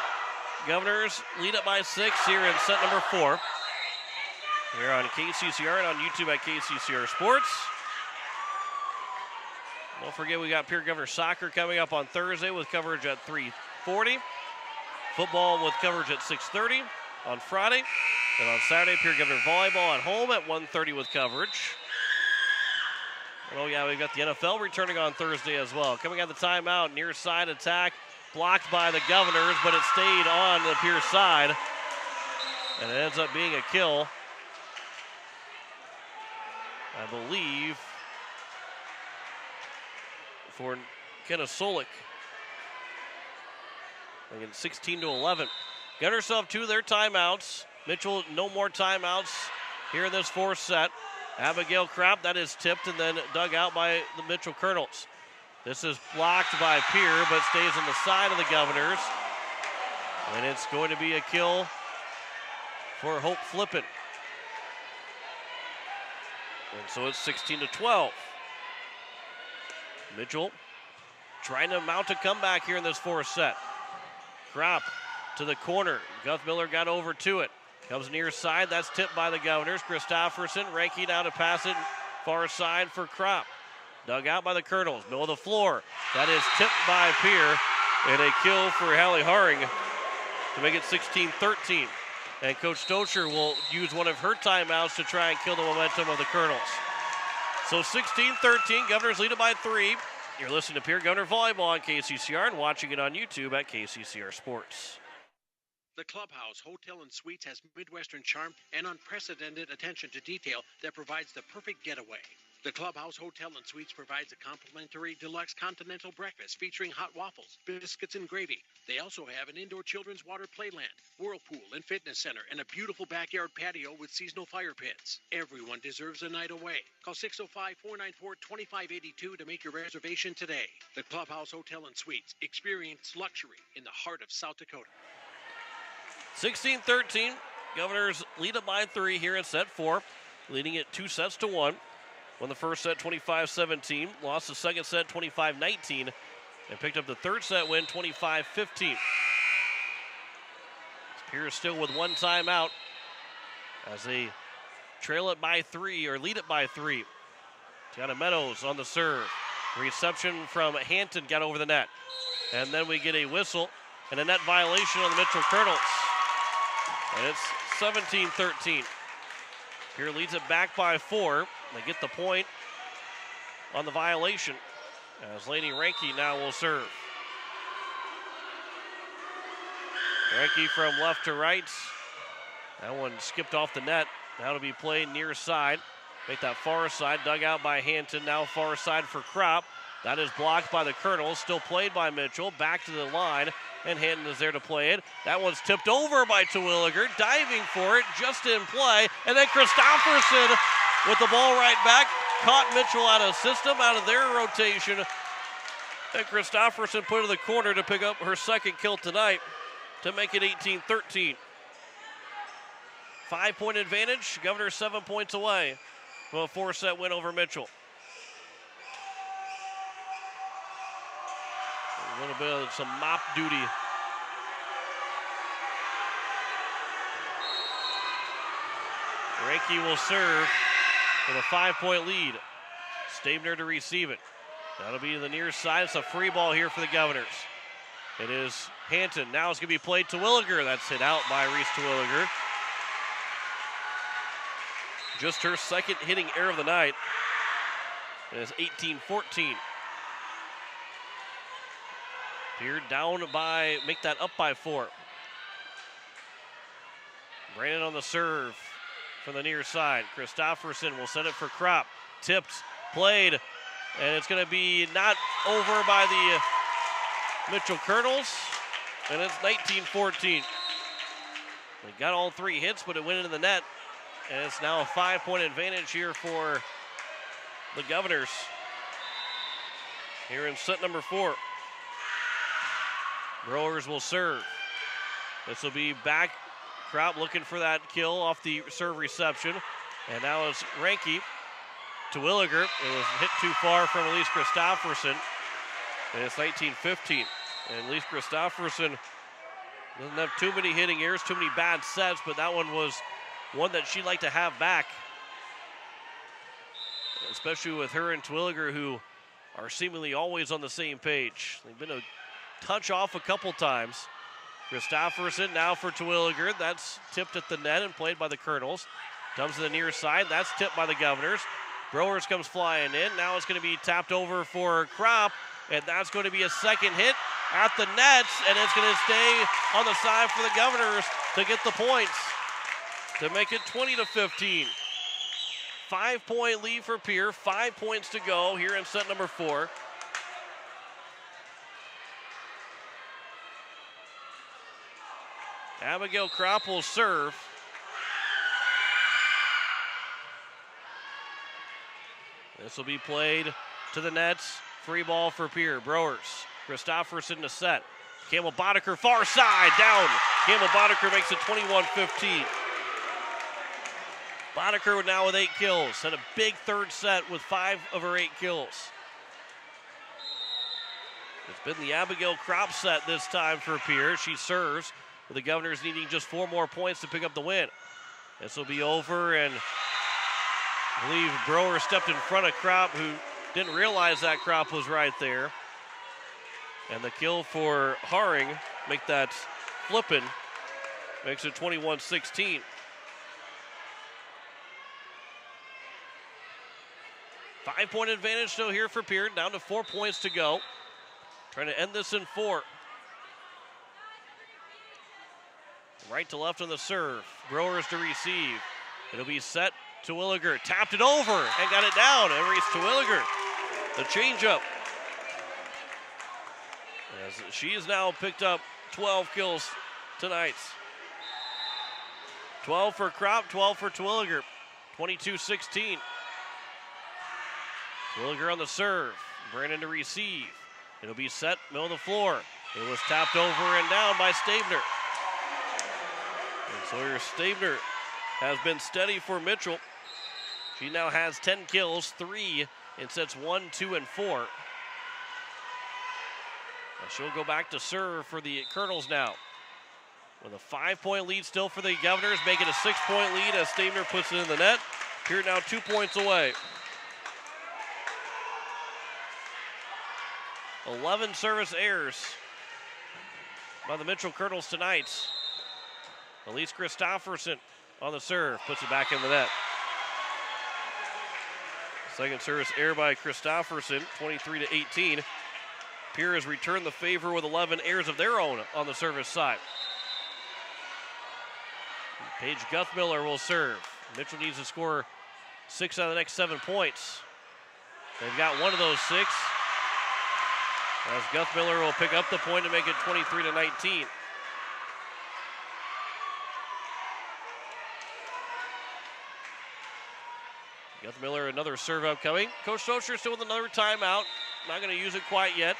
Governors lead it by 6 here in set number 4. Here on KCCR and on YouTube at KCCR Sports. Don't forget we got Pierre Governor Soccer coming up on Thursday with coverage at 3:40. Football with coverage at 6:30 on Friday. And on Saturday, Pierre Governor Volleyball at home at 1:30 with coverage. Oh yeah, we've got the NFL returning on Thursday as well. Coming out of the timeout, near side attack. Blocked by the Governors, but it stayed on the Pierce side. And it ends up being a kill. I believe for Kenna Solik. Again, 16-11. Governors still have 2 of their timeouts. Mitchell, no more timeouts here in this 4th set. Abigail Kropp, that is tipped and then dug out by the Mitchell Colonels. This is blocked by Pierre, but stays on the side of the Governors. And it's going to be a kill for Hope Flippin. And so it's 16-12. Mitchell trying to mount a comeback here in this 4th set. Kropp to the corner. Guth Miller got over to it. Comes near side. That's tipped by the Governors. Christofferson, Ranke now to pass it far side for Kropp. Dug out by the Colonels. Middle of the floor. That is tipped by Pierre. And a kill for Hallie Haring to make it 16-13. And Coach Stocher will use one of her timeouts to try and kill the momentum of the Colonels. So 16-13. Governors lead it by 3. You're listening to Pierre Governor Volleyball on KCCR and watching it on YouTube at KCCR Sports. The Clubhouse Hotel and Suites has Midwestern charm and unprecedented attention to detail that provides the perfect getaway. The Clubhouse Hotel and Suites provides a complimentary deluxe continental breakfast featuring hot waffles, biscuits, and gravy. They also have an indoor children's water playland, whirlpool, and fitness center, and a beautiful backyard patio with seasonal fire pits. Everyone deserves a night away. Call 605-494-2582 to make your reservation today. The Clubhouse Hotel and Suites. Experience luxury in the heart of South Dakota. 16-13. Governors lead it by 3 here in set 4, leading it 2-1. Won the first set 25-17, lost the second set 25-19, and picked up the third set win 25-15. Pierce still with 1 timeout as they trail it by 3, or lead it by 3. Tiana Meadows on the serve. Reception from Hampton got over the net. And then we get a whistle and a net violation on the Mitchell Colonels. And it's 17-13. Pierre leads it back by 4. They get the point on the violation as Lainey Ranke now will serve. Ranke from left to right. That one skipped off the net. Now to be played near side. Make that far side, dug out by Hampton. Now far side for Kropp. That is blocked by the Colonels. Still played by Mitchell. Back to the line. And Hampton is there to play it. That one's tipped over by Terwilliger. Diving for it. Just in play. And then Christofferson with the ball right back. Caught Mitchell out of system, out of their rotation. And Christofferson put it in the corner to pick up her second kill tonight to make it 18-13. 5-point advantage. Governor 7 points away from a 4-set win over Mitchell. A little bit of some mop duty. Ranke will serve with a 5-point lead. Stabner to receive it. That'll be the near side. It's a free ball here for the Governors. It is Hanton. Now it's going to be played to Williger. That's hit out by Reese Terwilliger. Just her second hitting error of the night. And it's 18-14. Pierre down by, make that up by 4. Brandon on the serve from the near side. Christofferson will set it for Kropp. Tipped, played, and it's going to be not over by the Mitchell Colonels, and it's 19-14. They got all 3 hits, but it went into the net, and it's now a 5-point advantage here for the Governors here in set number 4. Growers will serve. This will be back. Kropp looking for that kill off the serve reception. And now it's Ranke to Williger. It was hit too far from Elise Christofferson. And it's 19-15. And Elise Christofferson doesn't have too many hitting errors, too many bad sets, but that one was one that she'd like to have back. Especially with her and Terwilliger, who are seemingly always on the same page. They've been a touch off a couple times. Christofferson now for Terwilliger. That's tipped at the net and played by the Colonels. Comes to the near side. That's tipped by the Governors. Growers comes flying in. Now it's going to be tapped over for Kropp, and that's going to be a second hit at the nets, and it's going to stay on the side for the Governors to get the points to make it 20-15. 5-point lead for Pierre. 5 points to go here in set number 4. Abigail Kropp will serve. This will be played to the nets. Free ball for Pierre. Browers. Christofferson to set. Campbell Boddicker far side down. Campbell Boddicker makes it 21-15. Boddicker now with 8 kills. Had a big third set with 5 of her 8 kills. It's been the Abigail Kropp set this time for Pierre. She serves, with the Governors needing just 4 more points to pick up the win. This will be over, and I believe Brower stepped in front of Kropp, who didn't realize that Kropp was right there. And the kill for Haring, make that flipping, makes it 21-16. Five-point advantage still here for Pierre, down to 4 points to go. Trying to end this in 4. Right to left on the serve. Growers to receive. It'll be set to Williger. Tapped it over and got it down. And reached to Williger. The changeup. As she has now picked up 12 kills tonight. 12 for Kropp, 12 for Terwilliger. 22-16. Terwilliger on the serve. Brandon to receive. It'll be set, middle of the floor. It was tapped over and down by Stabner. And Sawyer Stabner has been steady for Mitchell. She now has 10 kills, 3 in sets 1, 2, and 4. And she'll go back to serve for the Colonels now. With a 5-point lead still for the Governors, make it a 6-point lead as Stabner puts it in the net. Here now 2 points away. 11 service errors by the Mitchell Colonels tonight. Elise Christofferson on the serve, puts it back in the net. Second service error by Christofferson, 23-18. Pierre has returned the favor with 11 errors of their own on the service side. Paige Guthmiller will serve. Mitchell needs to score 6 out of the next 7 points. They've got one of those 6. As Guthmiller will pick up the point to make it 23-19. Guthmiller, another serve upcoming. Coach Socher still with another timeout. Not going to use it quite yet.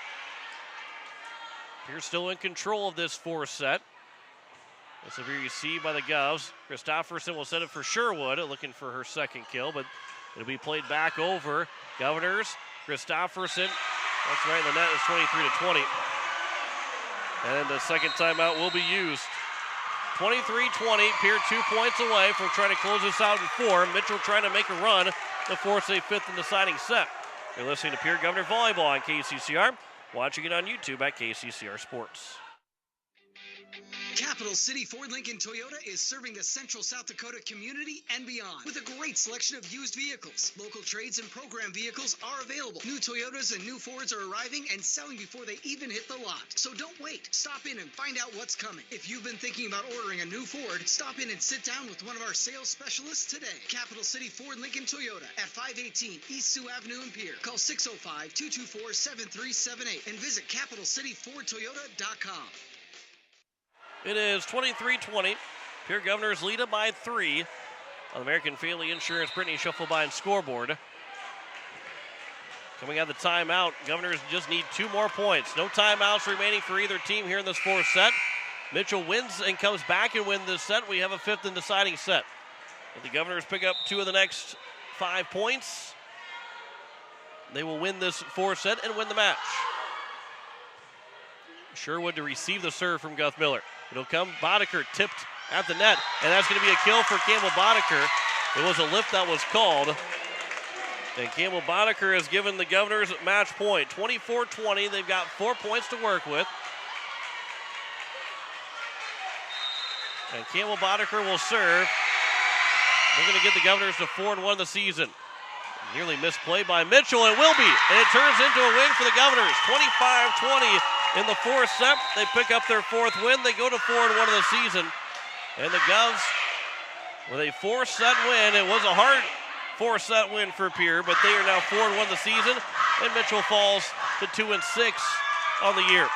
Pierce still in control of this 4th set. This will be received by the Govs. Christofferson will set it for Sherwood, looking for her second kill, but it'll be played back over. Governors, Christofferson. That's right, the net is 23-20. And the second timeout will be used. 23-20. Pierre 2 points away from trying to close this out in 4. Mitchell trying to make a run to force a 5th and deciding set. You're listening to Pierre Governor Volleyball on KCCR. Watching it on YouTube at KCCR Sports. Capital City Ford Lincoln Toyota is serving the central South Dakota community and beyond with a great selection of used vehicles. Local trades and program vehicles are available. New Toyotas and new Fords are arriving and selling before they even hit the lot. So don't wait. Stop in and find out what's coming. If you've been thinking about ordering a new Ford, stop in and sit down with one of our sales specialists today. Capital City Ford Lincoln Toyota at 518 East Sioux Avenue in Pierre. Call 605-224-7378 and visit CapitalCityFordToyota.com. It is 23-20. Pierre Governors lead it by 3 on American Family Insurance Brittany Shufflebine scoreboard. Coming out of the timeout, Governors just need 2 more points. No timeouts remaining for either team here in this 4th set. Mitchell wins and comes back and wins this set. We have a 5th and deciding set. If the Governors pick up 2 of the next 5 points, they will win this 4th set and win the match. Sherwood to receive the serve from Guth Miller. It'll come. Boddicker tipped at the net, and that's going to be a kill for Campbell Boddicker. It was a lift that was called, and Campbell Boddicker has given the Governors match point. 24-20. They've got 4 points to work with. And Campbell Boddicker will serve. They're going to get the Governors to 4-1 in the season. Nearly misplay by Mitchell, and will be. And it turns into a win for the Governors. 25-20. In the 4th set, they pick up their 4th win. They go to 4-1 of the season. And the Govs, with a 4-set win, it was a hard 4-set win for Pierre, but they are now 4-1 the season. And Mitchell falls to 2-6 on the year.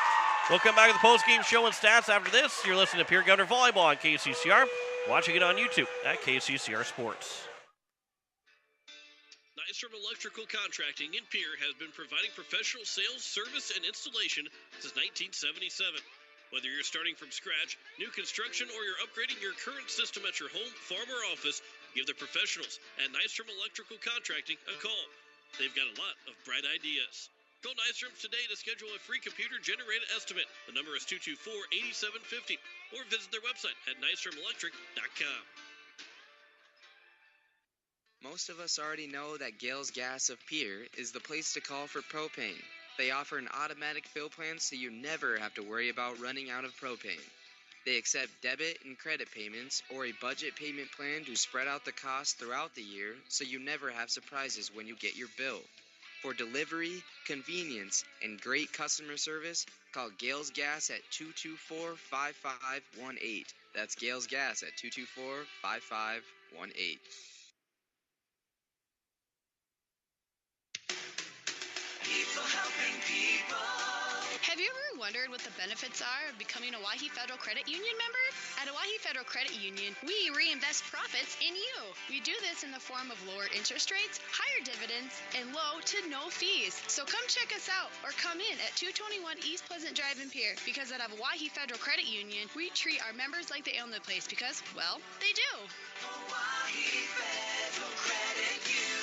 We'll come back to the postgame show and stats after this. You're listening to Pierre Governor Volleyball on KCCR. Watching it on YouTube at KCCR Sports. Nystrom Electrical Contracting in Pierre has been providing professional sales, service, and installation since 1977. Whether you're starting from scratch, new construction, or you're upgrading your current system at your home, farm, or office, give the professionals at Nystrom Electrical Contracting a call. They've got a lot of bright ideas. Call Nystrom today to schedule a free computer-generated estimate. The number is 224-8750, or visit their website at nystromelectric.com. Most of us already know that Gales Gas of Pierre is the place to call for propane. They offer an automatic fill plan so you never have to worry about running out of propane. They accept debit and credit payments or a budget payment plan to spread out the cost throughout the year so you never have surprises when you get your bill. For delivery, convenience, and great customer service, call Gales Gas at 224-5518. That's Gales Gas at 224-5518. People helping people. Have you ever wondered what the benefits are of becoming a Owyhee Federal Credit Union member? At Owyhee Federal Credit Union, we reinvest profits in you. We do this in the form of lower interest rates, higher dividends, and low to no fees. So come check us out or come in at 221 East Pleasant Drive in Pierre, because at Owyhee Federal Credit Union, we treat our members like they own the place because, well, they do. Owyhee Federal Credit Union.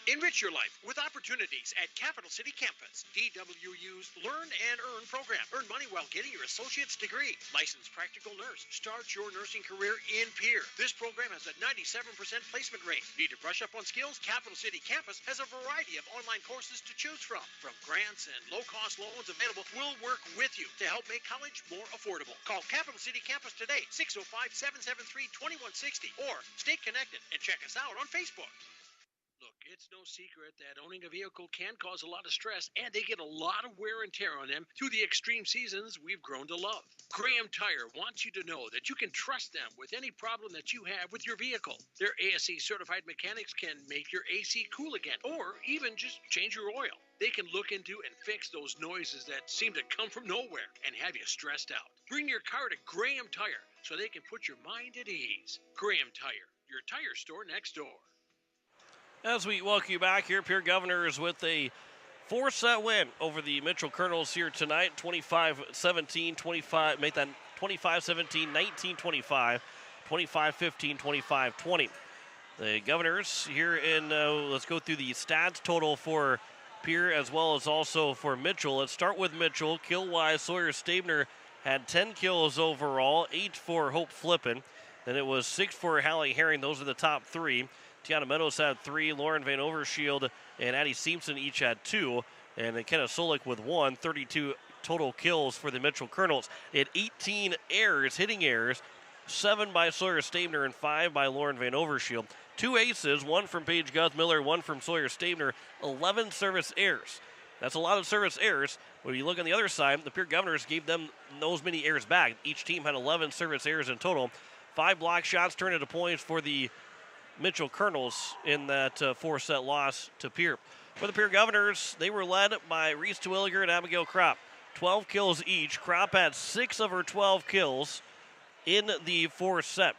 Enrich your life with opportunities at Capital City Campus. DWU's Learn and Earn program. Earn money while getting your associate's degree. Licensed practical nurse. Start your nursing career in Pierre. This program has a 97% placement rate. Need to brush up on skills? Capital City Campus has a variety of online courses to choose from. From grants and low-cost loans available, we'll work with you to help make college more affordable. Call Capital City Campus today, 605-773-2160, or stay connected and check us out on Facebook. Look, it's no secret that owning a vehicle can cause a lot of stress, and they get a lot of wear and tear on them through the extreme seasons we've grown to love. Graham Tire wants you to know that you can trust them with any problem that you have with your vehicle. Their ASE certified mechanics can make your AC cool again, or even just change your oil. They can look into and fix those noises that seem to come from nowhere and have you stressed out. Bring your car to Graham Tire so they can put your mind at ease. Graham Tire, your tire store next door. As we welcome you back here, Pierre Governors with a 4-set win over the Mitchell Colonels here tonight, 25-17, 25, make that 25-17, 19-25, 25-15, 25-20. The Governors here in, let's go through the stats total for Pierre as well as also for Mitchell. Let's start with Mitchell. Kill-wise, Sawyer Stabner had 10 kills overall, 8 for Hope Flippin. Then it was 6 for Hallie Herring. Those are the top 3. Tiana Meadows had 3. Lauren Van Overshield and Addie Simpson each had 2. And McKenna Solik with 1. 32 total kills for the Mitchell Colonels. They had 18 errors, hitting errors. 7 by Sawyer Stabner and 5 by Lauren Van Overshield. 2 aces, 1 from Paige Guthmiller, 1 from Sawyer Stabner. 11 service errors. That's a lot of service errors. When you look on the other side, the Pierre Governors gave them those many errors back. Each team had 11 service errors in total. 5 block shots turned into points for the Mitchell Colonels in that 4-set loss to Pierre. For the Pierre Governors, they were led by Reese Terwilliger and Abigail Kropp. 12 kills each. Kropp had 6 of her 12 kills in the 4th set.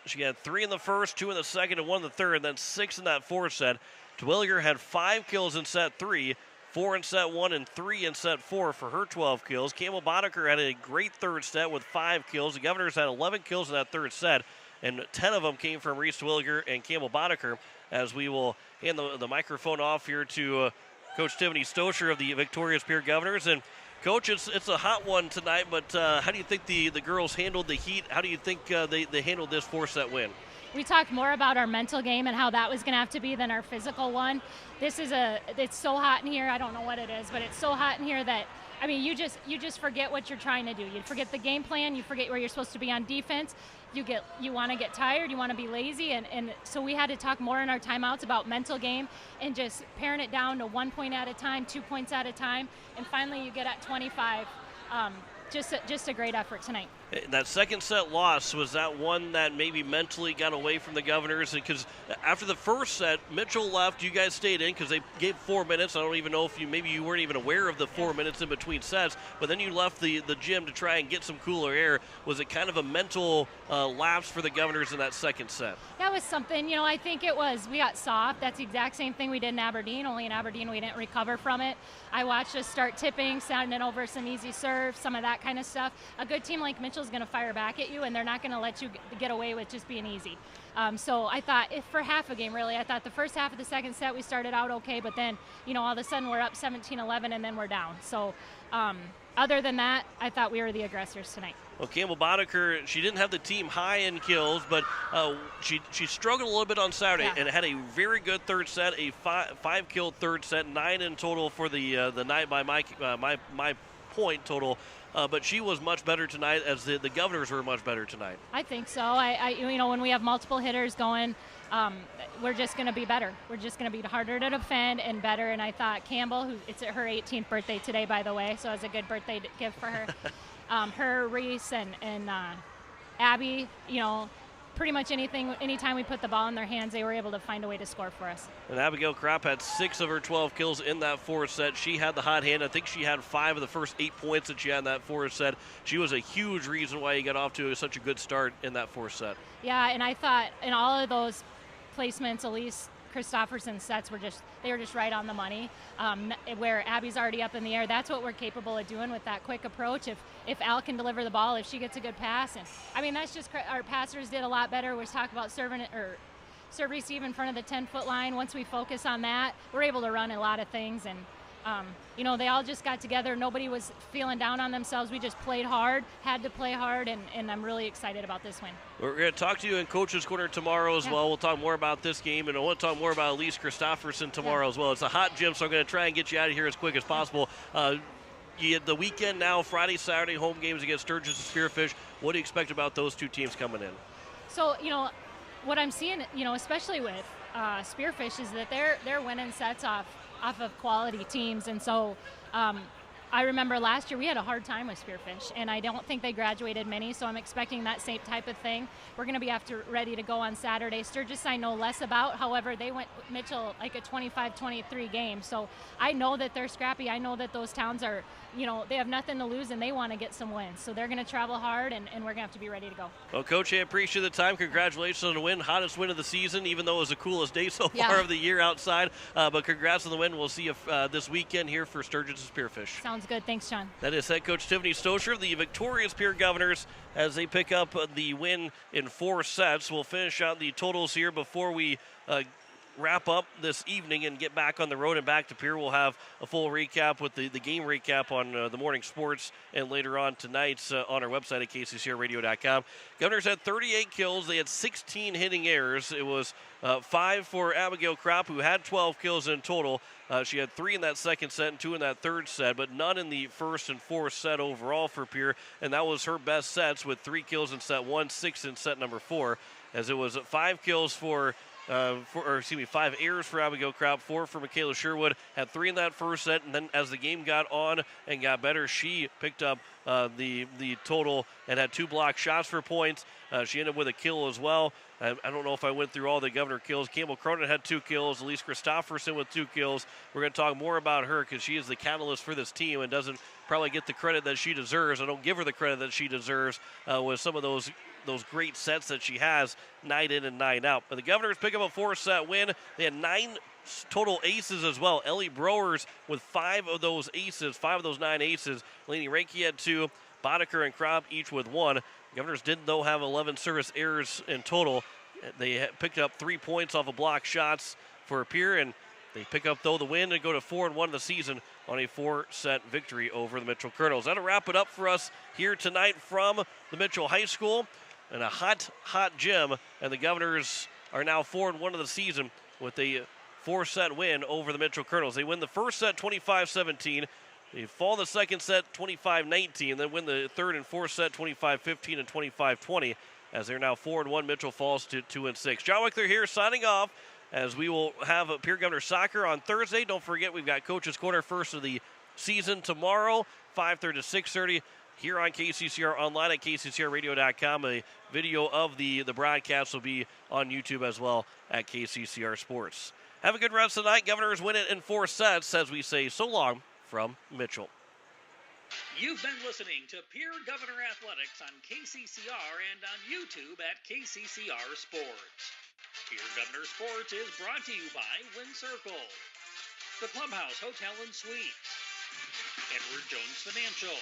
She had 3 in the first, 2 in the second, and 1 in the third, and then 6 in that 4th set. Terwilliger had 5 kills in set 3, 4 in set 1, and 3 in set 4 for her 12 kills. Campbell Boddicker had a great 3rd set with 5 kills. The Governors had 11 kills in that 3rd set, and 10 of them came from Reese Terwilliger and Campbell Boddicker. As we will hand the microphone off here to Coach Tiffany Stocher of the victorious Pierre Governors. And Coach, it's a hot one tonight, but how do you think the girls handled the heat? How do you think they handled this 4-set win? We talked more about our mental game and how that was going to have to be than our physical one. It's so hot in here. I don't know what it is, but it's so hot in here that, I mean, you just forget what you're trying to do. You forget the game plan. You forget where you're supposed to be on defense. You want to get tired. You want to be lazy. And so we had to talk more in our timeouts about mental game and just paring it down to 1 point at a time, 2 points at a time. And finally you get at 25. Just a great effort tonight. That 2nd set loss, was that one that maybe mentally got away from the Governors? Because after the 1st set, Mitchell left. You guys stayed in because they gave 4 minutes. I don't even know if maybe you weren't even aware of the 4 minutes in between sets. But then you left the gym to try and get some cooler air. Was it kind of a mental lapse for the Governors in that 2nd set? That was something. I think it was. We got soft. That's the exact same thing we did in Aberdeen. Only in Aberdeen we didn't recover from it. I watched us start tipping, sending over some easy serves, some of that kind of stuff. A good team like Mitchell's going to fire back at you, and they're not going to let you get away with just being easy. So I thought, if for half a game, really, I thought the first half of the 2nd set we started out okay, but then, all of a sudden we're up 17-11 and then we're down. So other than that, I thought we were the aggressors tonight. Well, Campbell Boddicker, she didn't have the team high in kills, but she struggled a little bit on Saturday and had a very good 3rd set, a 5-kill 3rd set, 9 in total for the night by my point total. But she was much better tonight, as the Governors were much better tonight. I think so. When we have multiple hitters going, we're just going to be better. We're just going to be harder to defend and better. And I thought Campbell, it's her 18th birthday today, by the way, so it was a good birthday gift for her. Her, Reese, and Abby, pretty much anytime we put the ball in their hands, they were able to find a way to score for us. And Abigail Kropp had 6 of her 12 kills in that 4th set. She had the hot hand. I think she had 5 of the first 8 points that she had in that 4th set. She was a huge reason why you got off to such a good start in that 4th set. Yeah, and I thought in all of those placements, Elise Christopherson's sets were just right on the money. Where Abby's already up in the air, that's what we're capable of doing with that quick approach. If Al can deliver the ball, if she gets a good pass, and I mean that's just our passers did a lot better. We talk about serve receive in front of the 10-foot line. Once we focus on that, we're able to run a lot of things, and they all just got together. Nobody was feeling down on themselves. We just played hard, had to play hard, and I'm really excited about this win. We're going to talk to you in Coach's Corner tomorrow as well. We'll talk more about this game, and I want to talk more about Elise Christopherson tomorrow as well. It's a hot gym, so I'm going to try and get you out of here as quick as possible. You had the weekend now, Friday, Saturday, home games against Sturgis and Spearfish. What do you expect about those two teams coming in? So, what I'm seeing, especially with Spearfish, is that they're winning sets off of quality teams. And so I remember last year we had a hard time with Spearfish, and I don't think they graduated many, so I'm expecting that same type of thing. We're going to be ready to go on Saturday. Sturgis I know less about. However, they went Mitchell like a 25-23 game. So I know that they're scrappy. I know that those towns are, they have nothing to lose, and they want to get some wins. So they're going to travel hard, and we're going to have to be ready to go. Well, Coach, I appreciate the time. Congratulations on the win. Hottest win of the season, even though it was the coolest day so far of the year outside. But congrats on the win. We'll see you this weekend here for Sturgis and Spearfish. Sounds good. Thanks, John. That is head coach Tiffany Stocher of the victorious Pierre Governors as they pick up the win in 4 sets. We'll finish out the totals here before we wrap up this evening and get back on the road and back to Pierre. We'll have a full recap with the game recap on the morning sports and later on tonight on our website at kccrradio.com. Governors had 38 kills. They had 16 hitting errors. It was 5 for Abigail Kropp, who had 12 kills in total. She had 3 in that second set and 2 in that third set, but none in the first and fourth set overall for Pierre, and that was her best sets with 3 kills in set 1, 6 in set number 4, as it was 5 kills 5 errors for Abigail Kropp, 4 for Michaela Sherwood, had 3 in that first set, and then as the game got on and got better, she picked up the total and had 2 blocked shots for points. She ended up with a kill as well. I don't know if I went through all the Governor kills. Campbell Cronin had 2 kills. Elise Christofferson with 2 kills. We're going to talk more about her because she is the catalyst for this team and doesn't probably get the credit that she deserves. I don't give her the credit that she deserves with some of those great sets that she has night in and night out. But the Governors pick up a 4-set win. They had 9 total aces as well. Ellie Browers with 5 of those aces, 5 of those 9 aces. Lainey Ranke had 2. Boddicker and Kropp each with 1. Governors did, though, have 11 service errors in total. They picked up 3 points off of block shots for Pierre, and they pick up, though, the win and go to 4-1 in the season on a 4-set victory over the Mitchell Colonels. That'll wrap it up for us here tonight from the Mitchell High School in a hot, hot gym, and the Governors are now 4-1 of the season with a 4-set win over the Mitchell Colonels. They win the first set 25-17. They fall the second set 25-19, then win the third and fourth set 25-15 and 25-20, as they're now 4-1. Mitchell falls to 2-6. John Wickler here signing off, as we will have Pierre Governor Soccer on Thursday. Don't forget, we've got Coach's Corner first of the season tomorrow, 5:30 to 6:30, here on KCCR, online at kccrradio.com. A video of the broadcast will be on YouTube as well at KCCR Sports. Have a good rest of the night. Governors win it in 4 sets as we say so long from Mitchell. You've been listening to Pierre Governor Athletics on KCCR and on YouTube at KCCR Sports. Pierre Governor Sports is brought to you by Wind Circle, the Clubhouse Hotel and Suites, Edward Jones Financial,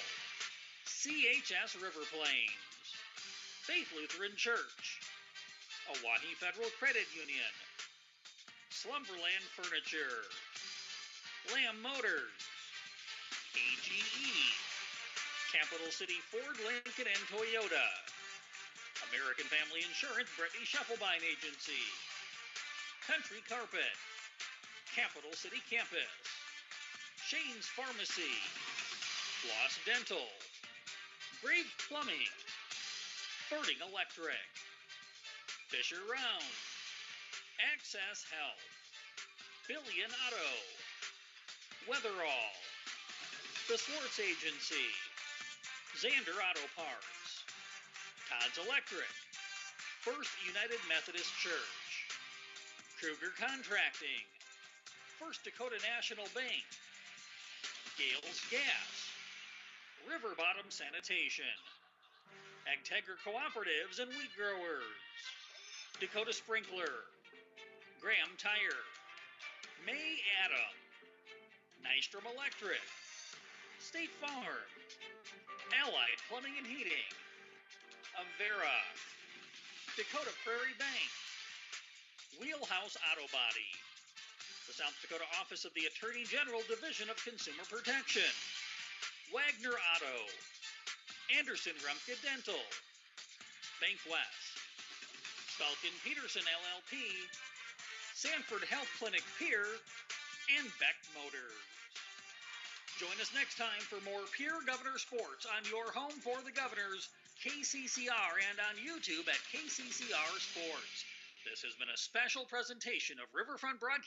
CHS River Plains, Faith Lutheran Church, Oahe Federal Credit Union, Slumberland Furniture, Lamb Motors, AGE, Capital City Ford, Lincoln, and Toyota, American Family Insurance, Brittany Scheffelbein Agency, Country Carpet, Capital City Campus, Shane's Pharmacy, Floss Dental, Brave Plumbing, Birding Electric, Fisher Round, Access Health, Billion Auto, Weatherall, The Swartz Agency, Zander Auto Parts, Todd's Electric, First United Methodist Church, Kruger Contracting, First Dakota National Bank, Gales Gas, River Bottom Sanitation, Agtegra Cooperatives and Wheat Growers, Dakota Sprinkler, Graham Tire, May Adam, Nystrom Electric, State Farm, Allied Plumbing and Heating, Avera, Dakota Prairie Bank, Wheelhouse Auto Body, the South Dakota Office of the Attorney General Division of Consumer Protection, Wagner Auto, Anderson Rumpke Dental, Bank West, Falcon Peterson LLP, Sanford Health Clinic Pierre, and Beck Motors. Join us next time for more Pierre Governor Sports on your home for the Governors, KCCR, and on YouTube at KCCR Sports. This has been a special presentation of Riverfront Broadcasting.